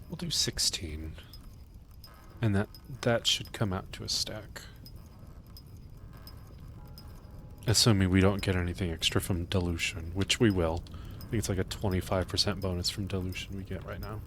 We'll do 16. And that should come out to a stack. Assuming we don't get anything extra from dilution, which we will. I think it's like a 25% bonus from dilution we get right now.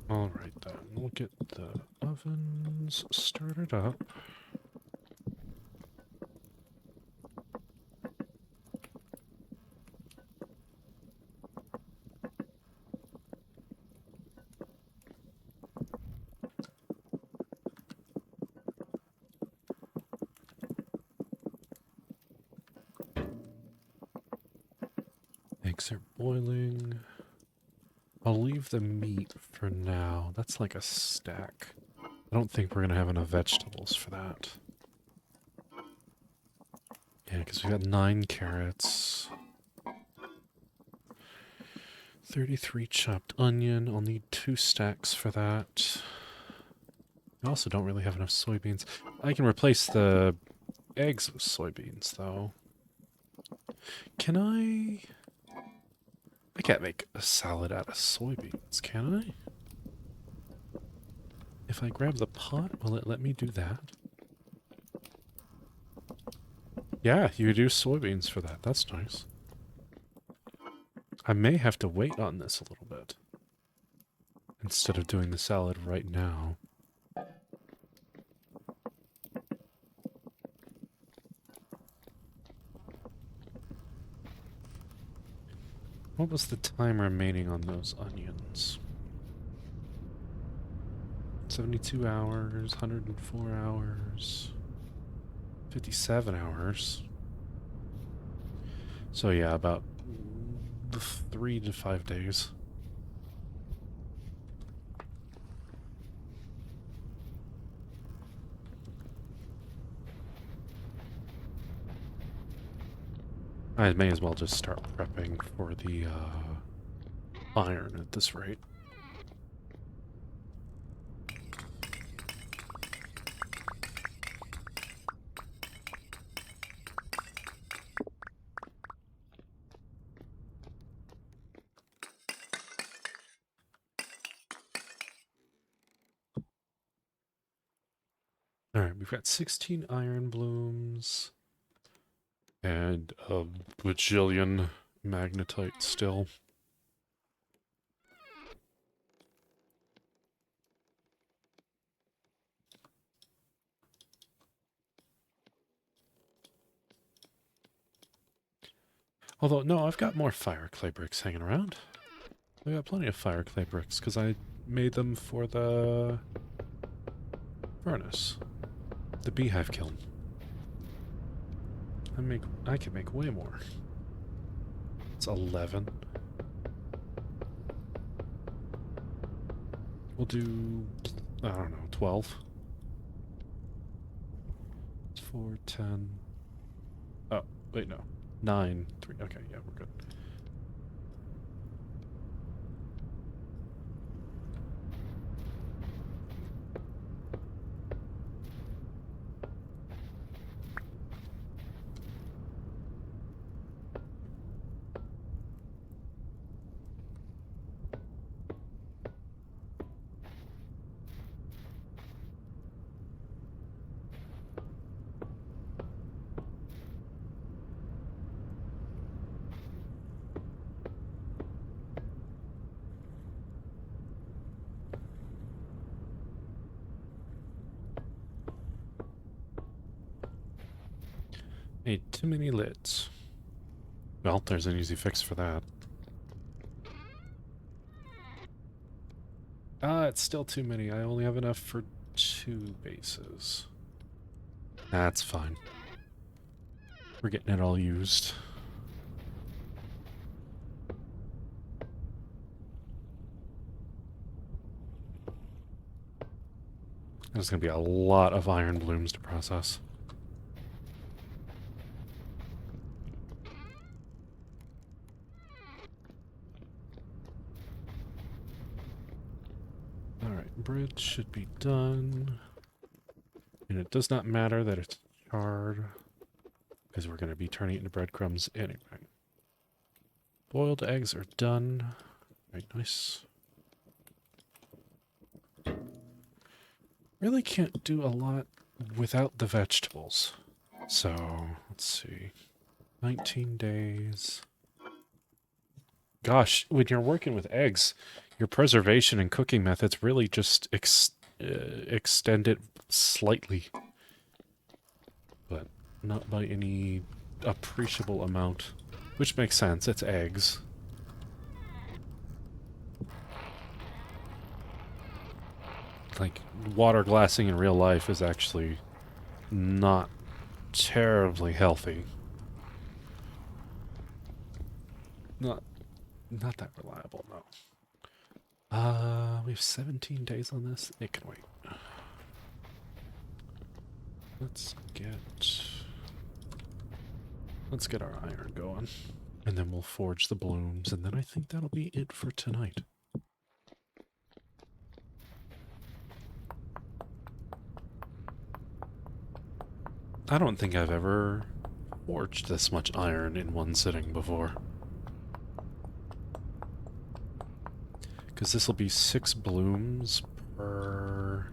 Alright then, we'll get the ovens started up. Eggs are boiling. I'll leave the meat for now. That's like a stack. I don't think we're going to have enough vegetables for that. Yeah, because we got 9 carrots. 33 chopped onion. I'll need 2 stacks for that. I also don't really have enough soybeans. I can replace the eggs with soybeans, though. Can I... I can't make a salad out of soybeans, can I? If I grab the pot, will it let me do that? Yeah, you do soybeans for that. That's nice. I may have to wait on this a little bit. Instead of doing the salad right now. What was the time remaining on those onions? 72 hours, 104 hours, 57 hours. So yeah, about 3 to 5 days. I may as well just start prepping for the iron at this rate. Alright, we've got 16 iron blooms. And a bajillion magnetite still. Although, no, I've got more fire clay bricks hanging around. I got plenty of fire clay bricks, because I made them for the furnace. the beehive kiln. I can make way more. It's 11. We'll do, I don't know, 12. It's 4, 10. Oh, wait, no. 9, 3. Okay, yeah, we're good. Made too many lids. Well, there's an easy fix for that. It's still too many. I only have enough for 2 bases. That's fine. We're getting it all used. There's going to be a lot of iron blooms to process. Alright, bridge should be done. And it does not matter that it's charred, because we're going to be turning it into breadcrumbs anyway. Boiled eggs are done. Very nice. Really can't do a lot without the vegetables. So, let's see. 19 days. Gosh, when you're working with eggs, your preservation and cooking methods really just extend it slightly. But not by any appreciable amount. Which makes sense, it's eggs. Like, water glassing in real life is actually not terribly healthy. Not that reliable, no. We have 17 days on this. It can wait. Let's get our iron going. And then we'll forge the blooms, and then I think that'll be it for tonight. I don't think I've ever forged this much iron in one sitting before. Because this will be 6 blooms per...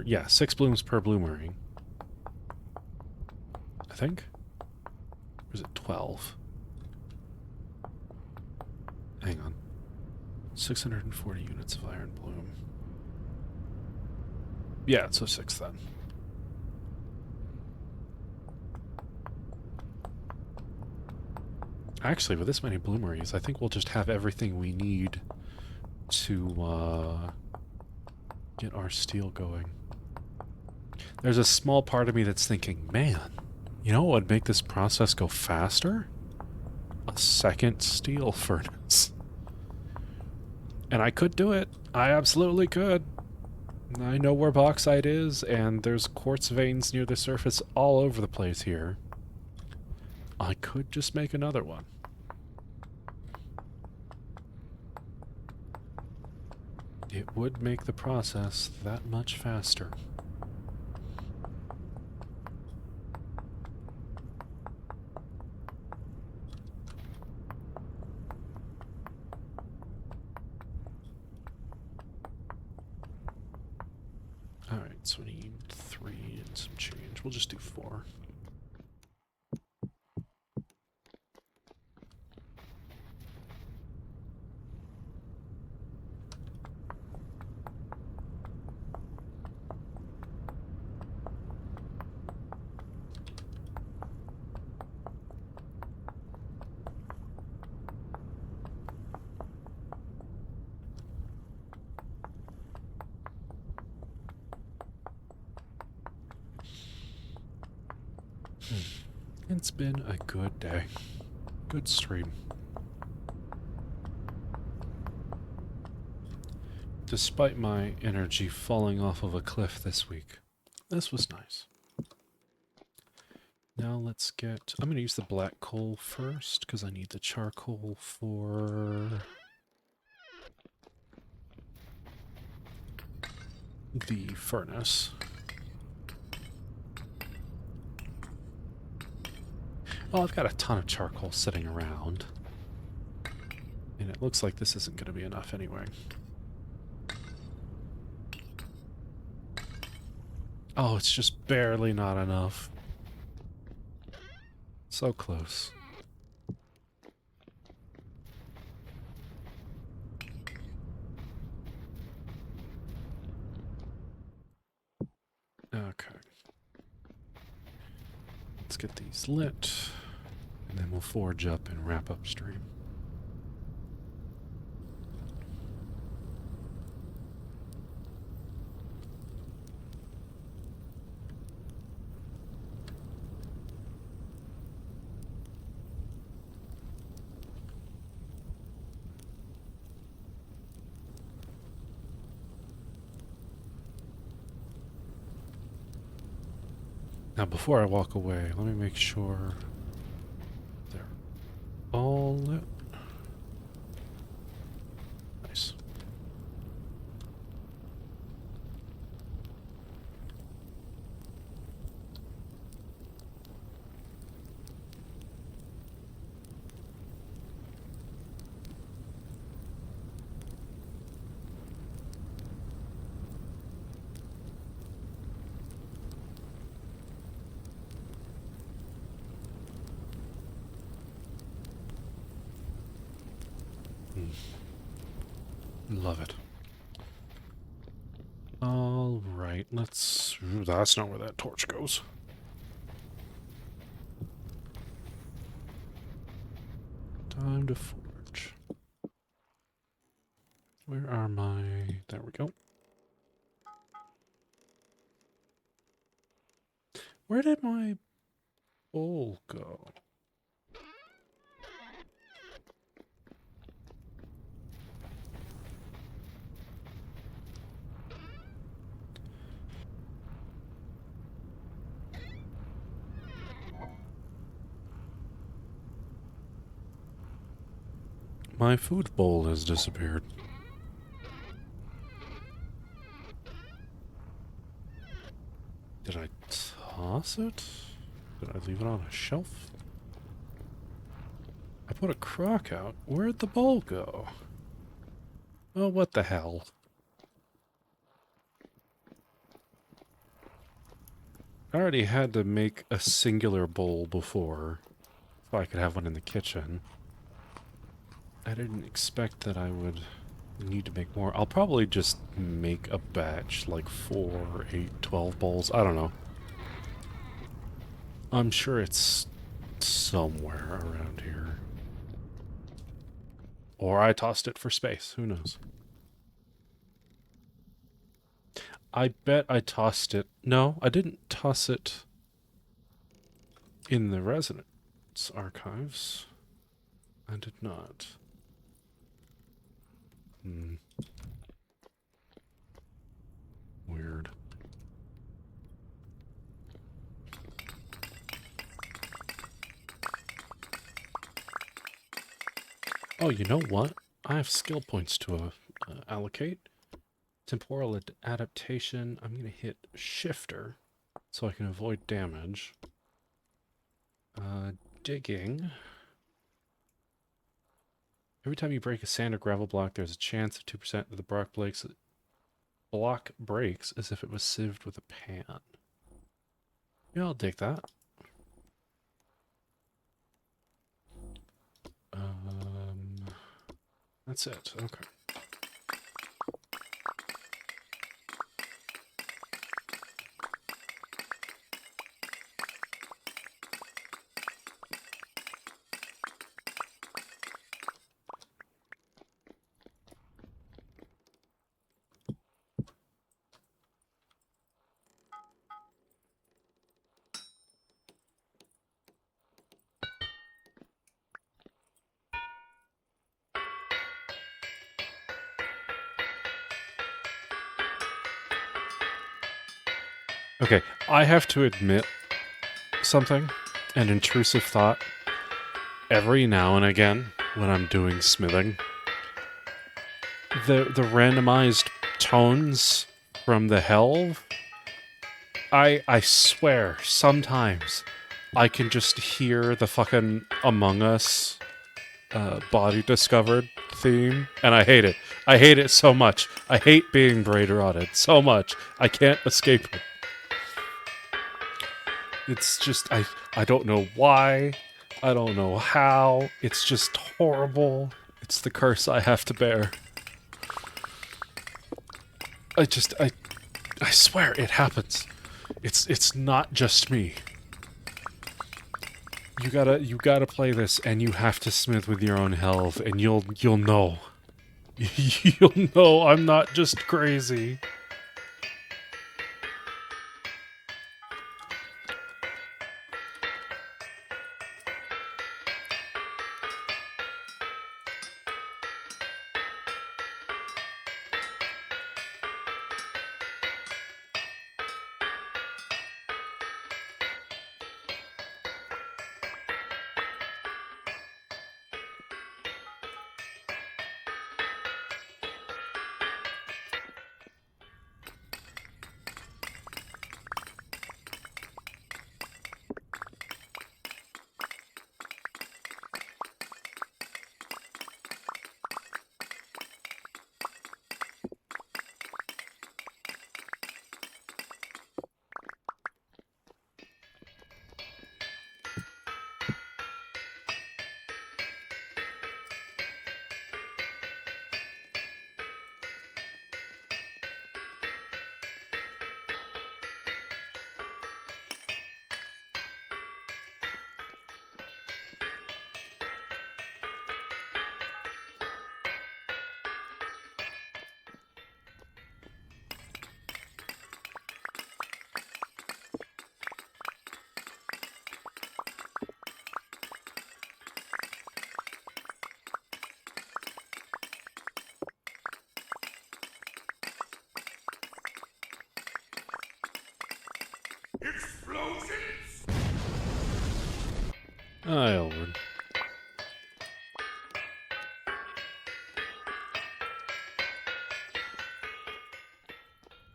yeah, 6 blooms per bloomery. I think? Or is it 12? Hang on. 640 units of iron bloom. Yeah, so 6 then. Actually, with this many bloomeries, I think we'll just have everything we need to get our steel going. There's a small part of me that's thinking, man, you know what would make this process go faster? A second steel furnace. And I could do it. I absolutely could. I know where bauxite is, and there's quartz veins near the surface all over the place here. I could just make another one. It would make the process that much faster. Alright, so we need 3 and some change. We'll just do 4. It's been a good day. Good stream. Despite my energy falling off of a cliff this week, this was nice. Now let's get... I'm going to use the black coal first, because I need the charcoal for... the furnace. Well, I've got a ton of charcoal sitting around. And it looks like this isn't going to be enough anyway. Oh, it's just barely not enough. So close. Okay. Let's get these lit, and then we'll forge up and wrap upstream. Now, before I walk away, let me make sure they're all lit. Nice. Love it. All right, let's... Ooh, that's not where that torch goes. Time to forge. Where are my... There we go. Where did my bowl go? My food bowl has disappeared. Did I toss it? Did I leave it on a shelf? I put a crock out. Where'd the bowl go? Oh, what the hell? I already had to make a singular bowl before, so I could have one in the kitchen. I didn't expect that I would need to make more. I'll probably just make a batch, like 4, 8, 12 bowls. I don't know. I'm sure it's somewhere around here. Or I tossed it for space. Who knows? I bet I tossed it. No, I didn't toss it in the residence archives. I did not. Weird. Oh, you know what? I have skill points to allocate. Temporal adaptation. I'm going to hit shifter so I can avoid damage. Digging. Every time you break a sand or gravel block, there's a chance of 2% that the block breaks as if it was sieved with a pan. Yeah, I'll dig that. That's it. Okay. Okay, I have to admit something, an intrusive thought. Every now and again, when I'm doing smithing, the randomized tones from the helve, I swear, sometimes I can just hear the fucking Among Us body discovered theme, and I hate it. I hate it so much. I hate being braid rotted so much. I can't escape it. It's just, I don't know why. I don't know how. It's just horrible. It's the curse I have to bear. I swear it happens. It's not just me. You gotta play this, and you have to smith with your own helve, and you'll know. You'll know I'm not just crazy. Explosions! Elwood.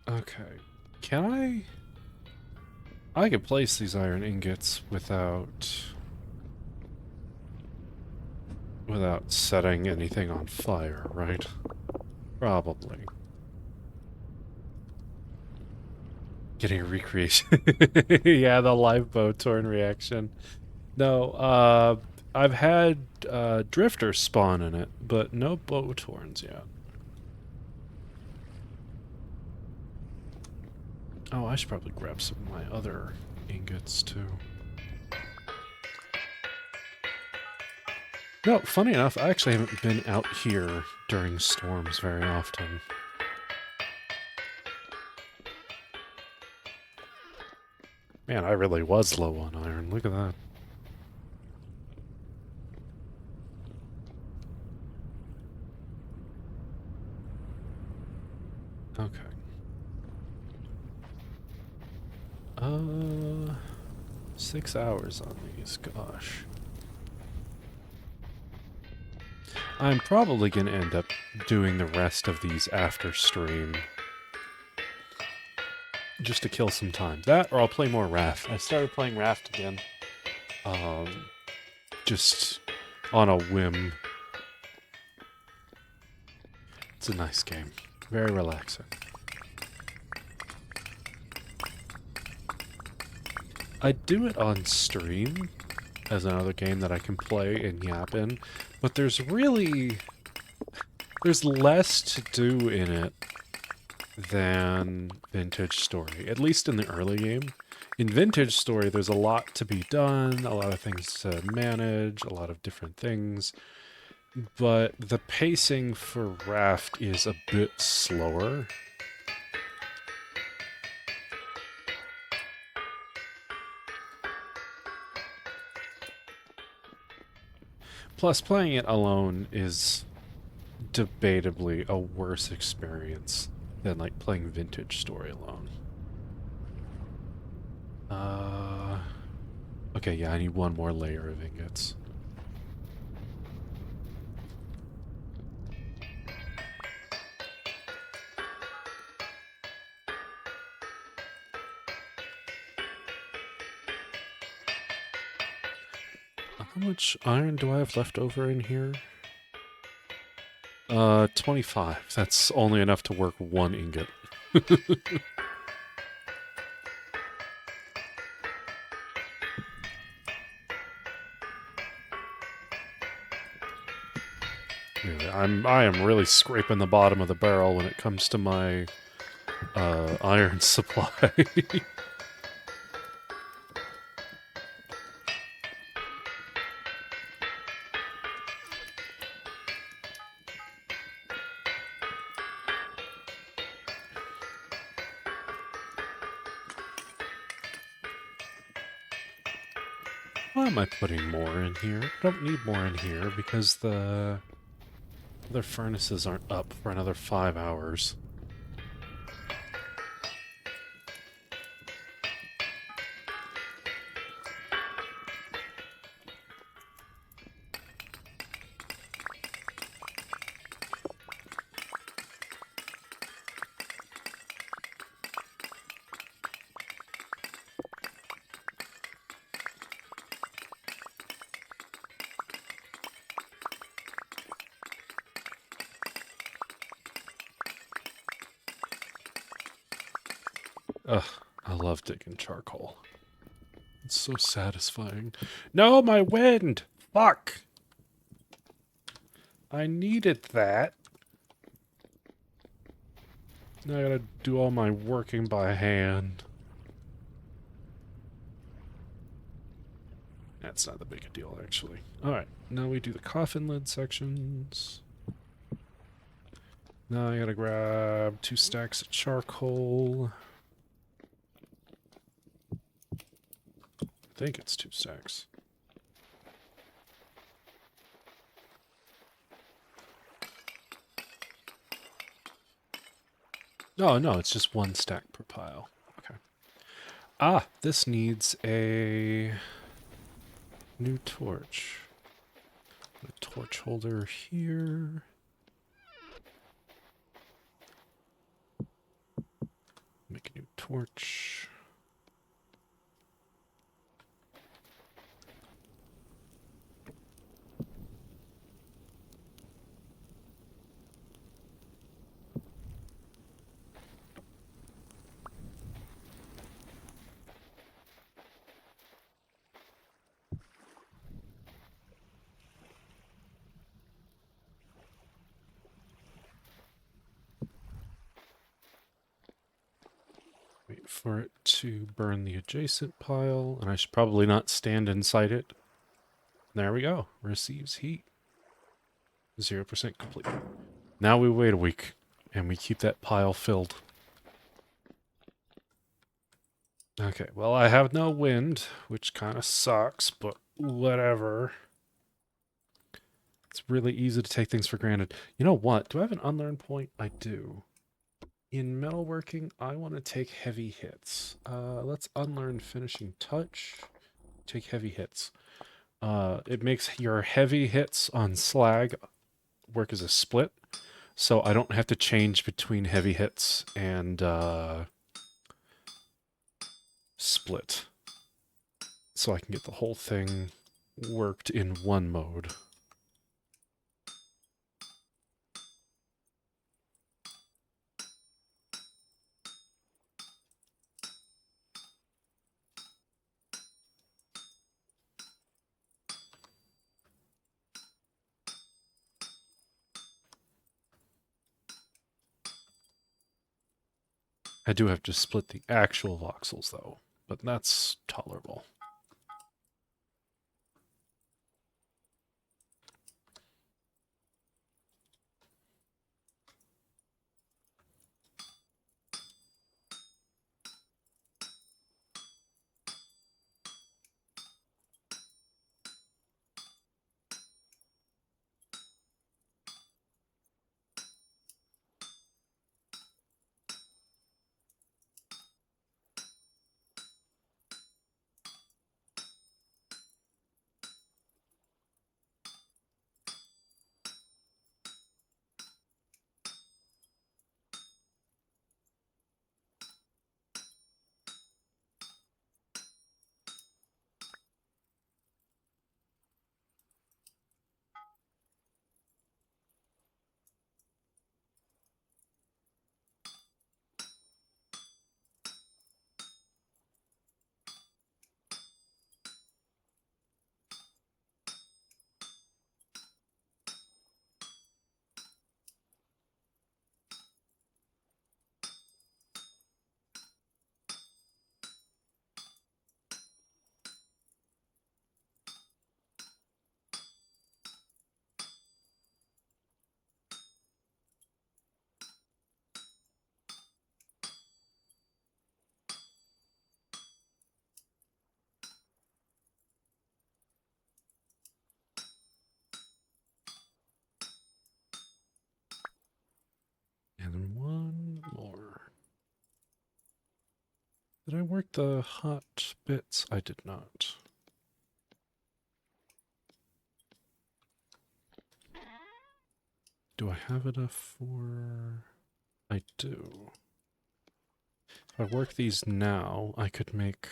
Okay. Can I can place these iron ingots without setting anything on fire, right? Probably. Getting a recreation. Yeah, the live bow torn reaction. No, I've had drifters spawn in it, but no bow torns yet. Oh, I should probably grab some of my other ingots too. No, funny enough, I actually haven't been out here during storms very often. Man, I really was low on iron. Look at that. Okay. 6 hours on these, gosh. I'm probably gonna end up doing the rest of these after stream. Just to kill some time. That, or I'll play more Raft. I started playing Raft again. Just on a whim. It's a nice game. Very relaxing. I do it on stream as another game that I can play and yap in, but there's less to do in it than Vintage Story, at least in the early game. In Vintage Story, there's a lot to be done, a lot of things to manage, a lot of different things, but the pacing for Raft is a bit slower. Plus, playing it alone is debatably a worse experience than, like, playing Vintage Story alone. Okay, yeah, I need one more layer of ingots. How much iron do I have left over in here? 25. That's only enough to work one ingot. Anyway, I am really scraping the bottom of the barrel when it comes to my iron supply. Why am I putting more in here? I don't need more in here because the other furnaces aren't up for another 5 hours. Ugh, I love digging charcoal. It's so satisfying. No, my wind! Fuck! I needed that. Now I gotta do all my working by hand. That's not that big a deal, actually. Alright, now we do the coffin lid sections. Now I gotta grab 2 stacks of charcoal. I think it's 2 stacks. Oh, no, it's just 1 stack per pile. Okay. Ah, this needs a new torch. A torch holder here. Make a new torch. Wait for it to burn the adjacent pile, and I should probably not stand inside it. There we go. Receives heat. 0% complete. Now we wait a week, and we keep that pile filled. Okay, well, I have no wind, which kind of sucks, but whatever. It's really easy to take things for granted. You know what? Do I have an unlearn point? I do. In metalworking, I want to take heavy hits. Let's unlearn finishing touch. Take heavy hits. It makes your heavy hits on slag work as a split, so I don't have to change between heavy hits and split. So I can get the whole thing worked in one mode. I do have to split the actual voxels, though, but that's tolerable. Did I work the hot bits? I did not. Do I have enough for... I do. If I work these now, I could make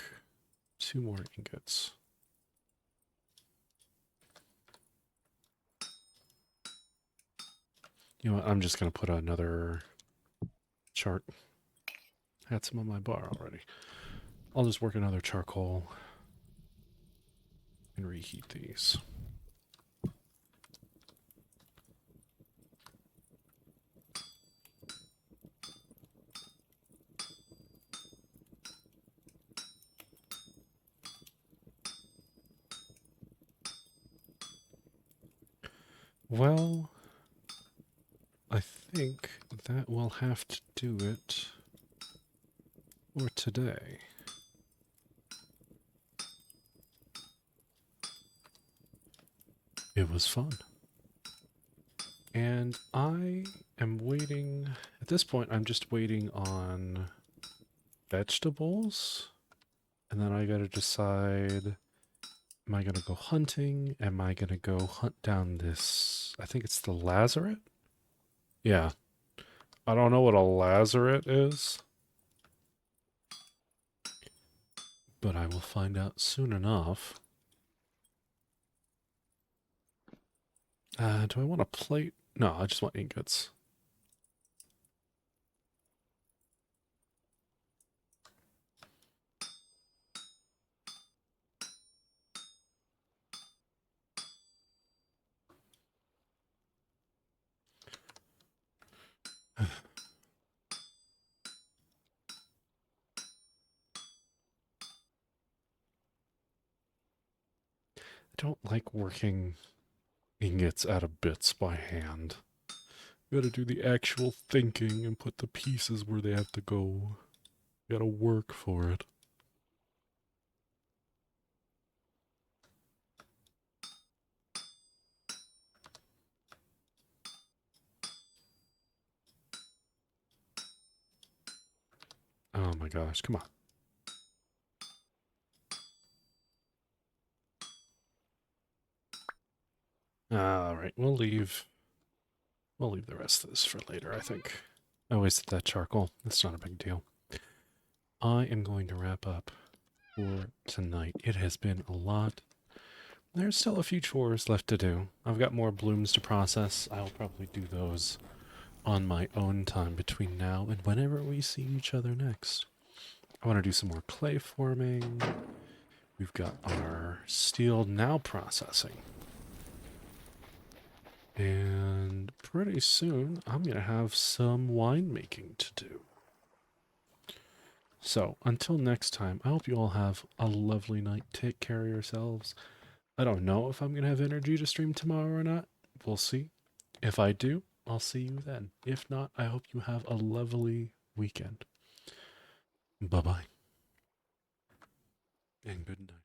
2 more ingots. You know what, I'm just going to put another chart. Had some on my bar already. I'll just work another charcoal and reheat these. Well, I think that will have to do it for today. It was fun. And I am waiting... At this point, I'm just waiting on vegetables. And then I gotta decide... Am I gonna go hunting? Am I gonna go hunt down this... I think it's the lazaret? Yeah. I don't know what a lazaret is. But I will find out soon enough. Do I want a plate? No, I just want ingots. I don't like working ingots out of bits by hand. You gotta do the actual thinking and put the pieces where they have to go. You gotta work for it. Oh my gosh, come on. Alright, we'll leave the rest of this for later, I think. I wasted that charcoal. That's not a big deal. I am going to wrap up for tonight. It has been a lot. There's still a few chores left to do. I've got more blooms to process. I'll probably do those on my own time between now and whenever we see each other next. I want to do some more clay forming. We've got our steel now processing. And pretty soon, I'm going to have some winemaking to do. So, until next time, I hope you all have a lovely night. Take care of yourselves. I don't know if I'm going to have energy to stream tomorrow or not. We'll see. If I do, I'll see you then. If not, I hope you have a lovely weekend. Bye-bye. And good night.